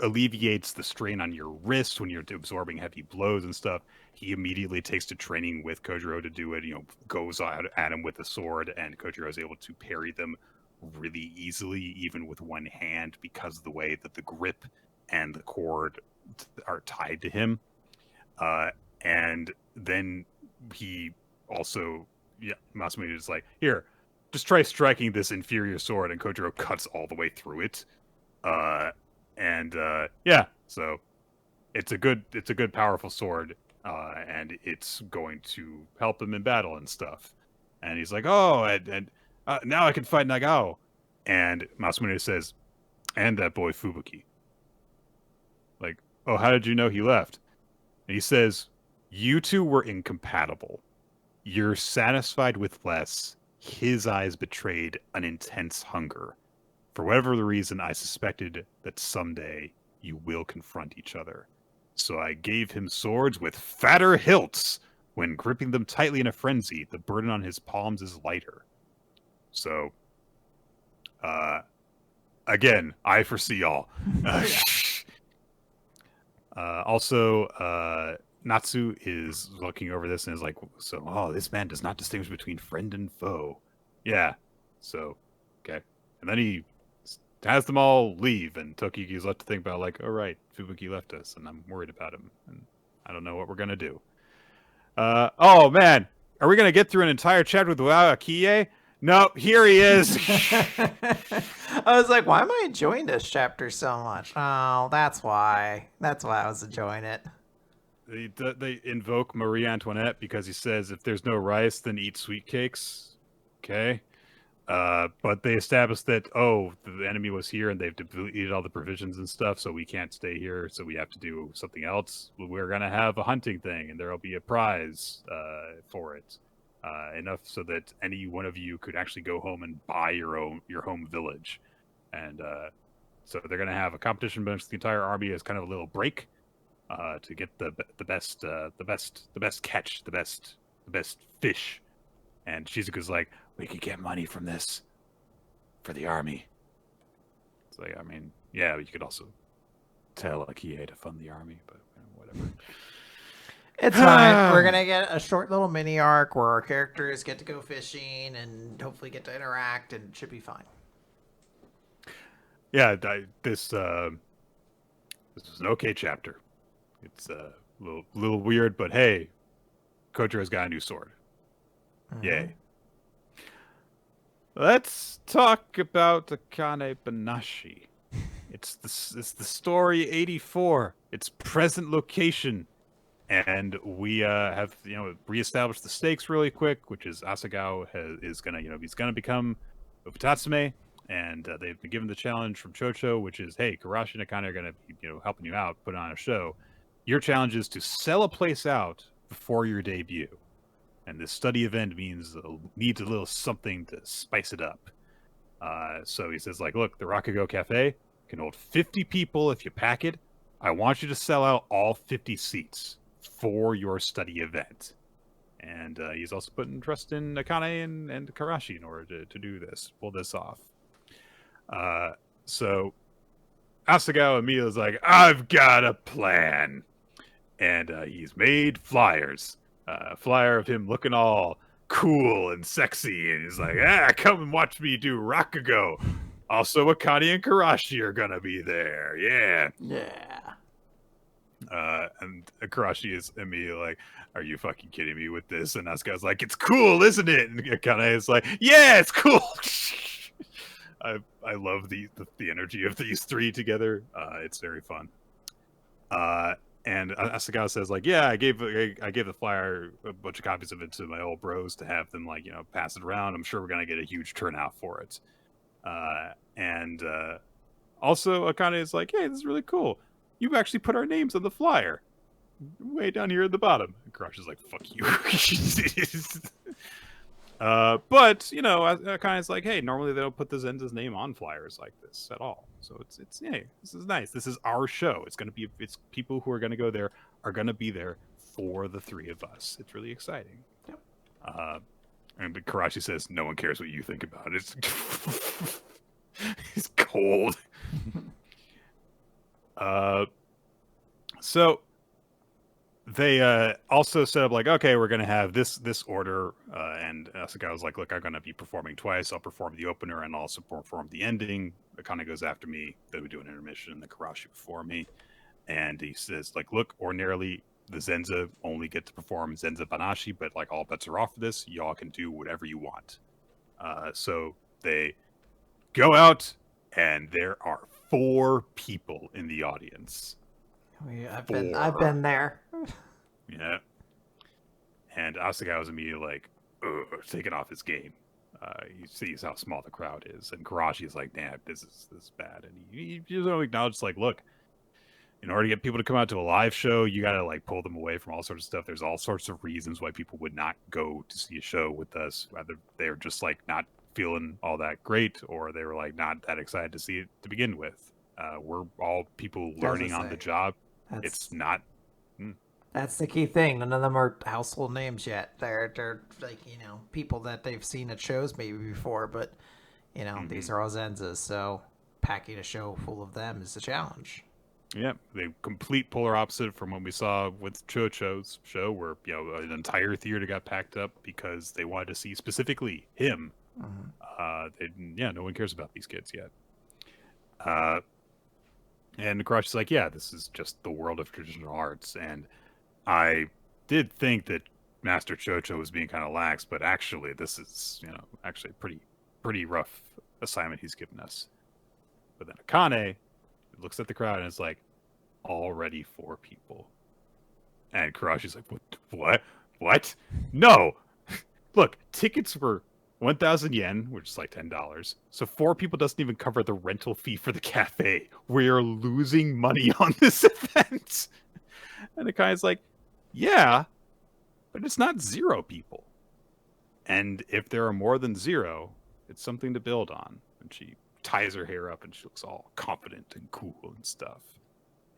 alleviates the strain on your wrist when you're absorbing heavy blows and stuff. He immediately takes to training with Kojiro to do it. Goes at him with a sword, and Kojiro is able to parry them really easily, even with one hand, because of the way that the grip and the cord are tied to him. And then he also, Masamune is like, here, just try striking this inferior sword, and Kojiro cuts all the way through it. So it's a good powerful sword, and it's going to help him in battle and stuff. And he's like, oh, and now I can fight Nagao. And Masamune says, and that boy Fubuki. Like, oh, how did you know he left? And he says, you two were incompatible. You're satisfied with less. His eyes betrayed an intense hunger. For whatever the reason, I suspected that someday you will confront each other. So I gave him swords with fatter hilts. When gripping them tightly in a frenzy, the burden on his palms is lighter. So, again, I foresee all. Also, Natsu is looking over this and is like, this man does not distinguish between friend and foe. Yeah. So, okay. And then he has them all leave, and Tokiki's left to think about, like, oh, right, Fubuki left us, and I'm worried about him, and I don't know what we're going to do. Oh, man. Are we going to get through an entire chapter without Akie? Nope, here he is. I was like, why am I enjoying this chapter so much? Oh, that's why. That's why I was enjoying it. They invoke Marie Antoinette because he says, if there's no rice, then eat sweet cakes. Okay. But they established that, the enemy was here and they've depleted all the provisions and stuff, so we can't stay here, so we have to do something else. We're going to have a hunting thing, and there'll be a prize for it. Enough so that any one of you could actually go home and buy your home village. And so they're going to have a competition amongst the entire army as kind of a little break to get the best catch, the best fish. And Shizuka's like, we could get money from this for the army. It's like, I mean, yeah, you could also tell Akie to fund the army, but whatever. It's fine. We're going to get a short little mini arc where our characters get to go fishing and hopefully get to interact, and it should be fine. Yeah, this was an okay chapter. It's a little weird, but hey, Kojiro's got a new sword. Mm-hmm. Yay. Let's talk about Akane-banashi. It's the story 84. It's present location. And we have reestablished the stakes really quick, which is Asagao is gonna he's gonna become Ufutatsume, and they've been given the challenge from Chocho, which is, hey, Karashi and Akane are gonna be helping you out, put on a show. Your challenge is to sell a place out before your debut, and this study event needs a little something to spice it up. So he says, like, look, the Rakugo Cafe can hold 50 people if you pack it. I want you to sell out all 50 seats for your study event. And he's also putting trust in Akane and Karashi in order to do this, pull this off. So Asagao immediately is like, I've got a plan. And he's made flyers. Flyer of him looking all cool and sexy. And he's like, come and watch me do Rakugo. Also, Akane and Karashi are going to be there. Yeah. Yeah. And Karashi is immediately like, are you fucking kidding me with this? And Asuka's like, it's cool, isn't it? And Akane is like, yeah, it's cool. I love the energy of these three together. It's very fun. And Asagawa says, like, yeah, I gave the flyer a bunch of copies of it to my old bros to have them, like, pass it around. I'm sure we're gonna get a huge turnout for it. And also Akane is like, hey, this is really cool. You actually put our names on the flyer, way down here at the bottom. And Crush is like, fuck you. But Akane's like, hey, normally they don't put the Zenza's name on flyers like this at all. So it's hey, this is nice. This is our show. It's people who are gonna go there are gonna be there for the three of us. It's really exciting. Yep. And Karashi says, no one cares what you think about it. It's cold. So they also set up like, okay, we're gonna have this order, and Asuka was like, look, I'm gonna be performing twice. I'll perform the opener and also perform the ending. Akane goes after me. Then we do an intermission, and the Karashi before me, and he says like, look, ordinarily the Zenza only get to perform Zenza-banashi, but like all bets are off for this. Y'all can do whatever you want. So they go out, and there are 4 people in the audience. I've been there. Yeah. And Asuka was immediately like, taking off his game. He sees how small the crowd is, and Karashi is like, "Damn, this is bad." And he just acknowledges, like, "Look, in order to get people to come out to a live show, you got to like pull them away from all sorts of stuff. There's all sorts of reasons why people would not go to see a show with us, whether they're just like not feeling all that great, or they were like not that excited to see it to begin with. We're all people learning on the job. It's not." That's the key thing. None of them are household names yet. They're like, people that they've seen at shows maybe before, but these are all Zenzas, so packing a show full of them is a challenge. Yeah, they complete polar opposite from what we saw with Chocho's show, where an entire theater got packed up because they wanted to see specifically him. No one cares about these kids yet. And Karashi's like, yeah, this is just the world of traditional arts, and I did think that Master Chocho was being kind of lax, but actually, this is actually a pretty rough assignment he's given us. But then Akane looks at the crowd and is like, already 4 people. And Karashi's like, what? No! Look, tickets were 1,000 yen, which is like $10. So 4 people doesn't even cover the rental fee for the cafe. We're losing money on this event. And Akane's like, yeah, but it's not 0 people. And if there are more than 0, it's something to build on. And she ties her hair up and she looks all confident and cool and stuff.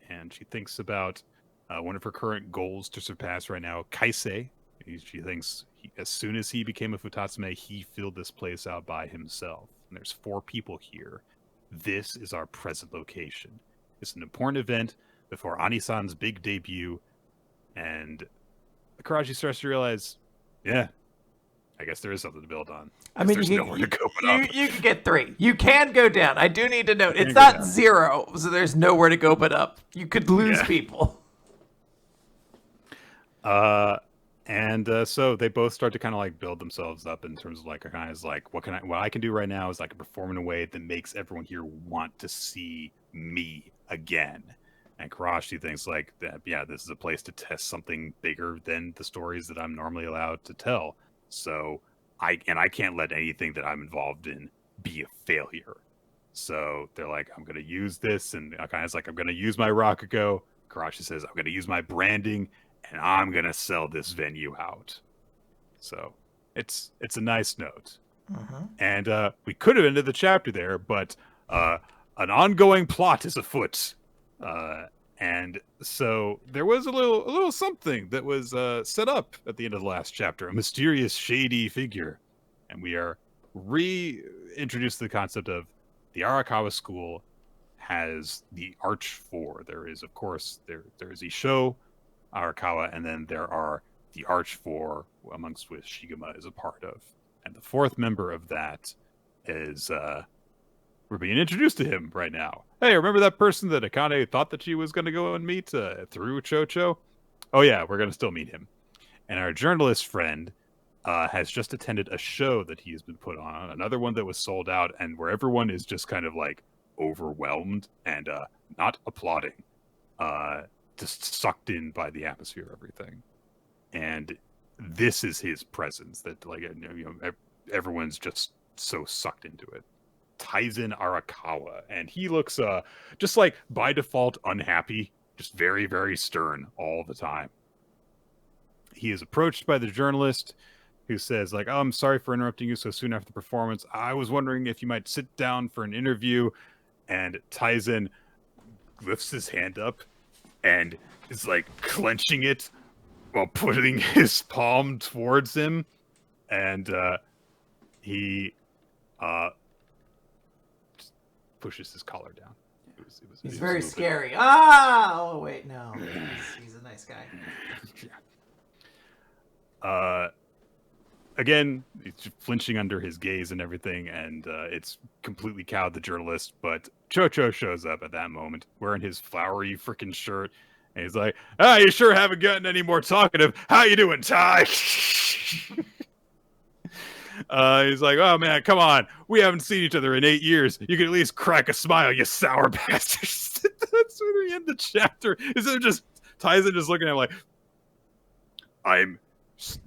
And she thinks about one of her current goals to surpass right now, Kaisei. She thinks as soon as he became a Futatsume, he filled this place out by himself. And there's 4 people here. This is our present location. It's an important event before Anisan's big debut. And Karashi starts to realize, yeah, I guess there is something to build on. I mean, there's nowhere to go but up. You can get 3. You can go down. I do need to note, it's not 0, so there's nowhere to go but up. You could lose people. So they both start to kind of like build themselves up in terms of like kind of like what I can do right now is like perform in a way that makes everyone here want to see me again. And Karashi thinks like that, yeah, this is a place to test something bigger than the stories that I'm normally allowed to tell. So I can't let anything that I'm involved in be a failure. So they're like, I'm going to use this. And Akane's like, I'm going to use my Rakugo. Karashi says, I'm going to use my branding and I'm going to sell this venue out. So it's a nice note. And we could have ended the chapter there, but an ongoing plot is afoot. And so there was a little something that was set up at the end of the last chapter, a mysterious, shady figure. And we are reintroduced to the concept of the Arakawa school has the Arch Four. There is, of course, there is Isho, Arakawa, and then there are the Arch Four, amongst which Shigema is a part of. And the 4th member of that is we're being introduced to him right now. Hey, remember that person that Akane thought that she was going to go and meet through Chocho? Oh yeah, we're going to still meet him. And our journalist friend has just attended a show that he has been put on, another one that was sold out, and where everyone is just kind of like overwhelmed and not applauding, just sucked in by the atmosphere of everything. And this is his presence that like everyone's just so sucked into it. Taizen Arakawa, and he looks just like by default unhappy, just very, very stern all the time. He is approached by the journalist who says like, oh, I'm sorry for interrupting you so soon after the performance. I was wondering if you might sit down for an interview. And Taizen lifts his hand up and is like clenching it while putting his palm towards him. And he pushes his collar down. He's very scary. Oh wait, no. He's a nice nice guy. Again, it's flinching under his gaze and everything, and it's completely cowed the journalist. But Cho shows up at that moment, wearing his flowery freaking shirt, and he's like, you sure haven't gotten any more talkative. How you doing, Ty? He's like, oh man, come on. We haven't seen each other in 8 years. You can at least crack a smile, you sour bastards. That's where we end the chapter. Instead of just Tyson just looking at him like,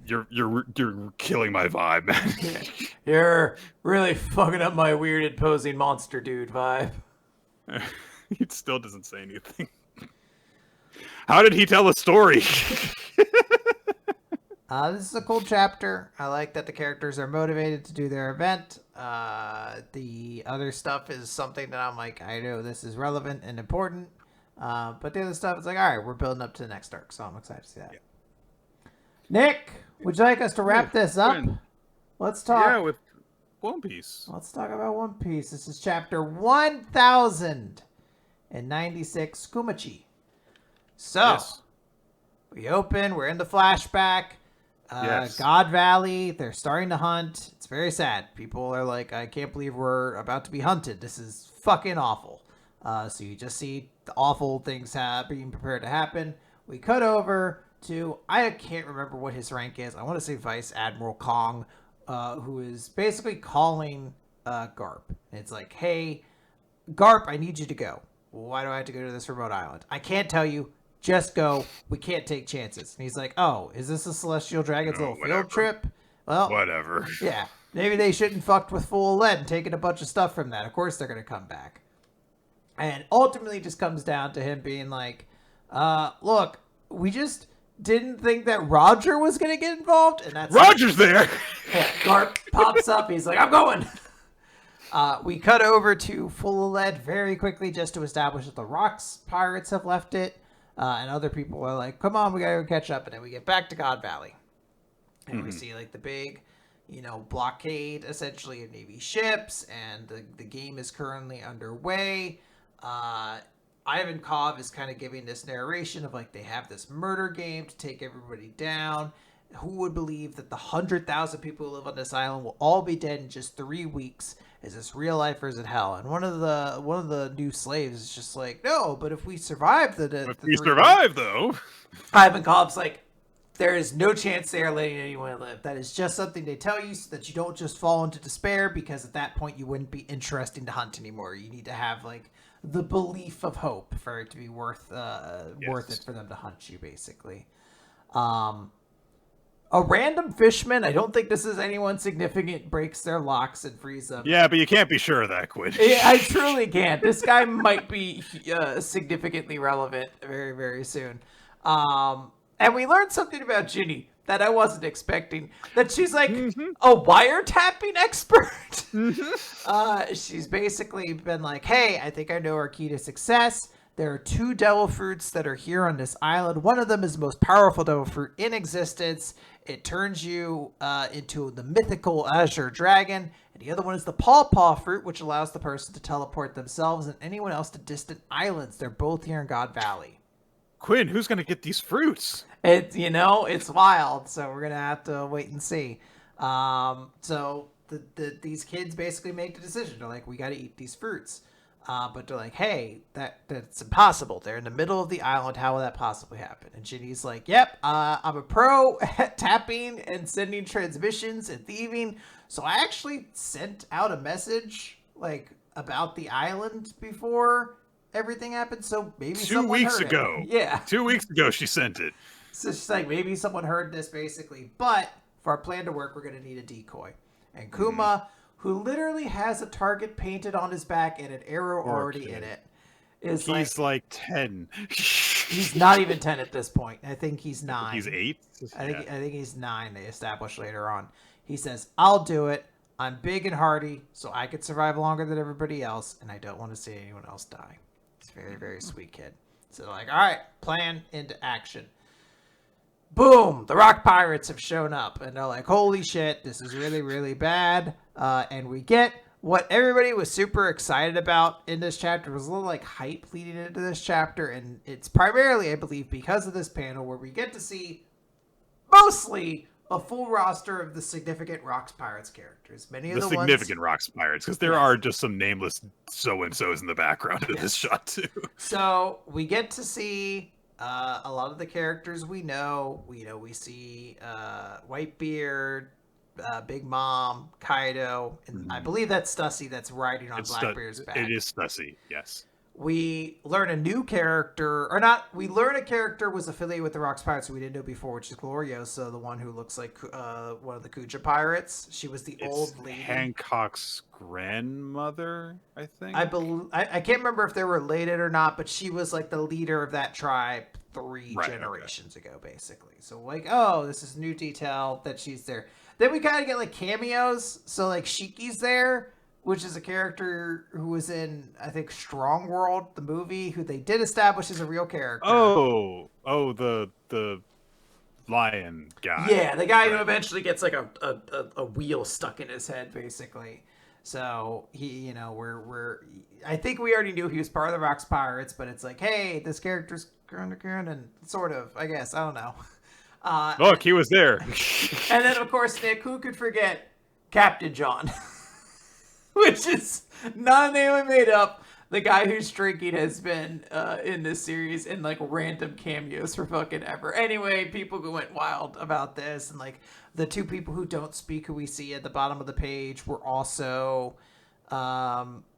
you're killing my vibe, man. You're really fucking up my weird imposing monster dude vibe. He still doesn't say anything. How did he tell a story? This is a cool chapter. I like that the characters are motivated to do their event. The other stuff is something that I'm like, I know this is relevant and important. But the other stuff is like, all right, we're building up to the next arc, so I'm excited to see that. Yeah. Nick, would you like us to wrap this up? Let's talk. Yeah, with One Piece. Let's talk about One Piece. This is chapter 1096, Kumachi. So, yes. We open, we're in the flashback. Yes. God Valley, they're starting to hunt. It's very sad. People are like, I can't believe we're about to be hunted. This is fucking awful. So you just see the awful things being prepared to happen. We cut over to, I can't remember what his rank is. I want to say Vice Admiral Kong, who is basically calling Garp. It's like, hey, Garp, I need you to go. Why do I have to go to this remote island? I can't tell you. Just go. We can't take chances. And he's like, oh, is this a Celestial Dragon's little field trip? Well, whatever. Yeah. Maybe they shouldn't fucked with full lead and taken a bunch of stuff from that. Of course they're going to come back. And ultimately just comes down to him being like, look, we just didn't think that Roger was going to get involved. And that's Roger's there. Yeah, Garp pops up. He's like, I'm going. We cut over to Full of Lead very quickly just to establish that the Rocks pirates have left it. And other people are like, come on, we gotta go catch up. And then we get back to God Valley. And we see like the big, blockade essentially of Navy ships. And the game is currently underway. Ivankov is kind of giving this narration of like they have this murder game to take everybody down. Who would believe that the 100,000 people who live on this island will all be dead in just 3 weeks? Is this real life or is it hell? And one of the new slaves is just like, no, but if we survive survive though, Ivankov's like, there is no chance they are letting anyone live. That is just something they tell you so that you don't just fall into despair, because at that point you wouldn't be interesting to hunt anymore. You need to have like the belief of hope for it to be worth it for them to hunt you, basically. A random fishman, I don't think this is anyone significant, breaks their locks and frees them. Yeah, but you can't be sure of that, Quinn. I truly can't. This guy might be significantly relevant very, very soon. And we learned something about Ginny that I wasn't expecting. That she's like a wiretapping expert. She's basically been like, hey, I think I know our key to success. There are 2 devil fruits that are here on this island. One of them is the most powerful devil fruit in existence. It turns you into the mythical Azure Dragon. And the other one is the Paw fruit, which allows the person to teleport themselves and anyone else to distant islands. They're both here in God Valley. Quinn, who's going to get these fruits? It's wild. So we're going to have to wait and see. So these kids basically make the decision. They're like, we got to eat these fruits. But they're like, hey, that's impossible. They're in the middle of the island. How will that possibly happen? And Ginny's like, yep, I'm a pro at tapping and sending transmissions and thieving. So I actually sent out a message like about the island before everything happened. So maybe 2 weeks ago. Yeah. 2 weeks ago she sent it. So she's like, maybe someone heard this basically. But for our plan to work, we're going to need a decoy. And Kuma... who literally has a target painted on his back and an arrow already in it. He's like 10. He's not even 10 at this point. I think he's 9. He's 8? I think he's 9, they established later on. He says, I'll do it. I'm big and hardy, so I could survive longer than everybody else, and I don't want to see anyone else die. He's a very, very sweet kid. So they're like, all right, plan into action. Boom! The Rock Pirates have shown up, and they're like, holy shit, this is really, really bad. And we get what everybody was super excited about in this chapter was a little like hype leading into this chapter, and it's primarily, I believe, because of this panel where we get to see mostly a full roster of the significant Rocks Pirates characters. Many of the significant Rocks Pirates, because there are just some nameless so-and-sos in the background of this shot, too. So we get to see a lot of the characters we know. We see Whitebeard, Big Mom, Kaido, and I believe that's Stussy that's riding on Blackbeard's back. It is Stussy, yes. We learn a new character, or not, we learn a character was affiliated with the Rocks Pirates who we didn't know before, which is Gloriosa, the one who looks like one of the Kuja pirates. She was the old lady. Hancock's grandmother, I think? I can't remember if they're related or not, but she was like the leader of that tribe 3 generations ago, basically. So like, oh, this is new detail that she's there. Then we kind of get like cameos. So like Shiki's there, which is a character who was in, I think, Strong World, the movie, who they did establish as a real character. Oh, the lion guy. Yeah, the guy who eventually gets like a wheel stuck in his head, basically. So he, I think we already knew he was part of the Rocks Pirates, but it's like, hey, this character's and sort of, I guess, I don't know. Look, he was there. And then, of course, Nick, who could forget Captain John? Which is not a name I made up. The guy who's drinking has been in this series in like random cameos for fucking ever. Anyway, people went wild about this, and like the 2 people who don't speak, who we see at the bottom of the page, were also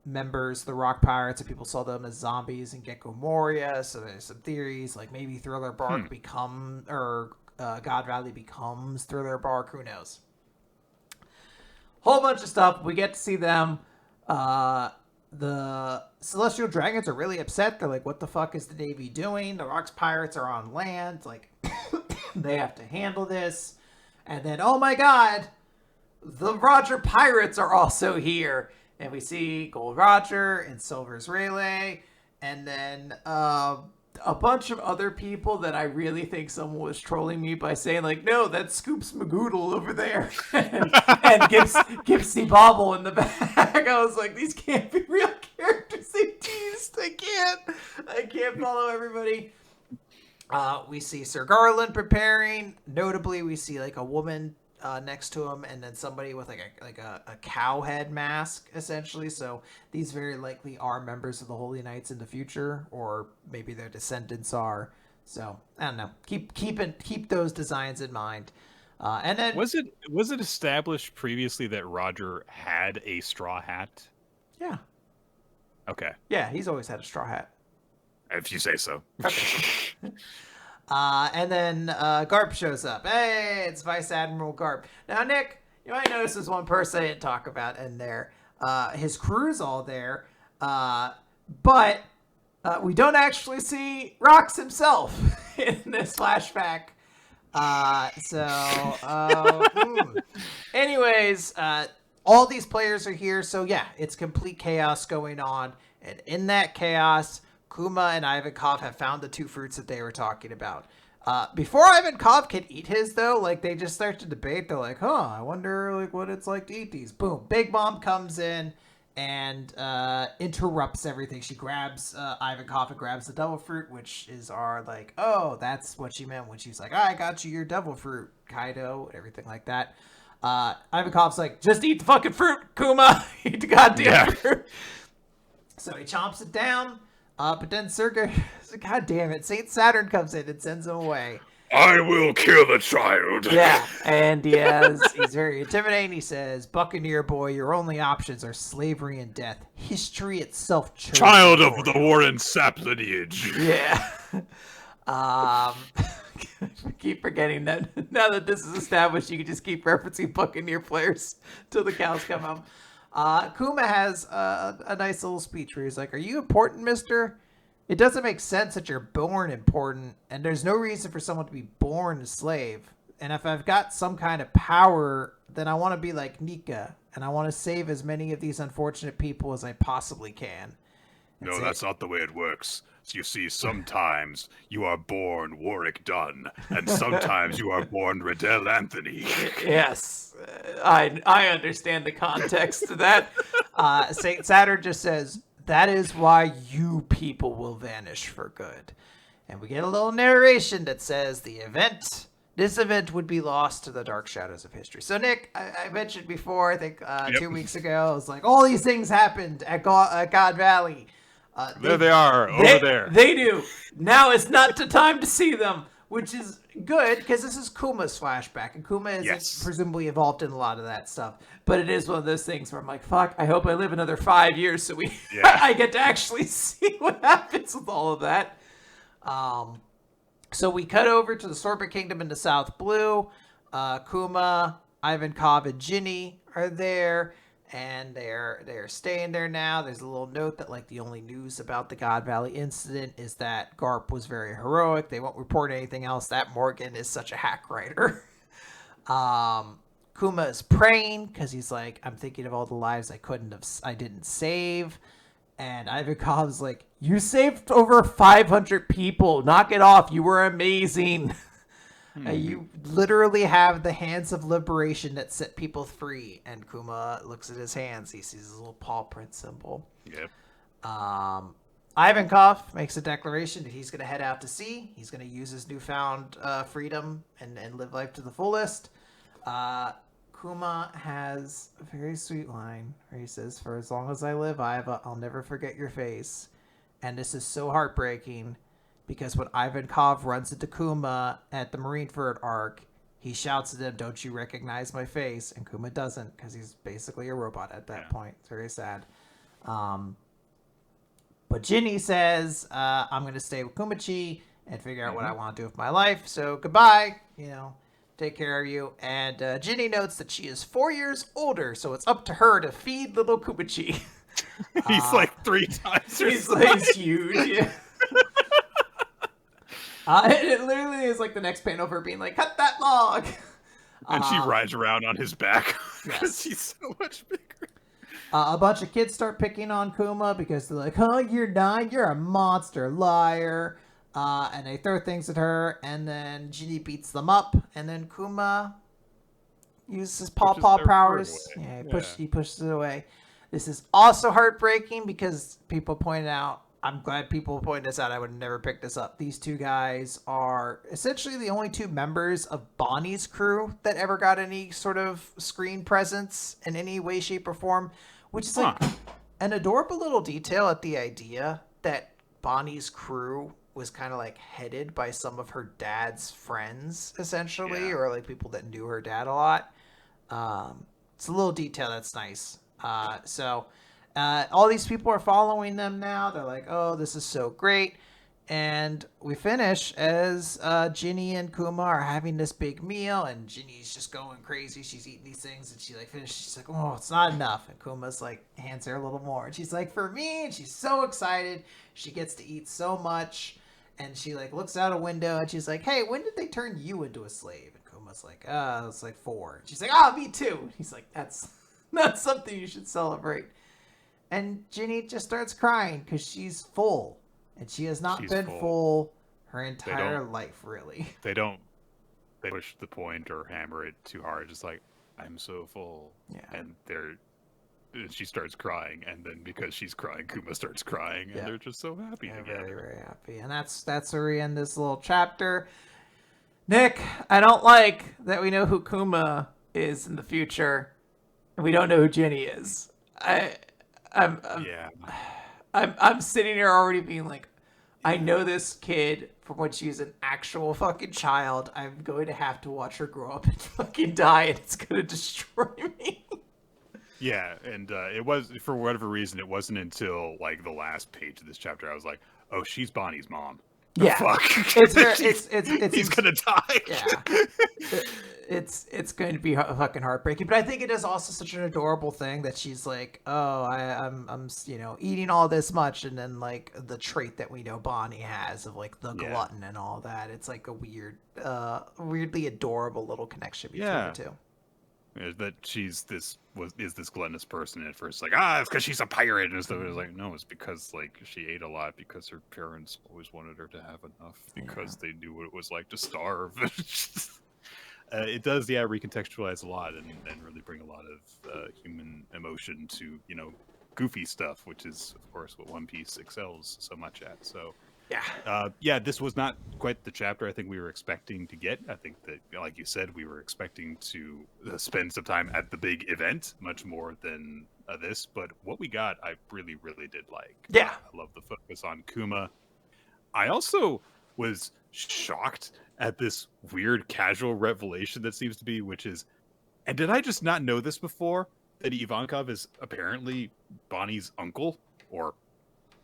members of the Rock Pirates, and people saw them as zombies in Gecko Moria. So there's some theories like maybe Thriller Bark God Valley becomes Thriller Bark. Who knows? Whole bunch of stuff. We get to see them. The Celestial Dragons are really upset. They're like, what the fuck is the Navy doing? The Rocks Pirates are on land. Like, they have to handle this. And then, oh my god, the Roger Pirates are also here. And we see Gold Roger and Silver's Rayleigh. And then a bunch of other people that I really think someone was trolling me by saying, like, no, that's Scoops McGoodle over there. and Gipsy Bobble in the back. I was like, these can't be real characters they teased. I can't follow everybody. We see Sir Garland preparing. Notably, we see like a woman next to him, and then somebody with like a cow head mask, essentially. So these very likely are members of the Holy Knights in the future, or maybe their descendants are. So I don't know. Keep those designs in mind. And then was it established previously that Roger had a straw hat? Yeah. Okay. Yeah, he's always had a straw hat. If you say so. Okay. And then Garp shows up. Hey, it's Vice Admiral Garp. Now, Nick, you might notice there's one person I didn't talk about in there. His crew's all there, but we don't actually see Rox himself in this flashback. Anyways, all these players are here, so yeah, it's complete chaos going on, and in that chaos, Kuma and Ivankov have found the 2 fruits that they were talking about. Before Ivankov can eat his, though, like, they just start to debate. They're like, I wonder, like, what it's like to eat these. Boom. Big Mom comes in and interrupts everything. She grabs Ivankov and grabs the devil fruit, which is our, like, oh, that's what she meant when she's like, I got you your devil fruit, Kaido, and everything like that. Ivankov's like, just eat the fucking fruit, Kuma. Eat the goddamn fruit. So he chomps it down. But then Serga, god damn it, Saint Saturn comes in and sends him away. I will kill the child. Yeah, and he's very intimidating. He says, Buccaneer boy, your only options are slavery and death. History itself chose child of the Warren Sap lineage. Yeah. Keep forgetting that now that this is established, you can just keep referencing Buccaneer players till the cows come home. Kuma has a nice little speech where he's like, are you important, mister? It doesn't make sense that you're born important, and there's no reason for someone to be born a slave. And if I've got some kind of power, then I want to be like Nika, and I want to save as many of these unfortunate people as I possibly can. No, that's not the way it works. You see, sometimes you are born Warwick Dunn, and sometimes you are born Riddell Anthony. Yes, I understand the context to that. Saint Saturn just says, "That is why you people will vanish for good." And we get a little narration that says this event would be lost to the dark shadows of history. So, Nick, I mentioned before, I think 2 weeks ago, I was like, all these things happened at God Valley. There they are, over there. They do. Now it's not the time to see them, which is good, because this is Kuma's flashback, and Kuma is presumably involved in a lot of that stuff. But it is one of those things where I'm like, fuck, I hope I live another 5 years so I get to actually see what happens with all of that. So we cut over to the Sorbet Kingdom in the South Blue. Kuma, Ivankov, and Ginny are there, and they're staying there now. There's a little note that like the only news about the God Valley incident is that Garp was very heroic. They won't report anything else. That Morgan is such a hack writer. Kuma is praying because he's like, I'm thinking of all the lives I didn't save. And Ivankov's like, you saved over 500 people. Knock it off. You were amazing. You literally have the hands of liberation that set people free. And Kuma looks at his hands. He sees his little paw print symbol. Yep. Ivankov makes a declaration that he's going to head out to sea. He's going to use his newfound freedom and live life to the fullest. Kuma has a very sweet line where he says, for as long as I live, Iva, I'll never forget your face. And this is so heartbreaking because when Ivankov runs into Kuma at the Marineford arc, he shouts at him, don't you recognize my face? And Kuma doesn't because he's basically a robot at that point. It's very sad. But Ginny says, I'm going to stay with Kumachi and figure out what I want to do with my life. So goodbye, take care of you. And Ginny notes that she is 4 years older, so it's up to her to feed little Kumachi. He's like 3 times her size. He's huge, yeah. And it literally is like the next panel of her being like, cut that log! And she rides around on his back because he's so much bigger. A bunch of kids start picking on Kuma because they're like, oh, you're not, you're a monster liar. And they throw things at her, and then Ginny beats them up, and then Kuma uses his paw powers. Yeah, he pushes it away. This is also heartbreaking because people point out, I'm glad people point this out, I would never pick this up. These two guys are essentially the only 2 members of Bonnie's crew that ever got any sort of screen presence in any way, shape, or form, which is like an adorable little detail at the idea that Bonnie's crew was kind of like headed by some of her dad's friends, essentially, or like people that knew her dad a lot. It's a little detail that's nice. So all these people are following them now. They're like, oh, this is so great. And we finish as Ginny and Kuma are having this big meal, and Ginny's just going crazy. She's eating these things, and she like finishes. She's like, oh, it's not enough. And Kuma's like hands her a little more, and she's like, for me. And she's so excited. She gets to eat so much, and she like looks out a window, and she's like, hey, when did they turn you into a slave? And Kuma's like, it's like 4. And she's like, me too. And he's like, that's something you should celebrate. And Ginny just starts crying because she's full. And she has not been full her entire life, really. They push the point or hammer it too hard. Just like, I'm so full. Yeah. And she starts crying. And then because she's crying, Kuma starts crying. And they're just so happy together. Very, very happy. And that's where we end this little chapter. Nick, I don't like that we know who Kuma is in the future. And we don't know who Ginny is. I'm sitting here already being like, I know this kid from when she was an actual fucking child. I'm going to have to watch her grow up and fucking die, and it's going to destroy me. Yeah, and it was, for whatever reason, it wasn't until like the last page of this chapter I was like, oh, she's Bonnie's mom. Yeah, fuck. He's gonna die. Yeah, it's going to be fucking heartbreaking. But I think it is also such an adorable thing that she's like, oh, I'm eating all this much, and then like the trait that we know Bonnie has of like the glutton and all that. It's like a weirdly adorable little connection between the two. That she's this gluttonous person at first, like, it's because she's a pirate and stuff. It was like, no, it's because like she ate a lot because her parents always wanted her to have enough because they knew what it was like to starve. It does, recontextualize a lot and really bring a lot of human emotion to goofy stuff, which is of course what One Piece excels so much at. So Yeah. this was not quite the chapter I think we were expecting to get. I think that, like you said, we were expecting to spend some time at the big event, much more than this. But what we got, I really, really did like. Yeah. I love the focus on Kuma. I also was shocked at this weird casual revelation that seems to be, which is, and did I just not know this before, that Ivankov is apparently Bonnie's uncle, or,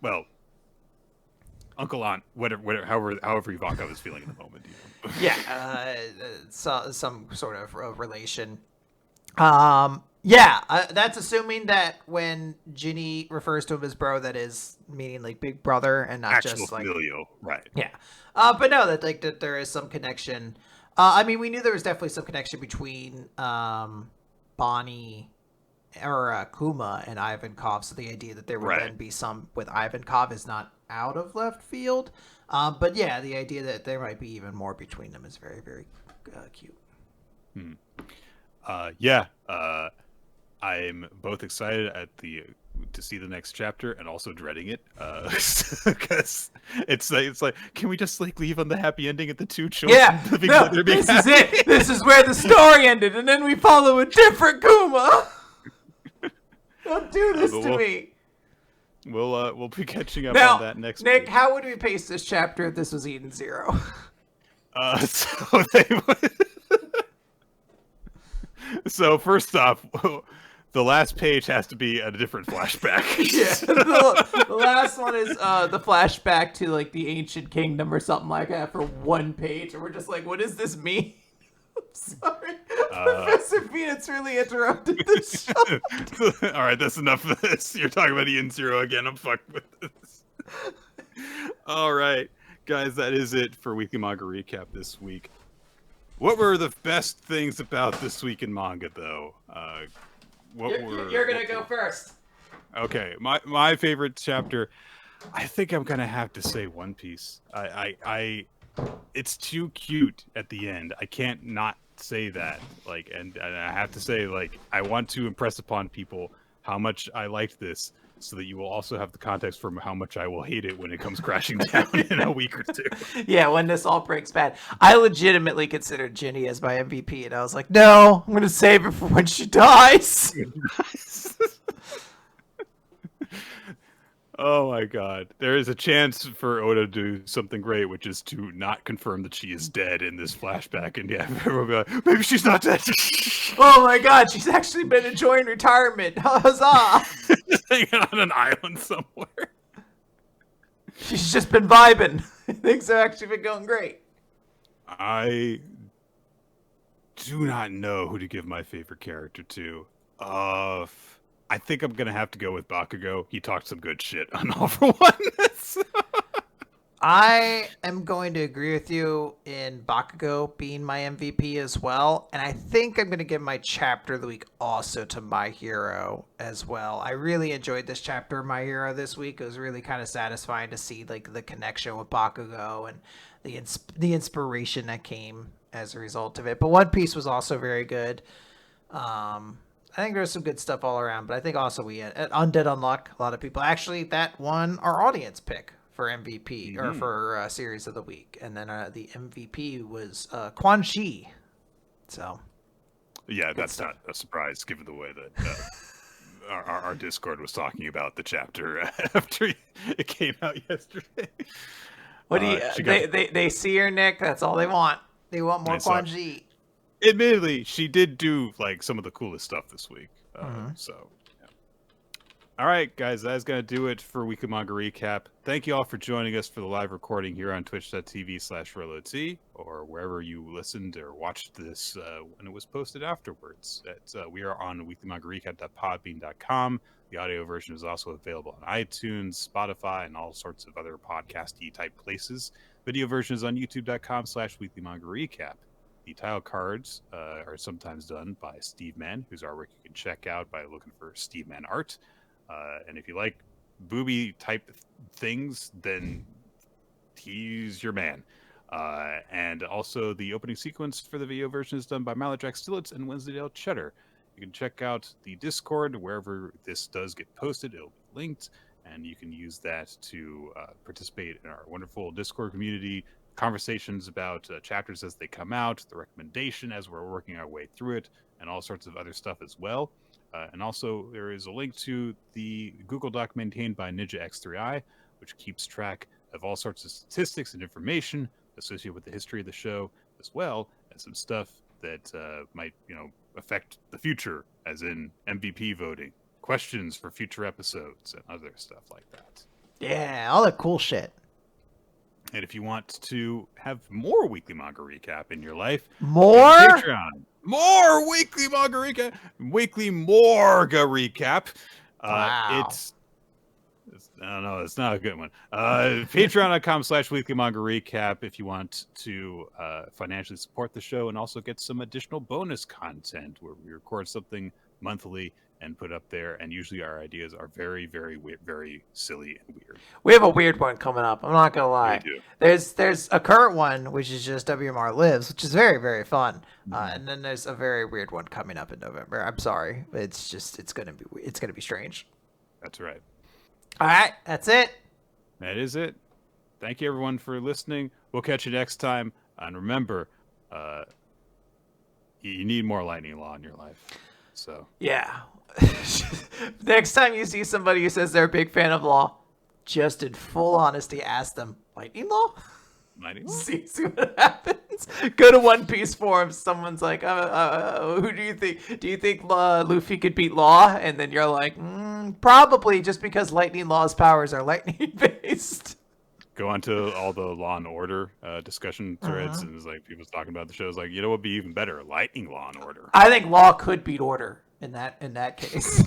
well, uncle, aunt, whatever, however Ivankov is feeling in the moment. Yeah, so, some sort of relation. That's assuming that when Ginny refers to him as bro, that is meaning like big brother and not Actual just like familial, right? Yeah. But no, that there is some connection. I mean, we knew there was definitely some connection between Bonnie or Kuma and Ivankov. So the idea that there would then be some with Ivankov is not out of left field. But yeah, the idea that there might be even more between them is very, very cute. I'm both excited to see the next chapter and also dreading it, because it's like, can we just like leave on the happy ending at the two children? Yeah, this is it. This is where the story ended, and then we follow a different Kuma. Don't do this to me. We'll be catching up on that next Nick, week. how would we pace this chapter if this was Eden Zero? So they would. So first off, the last page has to be a different flashback. The last one is the flashback to like the ancient kingdom or something like that for one page, and we're just like, what does this mean? I'm sorry, Professor Peanuts really interrupted this show. All right, that's enough of this. You're talking about Eden Zero again. I'm fucked with this. All right, guys, that is it for Weekly Manga Recap this week. What were the best things about this week in manga, though? You're gonna go first. Okay, my favorite chapter, I think I'm gonna have to say One Piece. It's too cute at the end. I can't not say that. Like, and I have to say, like, I want to impress upon people how much I liked this, so that you will also have the context for how much I will hate it when it comes crashing down in a week or two. Yeah, when this all breaks bad. I legitimately considered Ginny as my MVP, and I was like, no, I'm going to save her for when she dies. Oh my god. There is a chance for Oda to do something great, which is to not confirm that she is dead in this flashback, and everyone will be like, maybe she's not dead. Oh my god, she's actually been enjoying retirement. Huzzah! Just hanging on an island somewhere. She's just been vibing. Things have actually been going great. I do not know who to give my favorite character to. I think I'm going to have to go with Bakugo. He talked some good shit on All for One. I am going to agree with you in Bakugo being my MVP as well. And I think I'm going to give my chapter of the week also to My Hero as well. I really enjoyed this chapter of My Hero this week. It was really kind of satisfying to see like the connection with Bakugo and the inspiration that came as a result of it. But One Piece was also very good. I think there's some good stuff all around, but I think also we had Undead Unluck. A lot of people actually that won our audience pick for MVP or for series of the week, and then the MVP was Quan Chi. So yeah, that's not a surprise given the way that our Discord was talking about the chapter after it came out yesterday. What do you? They see her, Nick. That's all they want. They want more Quan Chi. Admittedly, she did do like some of the coolest stuff this week. So, yeah. All right, guys, that's going to do it for Weekly Manga Recap. Thank you all for joining us for the live recording here on twitch.tv/RoloT, or wherever you listened or watched this when it was posted afterwards. We are on weeklymangarecap.podbean.com. The audio version is also available on iTunes, Spotify, and all sorts of other podcasty type places. Video version is on youtube.com/weeklymangarecap. The title cards are sometimes done by Steve Mann, whose artwork you can check out by looking for Steve Mann art. And if you like booby type things, then he's your man. And also the opening sequence for the video version is done by Maladrax Stillitz and Wensleydale Cheddar. You can check out the Discord wherever this does get posted. It'll be linked, and you can use that to participate in our wonderful Discord community, conversations about chapters as they come out, the recommendation as we're working our way through it, and all sorts of other stuff as well. And also, there is a link to the Google Doc maintained by Ninja X3i, which keeps track of all sorts of statistics and information associated with the history of the show, as well as some stuff that might, affect the future, as in MVP voting, questions for future episodes, and other stuff like that. Yeah, all that cool shit. And if you want to have more weekly manga recap in your life, more Patreon, more weekly manga recap, weekly Morga recap. Wow. I don't know, it's not a good one. Patreon.com/weekly manga recap if you want to financially support the show and also get some additional bonus content where we record something monthly and put up there. And usually our ideas are very, very, very silly and weird. We have a weird one coming up. I'm not gonna lie. We do. There's a current one which is just WMR Lives, which is very, very fun. And then there's a very weird one coming up in November. I'm sorry, it's gonna be strange. That's right. All right, that's it. That is it. Thank you everyone for listening. We'll catch you next time. And remember, you need more lightning law in your life. So yeah. Next time you see somebody who says they're a big fan of law, just in full honesty, ask them, lightning law? Lightning law? See what happens. Go to One Piece forums. Someone's like, who do you think? Do you think Luffy could beat Law? And then you're like, probably, just because Lightning Law's powers are lightning based. Go onto all the Law and Order discussion threads, and it's like people talking about the show. It's like, what would be even better? Lightning Law and Order. I think Law could beat Order in that case.